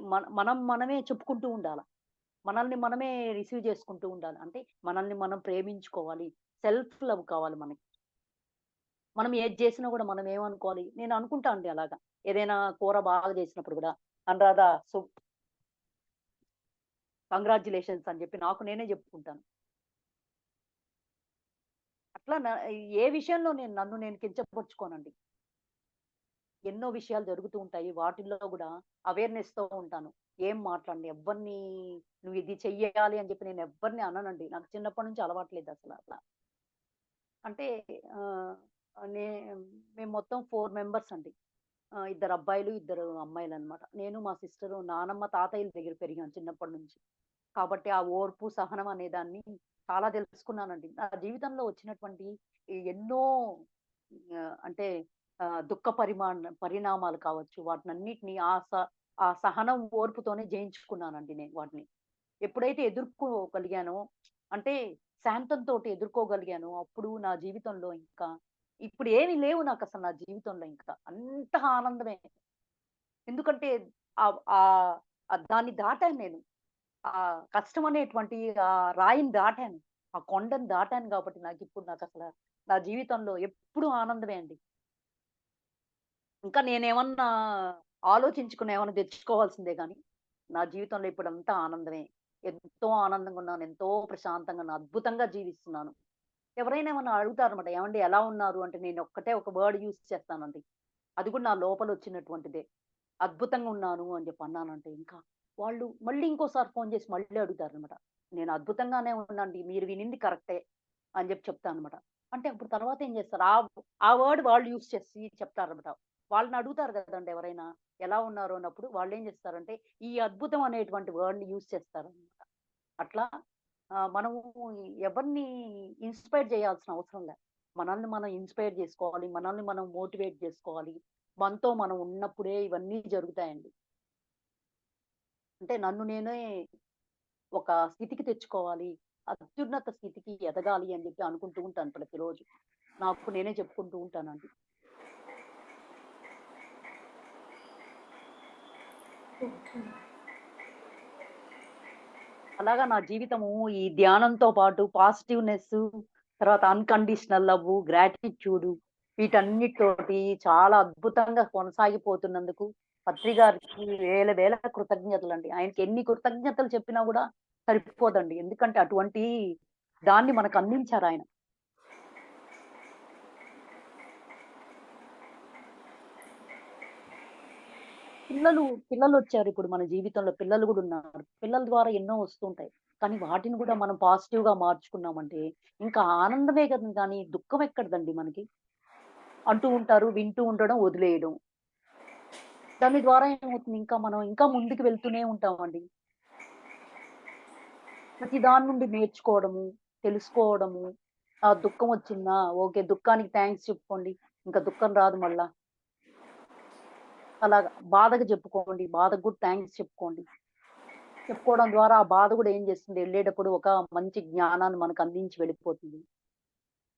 మనమే చెప్పుకుంటూ ఉండాల. మనల్ని మనమే రిసీవ్ చేసుకుంటూ ఉండాలి. అంటే మనల్ని మనం ప్రేమించుకోవాలి. సెల్ఫ్ లవ్ కావాలి మనకి. మనం ఏది చేసినా గూడా మనం ఏమనుకోవాలి, నేను అనుకుంటా అండి అలాగా. ఏదైనా కూర బాగా చేసినప్పుడు గూడా, అనురాధ కంగ్రాచ్యులేషన్స్ అని జెప్పి నాకు నేనే జెప్పుకుంటాను. అట్లా ఏ విషయంలో నన్ను నేను కించపరుచుకోనండి. ఎన్నో విషయాలు జరుగుతూ ఉంటాయి. వాటిల్లో గూడా అవేర్‌నెస్‌తో ఉంటాను. ఏం మాట్లాడను. నువ్వు ఇది చెయ్యాలి అని జెప్పి నేను ఎవ్వరిని అననండి. నాకు చిన్నప్పటి నుంచి అలవాట్లేదసల అట్లా. అంటే ఆహ్, నే మేము మొత్తం 4 మెంబర్స్ అండి. ఇద్దరు అబ్బాయిలు, ఇద్దరు అమ్మాయిలనమాట. నేను, మా సిస్టరు, నానమ్మ, తాతయ్యల దగ్గర పెరిగాం చిన్నప్పటి నుంచి. కాబట్టి ఆ ఓర్పు, సహనం అనే దాన్ని చాలా తెలుసుకున్నానండి. నా జీవితంలో వచ్చినటువంటి ఈ ఎన్నో అంటే దుఃఖ పరిణామాలు కావచ్చు. వాటినన్నిటిని ఆ సహనం, ఓర్పుతోనే జయించుకున్నానండి నేను వాటిని. ఎప్పుడైతే ఎదుర్కోగలిగానో అంటే శాంతంతోటి ఎదుర్కోగలిగానో అప్పుడు నా జీవితంలో ఇంకా ఇప్పుడు ఏమి లేవు నాకసలు నా జీవితంలో ఇంకా. అంతా ఆనందమే. ఎందుకంటే ఆహ్, ఆహ్, దాన్ని దాటాను నేను. కష్టం అనేటువంటి రాయిని దాటాను. ఆ కొండని దాటాను గాబట్టి నా జీవితంలో ఎప్పుడూ ఆనందమే అండి. ఇంకా నేనేమన్నా ఆలోచించుకొని ఏమన్నా తెచ్చుకోవాల్సిందే గానీ, నా జీవితంలో ఇప్పుడంతా ఆనందమే. ఎంతో ఆనందంగా ఉన్నాను. ఎంతో ప్రశాంతంగా ఉన్నాను. అద్భుతంగా జీవిస్తున్నాను. ఎవరైనా ఏమన్నా అడుగుతారన్నమాట. ఏవండీ ఎలా ఉన్నారు? అంటే నేనొక్కటే ఒక వర్డ్ యూజ్ చేస్తానండి. అది కూడా నా లోపలొచ్చినటువంటిదే. అద్భుతంగా ఉన్నాను అని చెప్పి అన్నానంటే ఇంకా, వాళ్ళు మళ్ళీ ఇంకోసారి ఫోను చేసి మళ్ళీ అడుగుతారనమాట. నేను అద్భుతంగానే ఉన్నానండి. మీరు వినింది కరెక్టే అని చెప్తాననమాట. అంటే అప్పుడు తర్వాత ఏం చేస్తారు? ఆ వర్డ్ వాళ్ళు యూజ్ చేసి చెప్తారనమాట. వాళ్ళని అడుగుతారు కదండీ ఎవరైనా. ఎలా ఉన్నారు అన్నప్పుడు వాళ్ళేం చేస్తారంటే, ఈ అద్భుతం అనేటువంటి వర్డ్‌ని యూజ్ చేస్తారనమాట. అట్లా మనము ఎవరిని ఇన్‌స్పైర్ చేయాల్సిన అవసరం లే. మనల్ని మనం ఇన్‌స్పైర్ చేసుకోవాలి. మనల్ని మనం మోటివేట్ చేసుకోవాలి. మనతో మనం ఉన్నప్పుడే ఇవన్నీ జరుగుతాయండి. అంటే నన్ను నేనే ఒక స్థితికి తెచ్చుకోవాలి. అత్యున్నత స్థితికి ఎదగాలి అని చెప్పి అనుకుంటూ ఉంటాను ప్రతిరోజు. నాకు నేనే చెప్పుకుంటూ ఉంటానండి. ఓకే. అలాగా నా జీవితము ఈ ధ్యానంతో పాటు పాజిటివ్‌నెస్సు, తర్వాత అన్‌కండిషనల్ లవ్వు, గ్రాటిట్యూడు వీటన్నిటితోటి చాలా అద్భుతంగా కొనసాగిపోతున్నందుకు పత్రి గారికి వేల వేల కృతజ్ఞతలండి. ఆయనకి ఎన్ని కృతజ్ఞతలు చెప్పినా గూడా సరిపోదండి. ఎందుకంటే అటువంటి దాన్ని మనకు అందించారాయన. పిల్లలొచ్చారిప్పుడు మన జీవితంలో. పిల్లలు గూడా ఉన్నారు. పిల్లల ద్వారా ఎన్నో వస్తుంటాయి. కానీ వాటిని గూడా మనం పాజిటివ్‌గా మార్చుకున్నామంటే, ఇంకా ఆనందమే గదా! గానీ దుఃఖం ఎక్కడిదండి మనకి. అంటూ ఉంటారు, వింటూ ఉండడం, వదిలేయడం. దాని ద్వారా ఏమవుతుంది ఇంకా మనం ఇంకా ముందుకు వెళ్తూనే ఉంటామండి. ప్రతి దాని నుండి నేర్చుకోవడము, తెలుసుకోవడము. దుఃఖం వచ్చిందా? ఓకే. దుఃఖానికి థాంక్స్ చెప్పుకోండి. ఇంక దుఃఖం రాదు మళ్ళా. అలాగా బాధకు చెప్పుకోండి. బాధకు కూడా థాంక్స్ చెప్పుకోండి. చెప్పుకోవడం ద్వారా ఆ బాధ గూడా ఏం చేస్తుంది ఎళ్ళేటప్పుడు ఒక మంచి జ్ఞానాన్ని మనకు అందించి వెళ్ళిపోతుంది.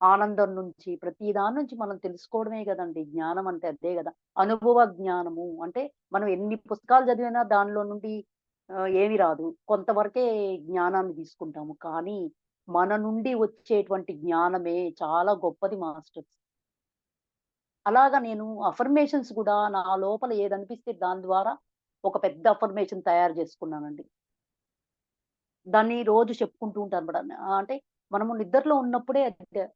ఆనందం నుంచి ప్రతి దాని నుంచి మనం తెలుసుకోవడమే గదండీ జ్ఞానం అంటే అదే గదా! అనుభవ జ్ఞానము అంటే మనం ఎన్ని పుస్తకాలు చదివినా దానిలో నుండి ఏమి రాదు. కొంతవరకే జ్ఞానాన్ని తీసుకుంటాము. కానీ మన నుండి వచ్చేటువంటి జ్ఞానమే చాలా గొప్పది మాస్టర్స్. అలాగా నేను అఫర్మేషన్స్ గూడా నా లోపల ఏదనిపిస్తే దాని ద్వారా ఒక పెద్ద అఫర్మేషన్ తయారు చేసుకున్నానండి. దాన్ని రోజు చెప్పుకుంటూ ఉంటానన్నమాట. అంటే మనము నిద్రలో ఉన్నప్పుడే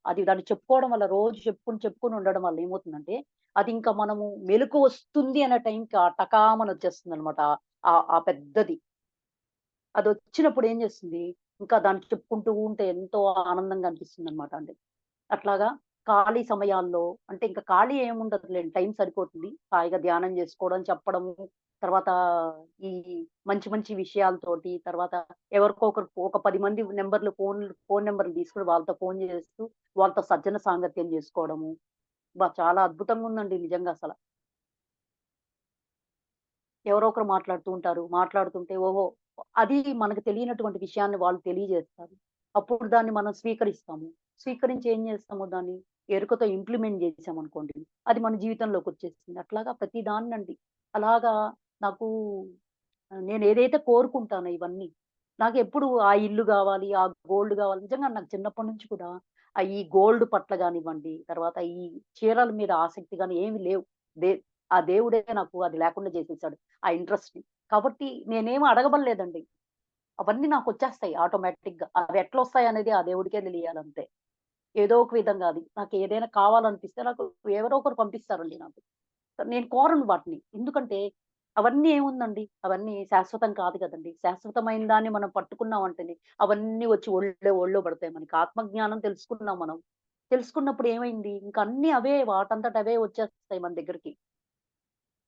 అది దాన్ని చెప్పుకోవడం వల్ల రోజు చెప్పుకొని ఉండడం వల్ల ఏమవుతుందంటే, అది ఇంకా మనము మెలుకువొస్తుంది అనే టైంకి టకామని వచ్చేస్తుందన్నమాట. ఆ పెద్దది. అదొచ్చినప్పుడు ఏం చేస్తుంది, ఇంకా దాన్ని చెప్పుకుంటూ ఉంటే ఎంతో ఆనందంగా అనిపిస్తుందన్నమాట అండి. అట్లాగా ఖాళీ సమయాల్లో అంటే ఇంక ఖాళీ ఏముండదులెండి. టైం సరిపోతుంది. హాయిగా ధ్యానం జేసుకోవడం, చెప్పడము, తర్వాత ఈ మంచి మంచి విషయాలతోటి, తర్వాత ఎవరికో ఒకరికి ఒక 10 మంది ఫోను నంబర్‌లు తీసుకొని వాళ్ళతో ఫోను చేస్తూ, వాళ్ళతో సజ్జన సాంగత్యం జేసుకోవడము. చాలా అద్భుతంగా ఉందండి నిజంగా అసల. ఎవరో ఒకరు మాట్లాడుతూ ఉంటారు. మాట్లాడుతుంటే ఓహో! అది మనకు తెలియనటువంటి విషయాన్ని వాళ్ళు తెలియజేస్తారు. అప్పుడు దాన్ని మనం స్వీకరిస్తాము. స్వీకరించి ఏం చేస్తాము దాన్ని ఎరుకతో ఇంప్లిమెంట్ చేసామనుకోండి, అది మన జీవితంలోకొచ్చేస్తుంది. అట్లాగా ప్రతి దాన్నండి. అలాగా నాకు నేనేదైతే కోరుకుంటానో ఇవన్నీ, నాకెప్పుడు ఆ ఇల్లు గావాలి, ఆ గోల్డ్ గావాలి. నిజంగా నాకు చిన్నప్పటి నుంచి కూడా ఈ గోల్డ్ పట్ల గానివ్వండి, తర్వాత ఈ చీరల మీద ఆసక్తి గాని ఏమి లేవు. దే ఆ దేవుడే నాకు అది లేకుండా చేసేసాడు. ఆ ఇంట్రెస్ట్‌ని. కాబట్టి నేనేమి అడగబడలేదండి. అవన్నీ నాకొచ్చేస్తాయి ఆటోమేటిక్‌గా. అవి ఎట్లొస్తాయనేది ఆ దేవుడికే తెలియాలంతే. ఏదో ఒక విధంగా అది. నాకేదైనా కావాలనిపిస్తే నాకు ఎవరో ఒకరు పంపిస్తారండి నాకు. నేను కోరను వాటిని. ఎందుకంటే అవన్నీ ఏముందండి? అవన్నీ శాశ్వతం కాదు కదండీ! శాశ్వతమైన దాన్ని మనం పట్టుకున్నామంటేనే అవన్నీ వచ్చి ఒళ్ళో పడతాయి మనకి. ఆత్మజ్ఞానం తెలుసుకున్నాం మనం. తెలుసుకున్నప్పుడు ఏమైంది? ఇంక అన్నీ అవే వాటంతట అవే వచ్చేస్తాయి మన దగ్గరికి.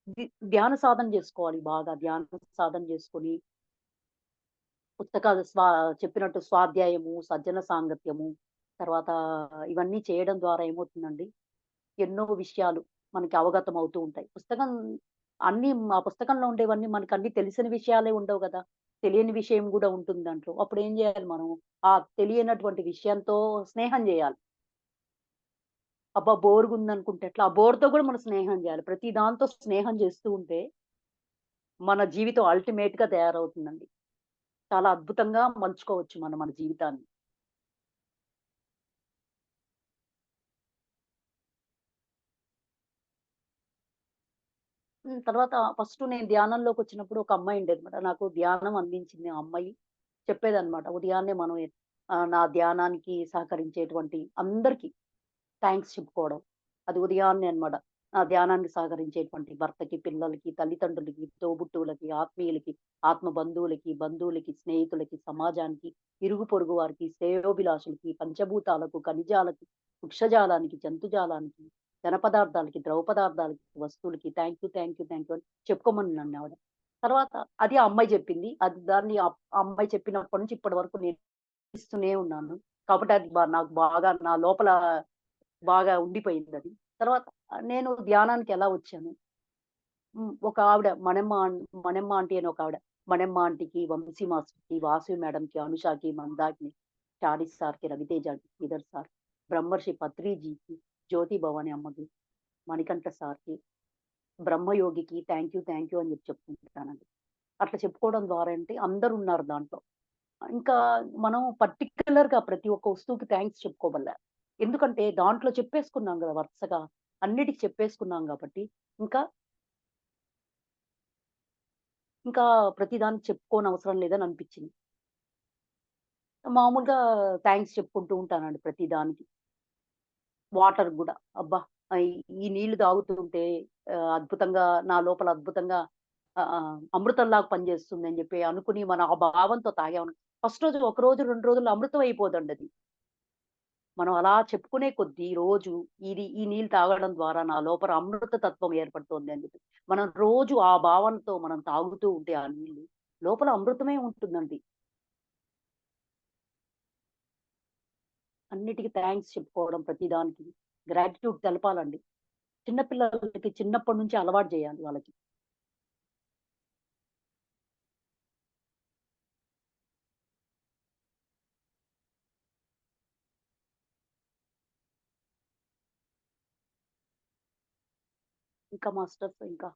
ది ధ్యాన సాధన జేసుకోవాలి బాగా. ధ్యాన సాధన జేసుకొని పుస్తకాలు చెప్పినట్టు స్వాధ్యాయము, సజ్జన సాంగత్యము, తర్వాత ఇవన్నీ చేయడం ద్వారా ఏమవుతుందండి, ఎన్నో విషయాలు మనకి అవగతం అవుతూ ఉంటాయి. ఆ పుస్తకంలో ఉండేవన్నీ మనకన్నీ తెలిసిన విషయాలే ఉండవు గదా! తెలియని విషయం గూడా ఉంటుంది దాంట్లో. అప్పుడేం జేయాలి మనం? ఆ తెలియనటువంటి విషయంతో స్నేహం జేయాలి. అబ్బా! బోర్‌గుందనుకుంటే ఎట్లా? ఆ బోర్‌తో గూడా మనం స్నేహం జేయాలి. ప్రతి దాంతో స్నేహం జేస్తూ ఉంటే మన జీవితం అల్టిమేట్‌గా తయారవుతుందండి. చాలా అద్భుతంగా మలుచుకోవచ్చు మనం మన జీవితాన్ని. తర్వాత ఫస్ట్ నేను ధ్యానంలోకొచ్చినప్పుడు ఒక అమ్మాయి ఉండేదన్నమాట. నాకు ధ్యానం అందించింది ఆ అమ్మాయి. చెప్పేదన్నమాట. ఉదయాన్నే మనం నా ధ్యానానికి సహకరించేటువంటి అందరికి థాంక్స్ చెప్పుకోవడం. అది ఉదయాన్నే అన్నమాట. ఆ ధ్యానానికి సహకరించేటువంటి భర్తకి, పిల్లలకి, తల్లిదండ్రులకి, తోబుట్టువులకి, ఆత్మీయులకి, ఆత్మ బంధువులకి, స్నేహితులకి, సమాజానికి, ఇరుగు పొరుగు వారికి, శ్రేయోభిలాషులకి, పంచభూతాలకు, ఖనిజాలకి, వృక్షజాలానికి, జంతుజాలానికి, ఘన పదార్థాలకి, ద్రవ పదార్థాలకి, వస్తువులకి థాంక్ యూ అని చెప్పుకోమని నన్నావిడ. తర్వాత అది ఆ అమ్మాయి చెప్పింది. అది దాన్ని ఆ అమ్మాయి చెప్పినప్పటి నుంచి ఇప్పటి వరకు నేను ఇస్తూనే ఉన్నాను. కాబట్టి అది నాకు బాగా నా లోపల బాగా ఉండిపోయిందది. తర్వాత నేను ధ్యానానికి ఎలా వచ్చాను? ఒక ఆవిడ మణెమ్మ ఆంటీ అని ఒక ఆవిడ. మణెమ్మ ఆంటీకి, వంశీ మాస్టర్‌కి, వాసు మేడంకి, అనుషాకి, మందాకిని, చారిస్ సార్‌కి, రవితేజకి, శ్రీధర్ సార్, బ్రహ్మర్షి పత్రిజీకి, జ్యోతి భవాని అమ్మకి, మణికంఠ సార్‌కి, బ్రహ్మయోగికి థాంక్ యూ అని చెప్పుకుంటానండి. అట్లా చెప్పుకోవడం ద్వారా అంటే అందరున్నారు దాంట్లో. ఇంకా మనం పర్టిక్యులర్‌గా ప్రతి ఒక్క వస్తువుకి థాంక్స్ చెప్పుకోవల్ల. ఎందుకంటే దాంట్లో చెప్పేసుకున్నాం గదా! వరుసగా. అన్నిటికి చెప్పేసుకున్నాం గాబట్టి, ఇంకా, ఇంకా ప్రతిదానికి చెప్పుకోనవసరం లేదని అనిపిచ్చింది. మామూలుగా థాంక్స్ చెప్పుకుంటూ ఉంటానండి ప్రతి దానికి. వాటర్‌కి గూడా. అబ్బా! ఈ ఈ నీళ్లు తాగుతుంటే అద్భుతంగా నా లోపల అద్భుతంగా అమృతంలాగా పనిచేస్తుందని జెప్పి అనుకుని మనం ఆ భావంతో తాగామను ఫస్ట్ రోజు, ఒక రోజు, 2 రోజుల్లో అమృతం అయిపోదండది. మనం అలా చెప్పుకునే కొద్దీ రోజు ఈ నీళ్ళు తాగడం ద్వారా నా లోపల అమృత తత్వం ఏర్పడుతోంది అని చెప్పి. మనం రోజు ఆ భావనతో మనం తాగుతూ ఉంటే ఆ నీళ్ళు, లోపల అమృతమే ఉంటుందండి. అన్నిటికి థాంక్స్ చెప్పుకోవడం ప్రతిదానికి. గ్రాటిట్యూడ్ తెలపాలండి. చిన్న పిల్లలకి చిన్నప్పటి నుంచి అలవాటు చేయాలి వాళ్ళకి. ఇంకా మాస్టర్స్ ఇంకా